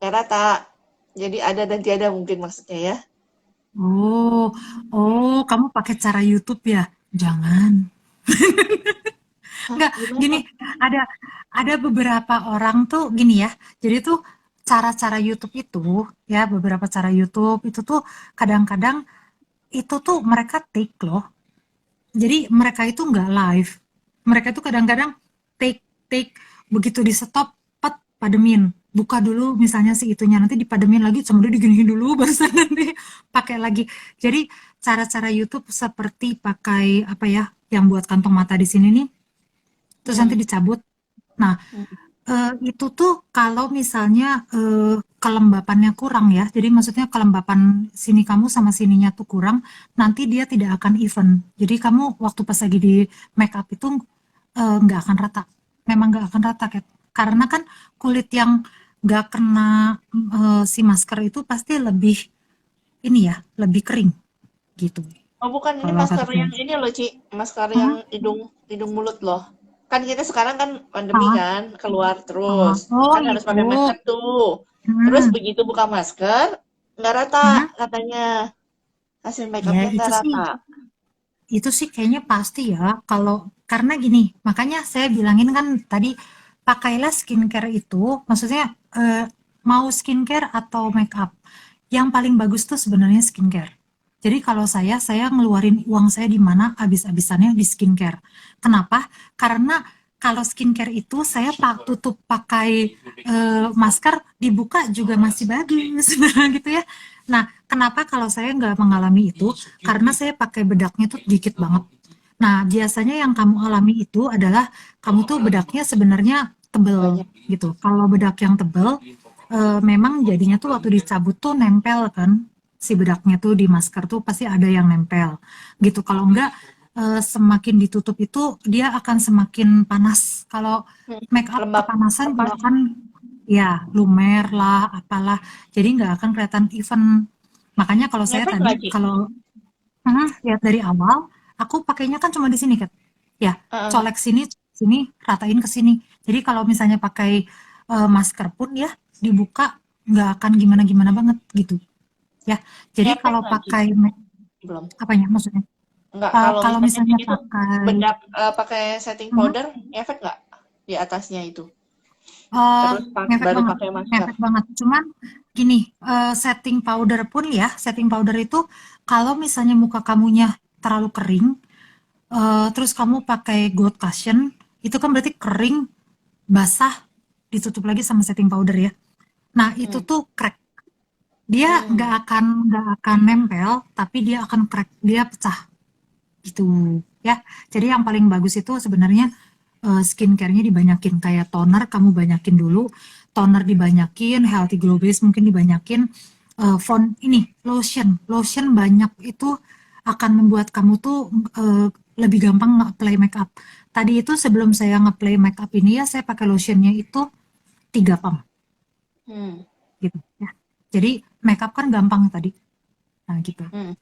B: gak rata. Jadi ada dan tiada mungkin maksudnya ya.
A: Oh, oh, kamu pakai cara YouTube ya? Jangan.
B: Hah,
A: Enggak, gini,
B: gimana?
A: ada ada beberapa orang tuh gini ya. Jadi tuh cara-cara YouTube itu ya, beberapa cara YouTube itu tuh kadang-kadang itu tuh mereka take loh. Jadi mereka itu nggak live. Mereka itu kadang-kadang take take begitu di stop pet pademin. Buka dulu misalnya si itunya nanti dipademin lagi kemudian diginiin dulu baru nanti pakai lagi. Jadi cara-cara YouTube seperti pakai apa ya yang buat kantong mata di sini nih terus nanti
B: Hmm.
A: dicabut. Nah,
B: Hmm.
A: itu tuh kalau misalnya kelembapannya kurang ya, jadi maksudnya kelembapan sini kamu sama sininya tuh kurang, nanti dia tidak akan even. Jadi kamu waktu pas lagi di make up itu nggak akan rata. Memang nggak akan rata, Kat. Karena kan kulit yang nggak kena si masker itu pasti lebih ini ya, lebih kering gitu.
B: Oh bukan, ini
A: Kalau
B: masker
A: kataku.
B: yang ini loh, Ci. Masker yang
A: Hmm?
B: hidung hidung mulut loh. Kan kita sekarang kan pandemi
A: Ah,
B: kan, keluar terus.
A: ah. Oh
B: Kan harus
A: itu.
B: pakai masker tuh. Terus
A: Hmm.
B: begitu buka masker, nggak rata
A: Hmm.
B: katanya. Hasil make
A: Ya
B: upnya
A: itu
B: nggak
A: sih
B: rata.
A: Itu sih kayaknya pasti ya, kalau karena gini, makanya saya bilangin kan tadi pakailah skincare itu, maksudnya mau skincare atau make up, yang paling bagus tuh sebenarnya skincare. Jadi kalau saya ngeluarin uang saya di mana habis-habisannya di skincare. Kenapa? Karena kalau skincare itu saya tutup pakai masker dibuka juga masih bagus, gitu ya. Nah, kenapa kalau saya nggak mengalami itu? Karena saya pakai bedaknya tuh dikit banget. Nah, biasanya yang kamu alami itu adalah kamu tuh bedaknya sebenarnya tebel
B: Banyak.
A: gitu. Kalau bedak yang tebel, memang jadinya tuh waktu dicabut tuh nempel kan. Si bedaknya tuh di masker tuh pasti ada yang nempel gitu. Kalau enggak, semakin ditutup itu dia akan semakin panas. Kalau make up
B: Lembab
A: kepanasan
B: apa?
A: juga kan ya lumer lah, apalah. Jadi nggak akan kelihatan even. Makanya kalau saya
B: Ngefek nggak,
A: tadi
B: Ci?
A: kalau lihat dari awal, aku pakainya kan cuma di sini kan. Ya,
B: Heeh.
A: colek sini, sini, ratain ke sini. Jadi kalau misalnya pakai masker pun ya dibuka nggak akan gimana-gimana banget gitu. Ya, jadi
B: Ngefek
A: kalau
B: nggak, Ci?
A: pakai
B: Belum.
A: apanya maksudnya?
B: Enggak, kalau
A: Kalau
B: misalnya
A: misalnya
B: itu
A: pakai
B: bedak pakai setting
A: hmm,
B: powder, ngefek nggak di atasnya itu?
A: eh,
B: Terus
A: ngefek
B: baru
A: banget,
B: pakai masker.
A: ngefek banget. Cuman gini, setting powder pun ya, setting powder itu kalau misalnya muka kamunya terlalu kering, terus kamu pakai gold cushion, itu kan berarti kering, basah, ditutup lagi sama setting powder ya. Nah, itu
B: Hmm.
A: tuh crack. Dia
B: Hmm.
A: nggak akan nempel, tapi dia akan crack, dia pecah gitu ya. Jadi yang paling bagus itu sebenarnya skincare-nya dibanyakin, kayak toner kamu banyakin dulu, toner dibanyakin, healthy glow base mungkin dibanyakin, ini lotion, lotion banyak itu akan membuat kamu tuh eh, lebih gampang nge-apply makeup. Tadi itu sebelum saya nge-apply makeup ini ya, saya pakai lotionnya itu 3 pump
B: Hmm.
A: gitu ya. Jadi makeup kan gampang tadi. Nah gitu.
B: Hmm.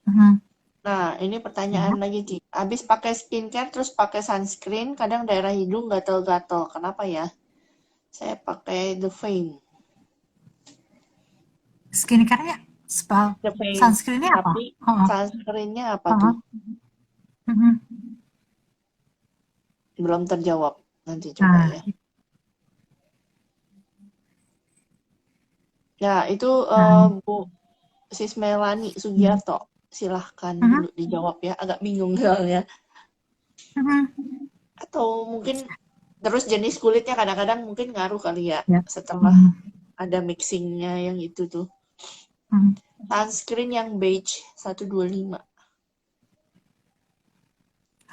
A: Mhm.
B: Nah, ini pertanyaan
A: Ya.
B: lagi, Ci. Habis pakai skincare terus pakai sunscreen, kadang daerah hidung gatal-gatal. Kenapa ya? Saya pakai The Fame.
A: Skincare-nya spa,
B: The Fame.
A: sunscreen-nya apa?
B: Tapi
A: Heeh,
B: sunscreen-nya apa tuh?
A: heeh, mhm.
B: Belum terjawab. Nanti coba
A: Nah,
B: ya. Ya, itu
A: nah,
B: Bu Sis Melani
A: mhm,
B: Sugiarto. Silahkan
A: mhm,
B: dulu dijawab ya. Agak bingung soalnya.
A: mhm.
B: Atau mungkin terus jenis kulitnya kadang-kadang mungkin ngaruh kali ya.
A: Ya,
B: Setelah
A: mhm,
B: ada mixingnya yang itu tuh.
A: mhm.
B: Sunscreen yang beige 125.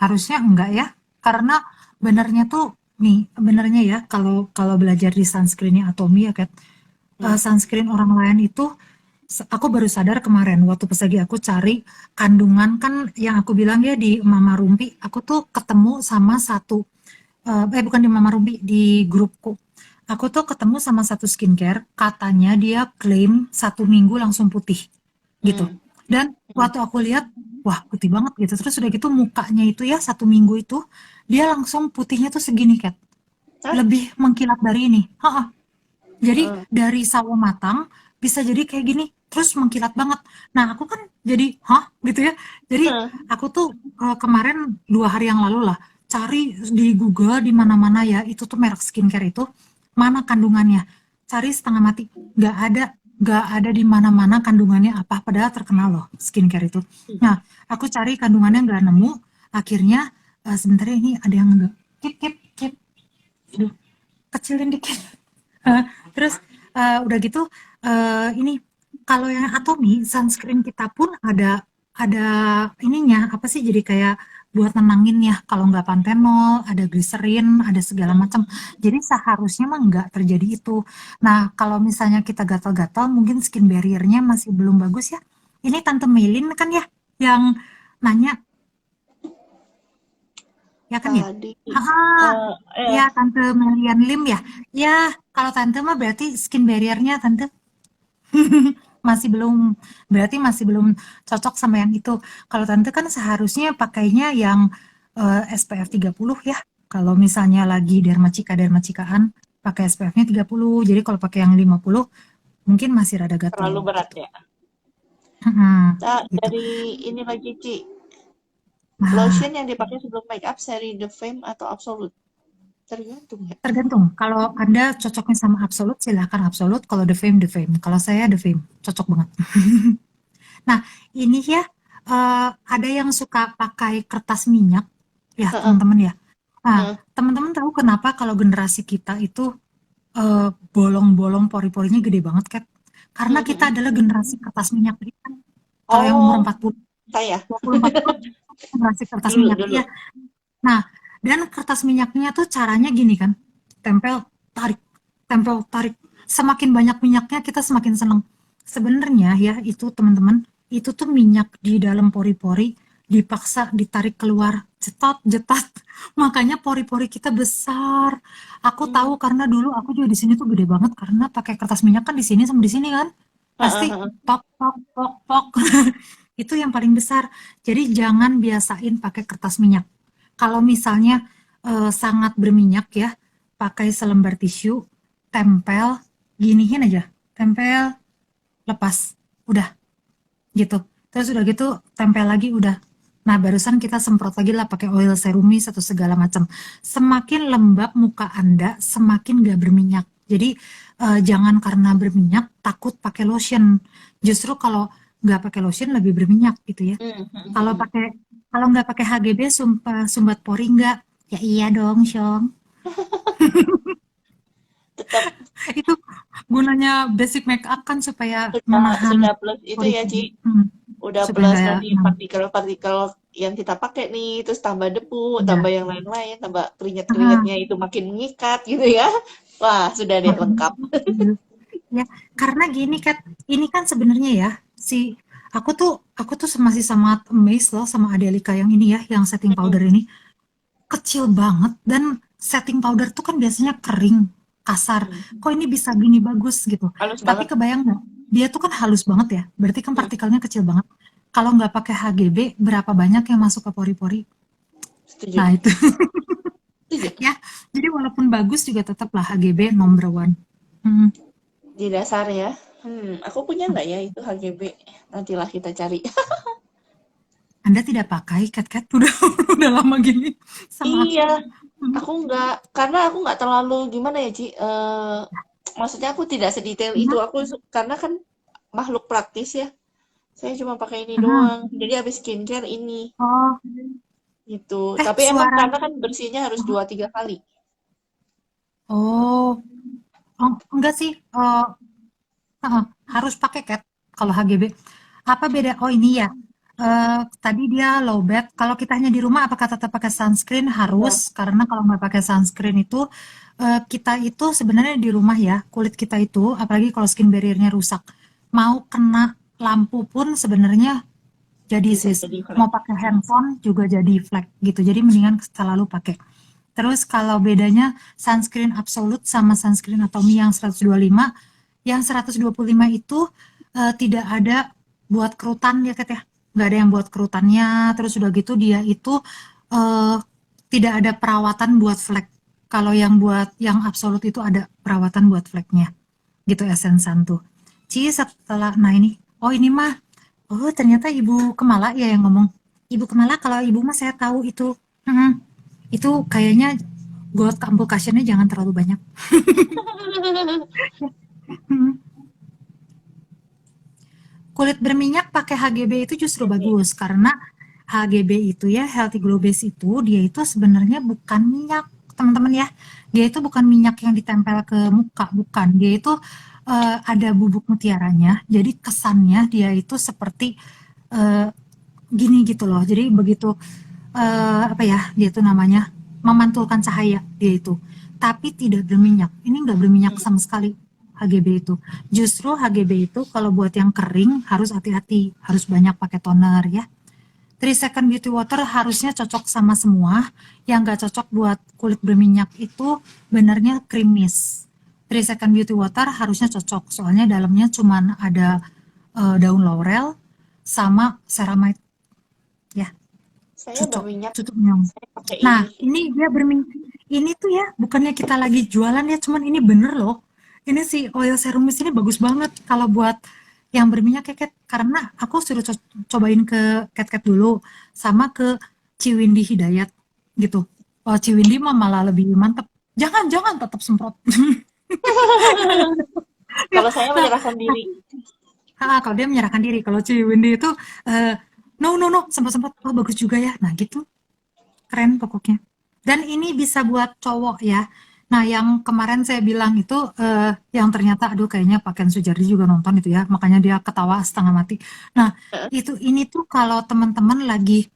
A: Harusnya enggak ya, karena benernya tuh nih, benernya ya kalau kalau belajar di sunscreen-nya Atomy ya, Kat,
B: Hmm.
A: sunscreen orang lain itu aku baru sadar kemarin waktu pas lagi aku cari kandungan kan yang aku bilang ya di Mama Rumpi, aku tuh ketemu sama satu bukan di Mama Rumpi, di grupku. Aku tuh ketemu sama satu skincare, katanya dia klaim 1 minggu langsung putih gitu.
B: Hmm.
A: Dan
B: Hmm.
A: waktu aku lihat, wah putih banget gitu. Terus udah gitu mukanya itu ya 1 minggu itu dia langsung putihnya tuh segini, Kat,
B: Hah?
A: lebih mengkilat dari ini. Ha, jadi
B: Heeh.
A: dari sawo matang bisa jadi kayak gini, terus mengkilat banget. Nah, aku kan jadi, hah? Gitu ya. Jadi
B: Heeh.
A: aku tuh kemarin 2 hari yang lalu lah cari di Google di mana-mana ya itu tuh merek skincare itu mana kandungannya. Cari setengah mati, nggak ada di mana-mana kandungannya apa. Padahal terkenal loh skincare itu. Nah, aku cari kandungannya nggak nemu. Akhirnya sebentar ya, ini ada yang nggak. Kip, kip, kip. Aduh, kecilin dikit. Terus udah gitu ini kalau yang Atomy sunscreen kita pun ada ininya apa sih jadi kayak buat nenangin ya kalau nggak pantenol, ada gliserin, ada segala
B: Hmm.
A: macam. Jadi seharusnya mah nggak terjadi itu. Nah kalau misalnya kita gatal-gatal mungkin skin barrier-nya masih belum bagus ya. Ini Tante Melin kan ya yang nanya ya kan ya?
B: Tadi
A: Ah,
B: eh
A: ya
B: eh
A: Tante Melian Lim ya. Ya kalau Tante mah berarti skin barrier-nya Tante masih belum berarti masih belum cocok sama yang itu. Kalau tante kan seharusnya pakainya yang SPF 30 ya. Kalau misalnya lagi dermacikaan pakai SPF-nya 30. Jadi kalau pakai yang 50 mungkin masih rada gatel
B: terlalu berat
A: gitu.
B: ya.
A: Mm-mm,
B: Nah,
A: gitu.
B: dari ini lagi, Ci.
A: Nah,
B: Lotion yang dipakai sebelum make up seri The Fame atau Absolute? Tergantung ya.
A: tergantung. Kalau Anda cocoknya sama Absolute, silahkan Absolute. Kalau The Fame, The Fame. Kalau saya The Fame, cocok banget. Nah, ini ya, ada yang suka pakai kertas minyak, ya
B: Heeh,
A: teman-teman ya. Nah,
B: heeh.
A: teman-teman tahu kenapa kalau generasi kita itu bolong-bolong pori-porinya gede banget, Kat? Karena
B: Mhm,
A: kita
B: mhm.
A: adalah generasi kertas minyak. Jadi kan kalau yang umur
B: Oh,
A: 40,
B: saya
A: 24 tahun, generasi kertas
B: dulu
A: minyak.
B: dulu.
A: Iya. Nah, dan kertas minyaknya tuh caranya gini kan, tempel, tarik, tempel, tarik. Semakin banyak minyaknya kita semakin seneng. Sebenarnya ya itu teman-teman, itu tuh minyak di dalam pori-pori dipaksa ditarik keluar, cetat, jetat. Makanya pori-pori kita besar. Aku tahu
B: Mmm,
A: karena dulu aku juga di sini tuh gede banget karena pakai kertas minyak kan di sini sama di sini kan.
B: heeh,
A: Pasti
B: heeh.
A: pok pok pok pok. Itu yang paling besar. Jadi jangan biasain pakai kertas minyak. Kalau misalnya sangat berminyak ya, pakai selembar tisu, tempel, giniin aja, tempel, lepas, udah gitu. Terus udah gitu tempel lagi udah. Nah, barusan kita semprot lagi lah pakai oil serumis atau segala macam. Semakin lembab muka Anda, semakin gak berminyak. Jadi jangan karena berminyak takut pakai lotion. Justru kalau nggak pakai lotion lebih berminyak gitu ya.
B: Mmm, mhm,
A: Kalau
B: mhm.
A: pakai kalau nggak pakai HGB sumpah sumbat pori nggak? Ya iya dong, Syong.
B: tetap
A: Itu gunanya basic make up kan supaya
B: sudah
A: menahan
B: plus itu ya,
A: pori-pori.
B: Ci.
A: Hmm,
B: Udah
A: supaya
B: plus
A: nggak ya,
B: nanti partikel-partikel yang kita pakai nih, terus tambah debu,
A: ya.
B: tambah yang lain-lain, tambah
A: Heeh,
B: keringat-keringatnya itu makin mengikat gitu ya. Wah, sudah deh
A: makin
B: lengkap.
A: ya, karena gini kan, ini kan sebenarnya ya, si aku tuh masih sangat amazed loh sama Adelika yang ini ya, yang setting
B: Mm-mm.
A: powder ini kecil banget dan setting powder tuh kan biasanya kering, kasar.
B: Mm.
A: Kok ini bisa gini bagus gitu.
B: Halus
A: Tapi
B: banget.
A: kebayang nggak? Dia tuh kan halus banget ya, berarti kan
B: Mm.
A: partikelnya kecil banget. Kalau nggak pakai HGB, berapa banyak yang masuk ke pori-pori?
B: Setuju.
A: Nah itu
B: Setuju.
A: ya. Jadi walaupun bagus juga tetaplah HGB number one. Hmm.
B: Di dasar ya. Aku punya nggak ya itu HGB? Nantilah kita cari.
A: Anda tidak pakai cat-cat udah lama gini sama
B: Iya,
A: aku. Hmm.
B: aku nggak, karena aku nggak terlalu gimana ya, Ci. Maksudnya aku tidak sedetail itu.
A: Ya.
B: Karena kan makhluk praktis ya. Saya cuma pakai ini
A: Mhm.
B: doang. Jadi habis skincare ini
A: Oh,
B: gitu. Tapi emang
A: suara.
B: karena kan bersihnya harus 2-3 kali.
A: Oh, oh, enggak sih. Heeh, harus pakai cat kalau HGB. Apa beda? Oh ini ya. Tadi dia low bat. Kalau kita hanya di rumah, apakah tetap pakai sunscreen?
B: Iya.
A: Harus, karena kalau nggak pakai sunscreen itu, kita itu sebenarnya di rumah ya, kulit kita itu, apalagi kalau skin barrier-nya rusak, mau kena lampu pun sebenarnya jadi
B: Bisa
A: sis.
B: jadi flek.
A: Mau pakai handphone juga jadi flek gitu. Jadi mendingan selalu pakai. Terus kalau bedanya sunscreen absolute sama sunscreen atomi yang 125, yang 125 itu tidak ada buat kerutan ya Kat ya. Nggak ada yang buat kerutannya. Terus udah gitu dia itu eh, tidak ada perawatan buat flek. Kalau yang buat yang absolut itu ada perawatan buat fleknya. Gitu esensan tuh. Setelah, nah ini, oh ini mah, oh ternyata Ibu Kemala ya yang ngomong. Ibu Kemala kalau Ibu mah saya tahu itu. Mm, itu kayaknya gold application-nya jangan terlalu banyak. Mm. Kulit berminyak pakai HGB itu justru
B: Oke.
A: bagus karena HGB itu ya Healthy Glow Base itu dia itu sebenarnya bukan minyak teman-teman ya. Dia itu bukan minyak yang ditempel ke muka, bukan. Dia itu ada bubuk mutiaranya. Jadi kesannya dia itu seperti eh, gini gitu loh. Jadi begitu apa ya dia itu namanya memantulkan cahaya dia itu. Tapi tidak berminyak. Ini nggak berminyak
B: Hmm.
A: sama sekali HGB itu. Justru HGB itu kalau buat yang kering harus hati-hati, harus banyak pakai toner ya. 3 second beauty water harusnya cocok sama semua. Yang nggak cocok buat kulit berminyak itu benarnya cream mist. 3 second beauty water harusnya cocok, soalnya dalamnya cuman ada daun laurel sama ceramide ya,
B: Saya
A: cocok,
B: berminyak,
A: tutupnya.
B: saya pakai
A: Nah,
B: ini.
A: ini dia berminyak. Ini tuh ya, bukannya kita lagi jualan ya, cuman ini bener loh. Ini si oil serum mist ini bagus banget kalau buat yang berminyak ya, Kat. Karena aku sudah cobain ke Kat dulu, sama ke Ciwindi Hidayat gitu. Oh, Ciwindi mah malah lebih mantep. Jangan, jangan tetap semprot. Ya,
B: Kalau saya
A: nah,
B: menyerahkan
A: nah,
B: diri.
A: kalau dia menyerahkan diri, kalau Ciwindi itu eh, no no no semprot-semprot, oh bagus juga ya. Nah gitu, keren pokoknya. Dan ini bisa buat cowok ya. Nah, yang kemarin saya bilang itu yang ternyata aduh kayaknya Pak Ken Sujardi juga nonton itu ya, makanya dia ketawa setengah mati. Nah, itu ini tuh kalau teman-teman lagi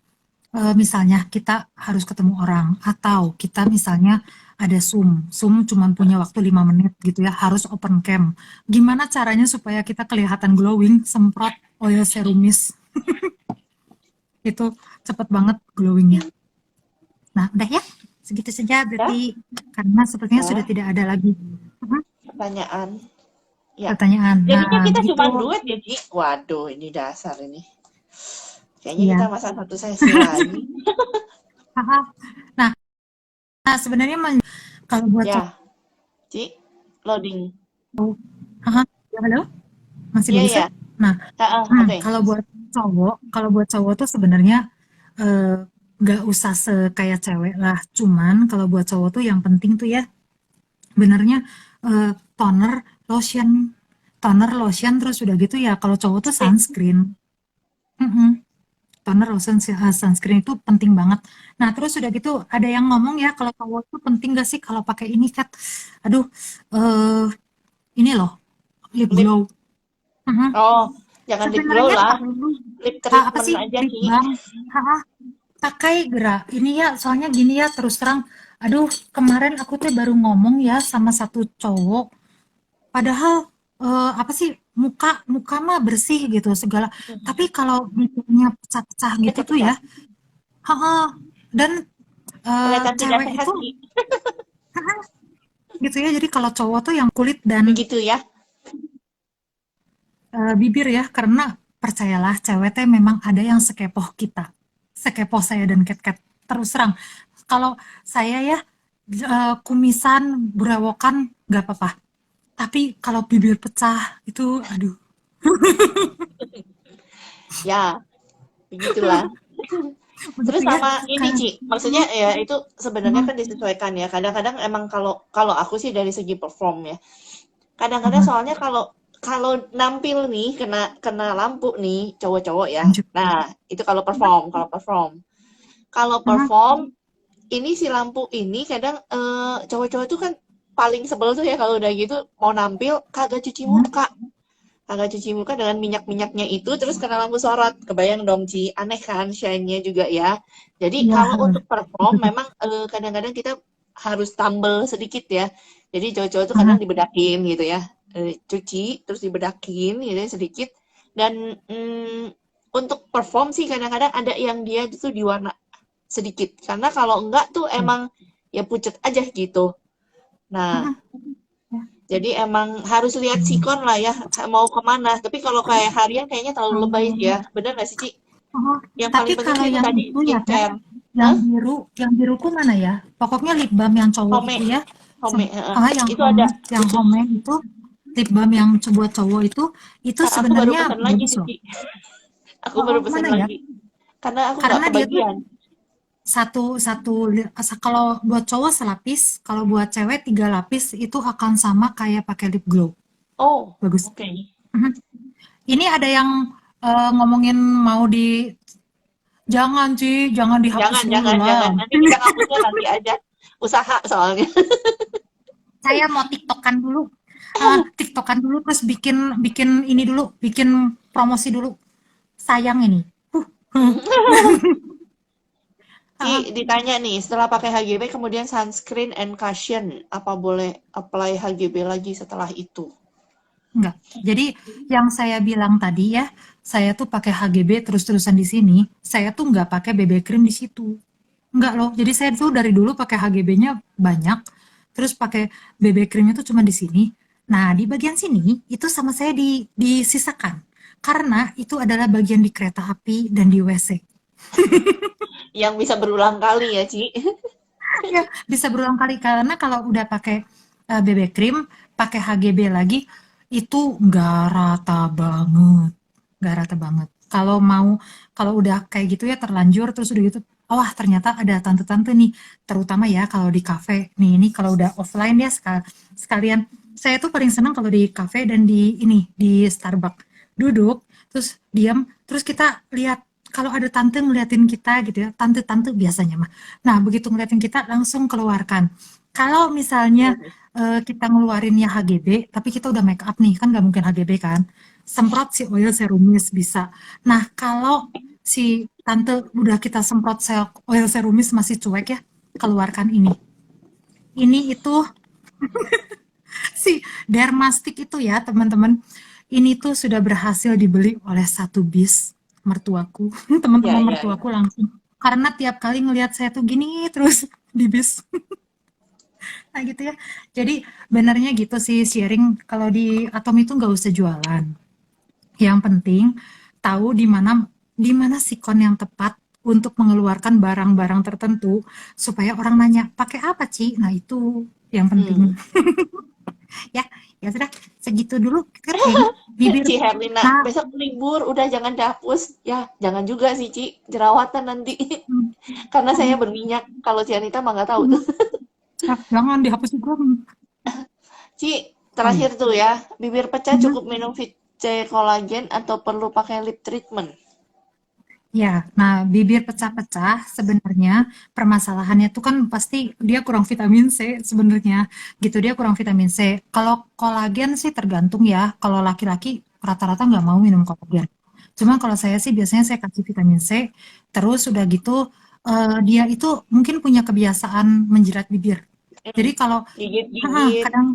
A: misalnya kita harus ketemu orang atau kita misalnya ada Zoom, Zoom cuman punya waktu 5 menit gitu ya, harus open cam. Gimana caranya supaya kita kelihatan glowing? Semprot oil serumis. Itu cepet banget glowingnya. Nah, udah ya. Segitu saja
B: Ya,
A: berarti karena sepertinya sudah
B: ya,
A: tidak ada lagi
B: pertanyaan. Ya.
A: pertanyaan.
B: Jadinya
A: Nah,
B: kita
A: begitu.
B: cuma duet ya, Ci. Waduh, ini dasar ini. Kayaknya kita
A: Iya.
B: masang satu sesi lagi.
A: Haha. Nah, sebenarnya kalau buat cowok,
B: Ya, Ci, loading.
A: haha, ya, halo, masih
B: Iya,
A: bagus
B: ya.
A: ya? Nah,
B: Oke.
A: kalau buat cowok tuh sebenarnya eh, nggak usah kayak cewek lah. Cuman kalau buat cowok tuh yang penting tuh ya, benernya eh, toner, lotion, toner, lotion, terus udah gitu ya. Kalau cowok tuh
B: Stick.
A: sunscreen. Mm-mm. toner, lotion, sunscreen itu penting banget. Nah, terus udah gitu ada yang ngomong ya kalau cowok tuh penting gak sih kalau pakai ini Kat? Aduh, eh ini loh, lip
B: Lip,
A: glow. Mhm.
B: oh, jangan lip glow
A: Sebenarnya
B: lah,
A: pakai ini
B: lip
A: apa
B: treatment
A: sih
B: aja,
A: lip
B: Ci.
A: balm? Ha, pakai gerak ini ya, soalnya gini ya terus terang. Aduh, kemarin aku tuh baru ngomong ya sama satu cowok. Padahal apa sih muka muka mah bersih gitu segala. Tapi kalau bibirnya pecah-pecah gitu tuh
B: Pecah-pecah.
A: ya, heeh. Dan
B: Kelihatan tidak
A: cewek
B: sehat,
A: itu
B: Ci.
A: gitu ya. Jadi kalau cowok tuh yang kulit dan
B: Begitu ya.
A: bibir ya, karena percayalah cewek teh memang ada yang sekepoh kita, sekepoh saya dan ket-ket. Terus terang, kalau saya ya kumisan, berewokan nggak apa-apa. Tapi kalau bibir pecah itu, aduh,
B: Ya, begitulah.
A: begitu
B: Terus
A: ya.
B: sama ini,
A: Kayak,
B: Ci, maksudnya ya itu sebenarnya
A: hmm,
B: kan disesuaikan ya. Kadang-kadang emang kalau kalau aku sih dari segi perform ya. Kadang-kadang
A: hmm,
B: soalnya kalau kalau nampil nih kena kena lampu nih cowok-cowok ya.
A: lanjut.
B: Nah, itu kalau perform, kalau perform. Kalau
A: Hmm,
B: perform ini si lampu ini kadang cowok-cowok itu kan paling sebel tuh ya kalau udah gitu mau nampil kagak cuci
A: hmm,
B: muka. Kagak cuci muka dengan minyak-minyaknya itu terus kena lampu sorot. Kebayang dong, Ci. Aneh kan shine-nya juga ya. Jadi
A: iya,
B: kalau untuk perform
A: betul.
B: memang kadang-kadang kita harus tambel sedikit ya. Jadi cowok-cowok tuh kadang
A: Hmm,
B: dibedakin gitu ya. Cuci terus dibedakin gitu ya sedikit. Dan untuk perform sih kadang-kadang ada yang dia itu diwarna sedikit. Karena kalau enggak tuh
A: ya.
B: emang ya pucet aja gitu. Nah,
A: Hmm, ya.
B: jadi emang harus lihat sikon lah ya, mau kemana. Tapi kalau kayak harian kayaknya terlalu lebay sih ya.
A: Oh,
B: Bener nggak sih, Ci?
A: oh.
B: Yang
A: Tapi
B: paling penting
A: kalau
B: sih itu
A: yang
B: tadi
A: itu ya Teh,
B: skincare.
A: yang
B: Hah?
A: biru, yang biruku mana ya? Pokoknya lip balm yang cowok
B: Home,
A: itu ya,
B: home,
A: yang
B: itu
A: home,
B: ada
A: yang
B: khusus.
A: home itu lip balm yang buat cowok itu
B: Nah, aku baru
A: sebenarnya
B: pesan lagi
A: bagus
B: sih,
A: loh.
B: Ci. Aku
A: Oh,
B: baru
A: oh,
B: pesan
A: mana ya?
B: lagi. Karena aku nggak
A: Karena dia tuh
B: kebagian.
A: satu satu kalau buat cowok selapis, kalau buat cewek 3 lapis itu akan sama kayak pakai lip glow.
B: Oh,
A: Bagus.
B: oke.
A: Mhm. Ini ada yang ngomongin mau di jangan sih, jangan dihapus
B: Jangan,
A: dulu
B: jangan,
A: lah.
B: jangan. Nanti kita hapusnya nanti aja. Usaha soalnya.
A: Saya mau tiktokan dulu. TikTokan dulu terus bikin bikin ini dulu, bikin promosi dulu. Sayang ini. Huh.
B: Ci,
A: Ah,
B: ditanya nih, setelah pakai HGB kemudian sunscreen and cushion, apa boleh apply HGB lagi setelah itu?
A: enggak. Jadi yang saya bilang tadi ya, saya tuh pakai HGB terus-terusan di sini. Saya tuh nggak pakai BB cream di situ. Enggak loh. Jadi saya tuh dari dulu pakai HGB-nya banyak, terus pakai BB creamnya tuh cuma di sini. Nah, di bagian sini itu sama saya disisakan. Karena itu adalah bagian di kereta api dan di WC.
B: Yang bisa berulang kali ya, Ci.
A: Ya, bisa berulang kali karena kalau udah pakai BB cream, pakai HGB lagi itu nggak rata banget, nggak rata banget. Kalau udah kayak gitu ya terlanjur terus udah gitu, oh wah ternyata ada tante-tante nih, terutama ya kalau di kafe. Nih ini kalau udah offline ya sekalian. Saya tuh paling senang kalau di kafe dan di ini di Starbucks duduk terus diam terus kita lihat kalau ada tante ngeliatin kita gitu ya, tante-tante biasanya mah. Nah, begitu ngeliatin kita langsung keluarkan. Kalau misalnya kita ngeluarinnya HGB, tapi kita udah make up nih, kan nggak mungkin HGB kan. Semprot si oil serumis bisa. Nah, kalau si tante udah kita semprot oil serumis masih cuek ya, keluarkan ini. Ini itu si Dermastik itu ya teman-teman. Ini tuh sudah berhasil dibeli oleh satu bis mertuaku.
B: Ya,
A: Teman-teman
B: ya,
A: mertuaku
B: ya.
A: langsung. Karena tiap kali ngelihat saya tuh gini terus di bis. Nah gitu ya. Jadi benernya gitu sih sharing kalau di Atom itu nggak usah jualan. Yang penting tahu di mana sikon yang tepat untuk mengeluarkan barang-barang tertentu supaya orang nanya pakai apa Ci? Nah itu yang penting.
B: Hmm.
A: Ya, ya sudah segitu dulu kan kayaknya bibir.
B: Ci Herlina,
A: Nah,
B: besok libur, udah jangan dihapus. Ya, jangan juga sih, Ci. Jerawatan nanti.
A: hmm,
B: Karena saya
A: hmm,
B: berminyak. Kalau Cianita mah nggak tahu
A: hmm.
B: tuh.
A: Ah, jangan dihapus juga.
B: Ci,
A: Oh iya.
B: terakhir tuh ya. Bibir pecah
A: Mhm.
B: cukup minum VC kolagen atau perlu pakai lip treatment?
A: Ya, nah bibir pecah-pecah sebenarnya permasalahannya tuh kan pasti dia kurang vitamin C sebenarnya gitu, dia kurang vitamin C. Kalau kolagen sih tergantung ya, kalau laki-laki rata-rata nggak mau minum kolagen. Cuma kalau saya sih biasanya saya kasih vitamin C, terus udah gitu dia itu mungkin punya kebiasaan menjilat bibir.
B: Hmm,
A: Jadi kalau
B: gigit-gigit,
A: kadang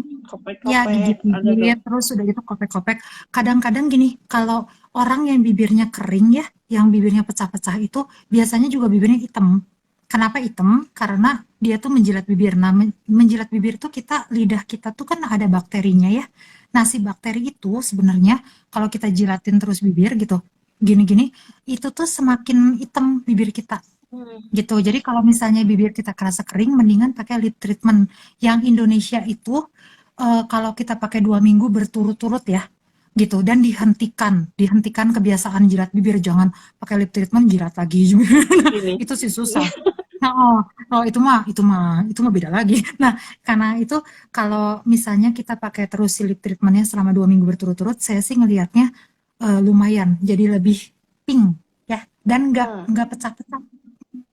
A: ya
B: kopek-kopek, ada tuh.
A: gigit-gigit, terus udah gitu kopek-kopek. Kadang-kadang gini, kalau orang yang bibirnya kering ya, yang bibirnya pecah-pecah itu biasanya juga bibirnya hitam. Kenapa hitam? Karena dia tuh menjilat bibir. Nah, menjilat bibir tuh lidah kita tuh kan ada bakterinya ya. Nah, si bakteri itu sebenarnya kalau kita jilatin terus bibir gitu, gini-gini, itu tuh semakin hitam bibir kita
B: Hmm.
A: gitu. Jadi kalau misalnya bibir kita kerasa kering, mendingan pakai lip treatment. Yang Indonesia itu kalau kita pakai 2 minggu berturut-turut ya, gitu. Dan dihentikan kebiasaan jilat bibir. Jangan pakai lip treatment jilat lagi.
B: Ini.
A: Itu sih susah. Nah, oh itu mah beda lagi. Nah, karena itu kalau misalnya kita pakai terus si lip treatmentnya selama 2 minggu berturut-turut, saya sih ngelihatnya lumayan, jadi lebih pink ya, dan
B: Hmm.
A: nggak pecah-pecah.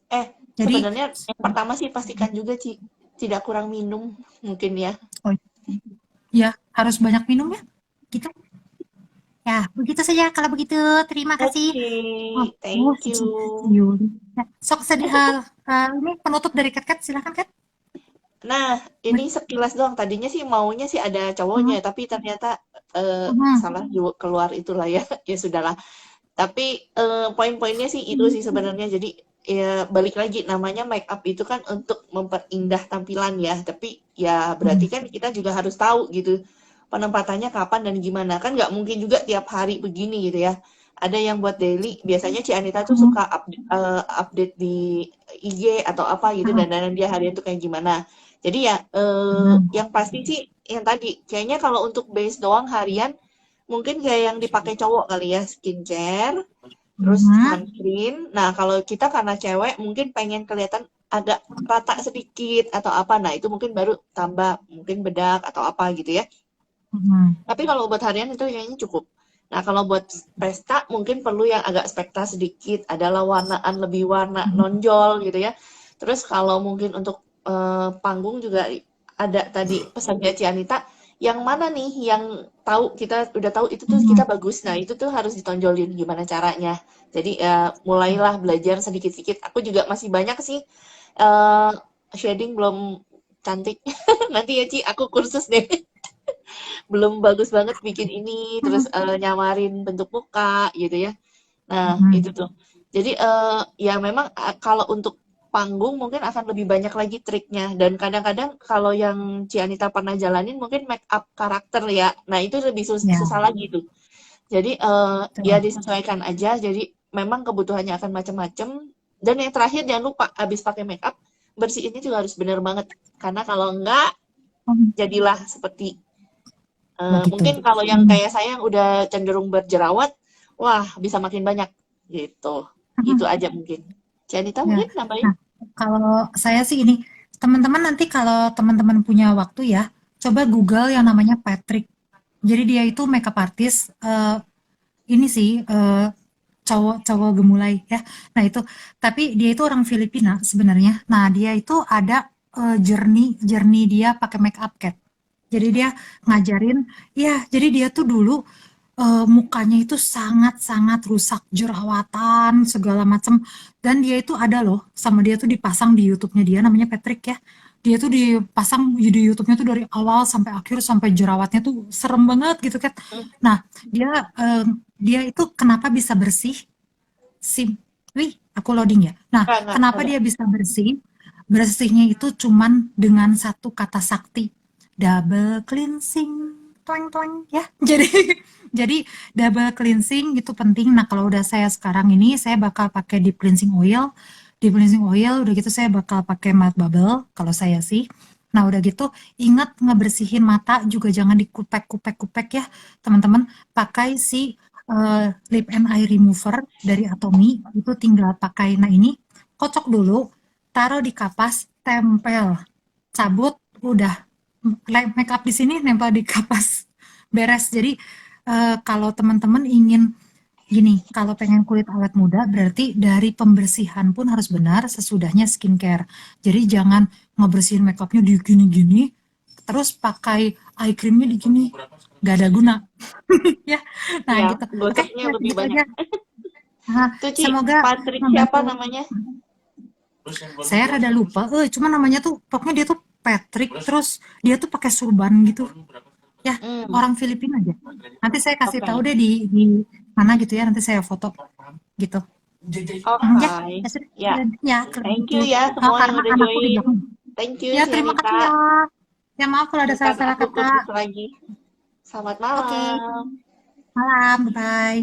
B: Eh,
A: Jadi,
B: sebenarnya yang pertama sih pastikan juga, Ci, tidak kurang minum mungkin ya.
A: oh ya harus banyak minum ya, gitu. Ya, begitu saja kalau begitu. Terima kasih.
B: Oke,
A: Oh,
B: thank you.
A: Yuli. Ya, sok sedih. Ini penutup dari Kat, silakan Kat.
B: Nah, ini sekilas doang. Tadinya sih maunya sih ada cowoknya,
A: Hmm,
B: tapi ternyata
A: hmm,
B: salah juga keluar itulah ya. Ya sudahlah. Tapi poin-poinnya sih itu sih sebenarnya. Jadi ya balik lagi namanya make up itu kan untuk memperindah tampilan ya. Tapi ya berarti
A: hmm,
B: kan kita juga harus tahu gitu penempatannya kapan dan gimana. Kan nggak mungkin juga tiap hari begini gitu ya. Ada yang buat daily, biasanya Ci Anita tuh
A: hmm,
B: suka update di IG atau apa gitu
A: hmm,
B: dan dia harian tuh kayak gimana. Jadi ya
A: hmm,
B: yang pasti sih yang tadi kayaknya kalau untuk base doang harian mungkin kayak yang dipakai cowok kali ya, skincare, terus
A: hmm,
B: sunscreen. Nah, kalau kita karena cewek mungkin pengen kelihatan agak rata sedikit atau apa. Nah, itu mungkin baru tambah mungkin bedak atau apa gitu ya.
A: hmm,
B: Tapi kalau buat harian itu kayaknya cukup. Nah, kalau buat pesta mungkin perlu yang agak spekta sedikit, adalah warnaan lebih warna
A: hmm,
B: nonjol gitu ya. Terus kalau mungkin untuk panggung juga ada tadi pesannya Cianita, yang mana nih yang tahu kita udah tahu itu tuh kita
A: hmm,
B: bagus. Nah, itu tuh harus ditonjolin gimana caranya. Jadi mulailah belajar sedikit-sedikit. Aku juga masih banyak sih eh, shading belum cantik. Nanti ya Ci, aku kursus deh. Belum bagus banget bikin ini, terus
A: hmm,
B: nyamarin bentuk muka gitu ya. Nah,
A: hmm,
B: itu tuh. Jadi ya memang kalau untuk panggung mungkin akan lebih banyak lagi triknya dan kadang-kadang kalau yang Cianita pernah jalanin mungkin make up karakter ya. Nah, itu lebih
A: ya,
B: susah lagi tuh. Jadi ya
A: betul.
B: disesuaikan aja. Jadi memang kebutuhannya akan macam-macam. Dan yang terakhir jangan lupa habis pakai make up bersihinnya juga harus benar banget. Karena kalau enggak
A: Hmm,
B: jadilah seperti
A: begitu.
B: mungkin kalau yang
A: Hmm,
B: kayak saya yang udah cenderung berjerawat, wah bisa makin banyak gitu. Itu
A: hmm,
B: aja mungkin. Janita
A: ya.
B: mungkin nambahin?
A: Nah, kalau saya sih ini, teman-teman nanti kalau teman-teman punya waktu ya, coba Google yang namanya Patrick. Jadi dia itu makeup artist, ini sih cowok-cowok gemulai ya. Nah itu, tapi dia itu orang Filipina sebenarnya. Nah dia itu ada journey journey dia pakai make up Cat. Jadi dia ngajarin, ya jadi dia tuh dulu mukanya itu sangat-sangat rusak, jerawatan segala macam. Dan dia itu ada loh, sama dia tuh dipasang di YouTube-nya dia namanya Patrick ya. Dia tuh dipasang di YouTube-nya tuh dari awal sampai akhir sampai jerawatnya tuh serem banget gitu kan.
B: Hmm,
A: Nah, dia eh, dia itu kenapa bisa bersih? Wih, aku loading ya. Nah,
B: enggak
A: kenapa
B: ada.
A: dia bisa bersih? Bersihnya itu cuman dengan satu kata sakti, double cleansing, toeng toeng ya. Jadi double cleansing itu penting. Nah, kalau udah saya sekarang ini, saya bakal pakai deep cleansing oil. Deep cleansing oil, udah gitu saya bakal pakai matte bubble, kalau saya sih. Nah, udah gitu, ingat ngebersihin mata juga jangan dikupek-kupek-kupek ya, teman-teman. Pakai si lip and eye remover dari Atomy, itu tinggal pakai, nah ini, kocok dulu, taruh di kapas, tempel, cabut, udah, make up di sini nempel di kapas, beres. Jadi kalau teman-teman ingin Gini, kalau pengen kulit awet muda berarti dari pembersihan pun harus benar sesudahnya skincare. Jadi jangan ngebersihin makeupnya di gini-gini, terus pakai eye creamnya di gini, nggak ada guna. Ya, nah
B: Ya,
A: gitu. Oke,
B: gosoknya
A: ya,
B: lebih
A: gitu
B: banyak.
A: aja. Nah,
B: Tuh, Ci,
A: semoga
B: Patrick siapa
A: membantu.
B: namanya?
A: Saya rada lupa, cuma namanya tuh, pokoknya dia tuh Patrick, terus dia tuh pakai surban gitu. Ya,
B: Hmm,
A: orang Filipina aja. Nanti saya kasih tahu
B: oke.
A: deh di mana gitu ya, nanti saya foto gitu. Ya,
B: Oke.
A: ya sudah,
B: Ya,
A: ya kalau
B: thank
A: gitu.
B: you ya
A: Oh,
B: semua yang
A: karena
B: udah
A: anakku di
B: join.
A: belakang.
B: Thank you,
A: Ya, terima kasih
B: Cianita.
A: ya. Ya, maaf kalau ada
B: Ntar
A: salah-salah
B: aku
A: kata.
B: putus lagi. Selamat
A: Oke,
B: malam.
A: malam, bye.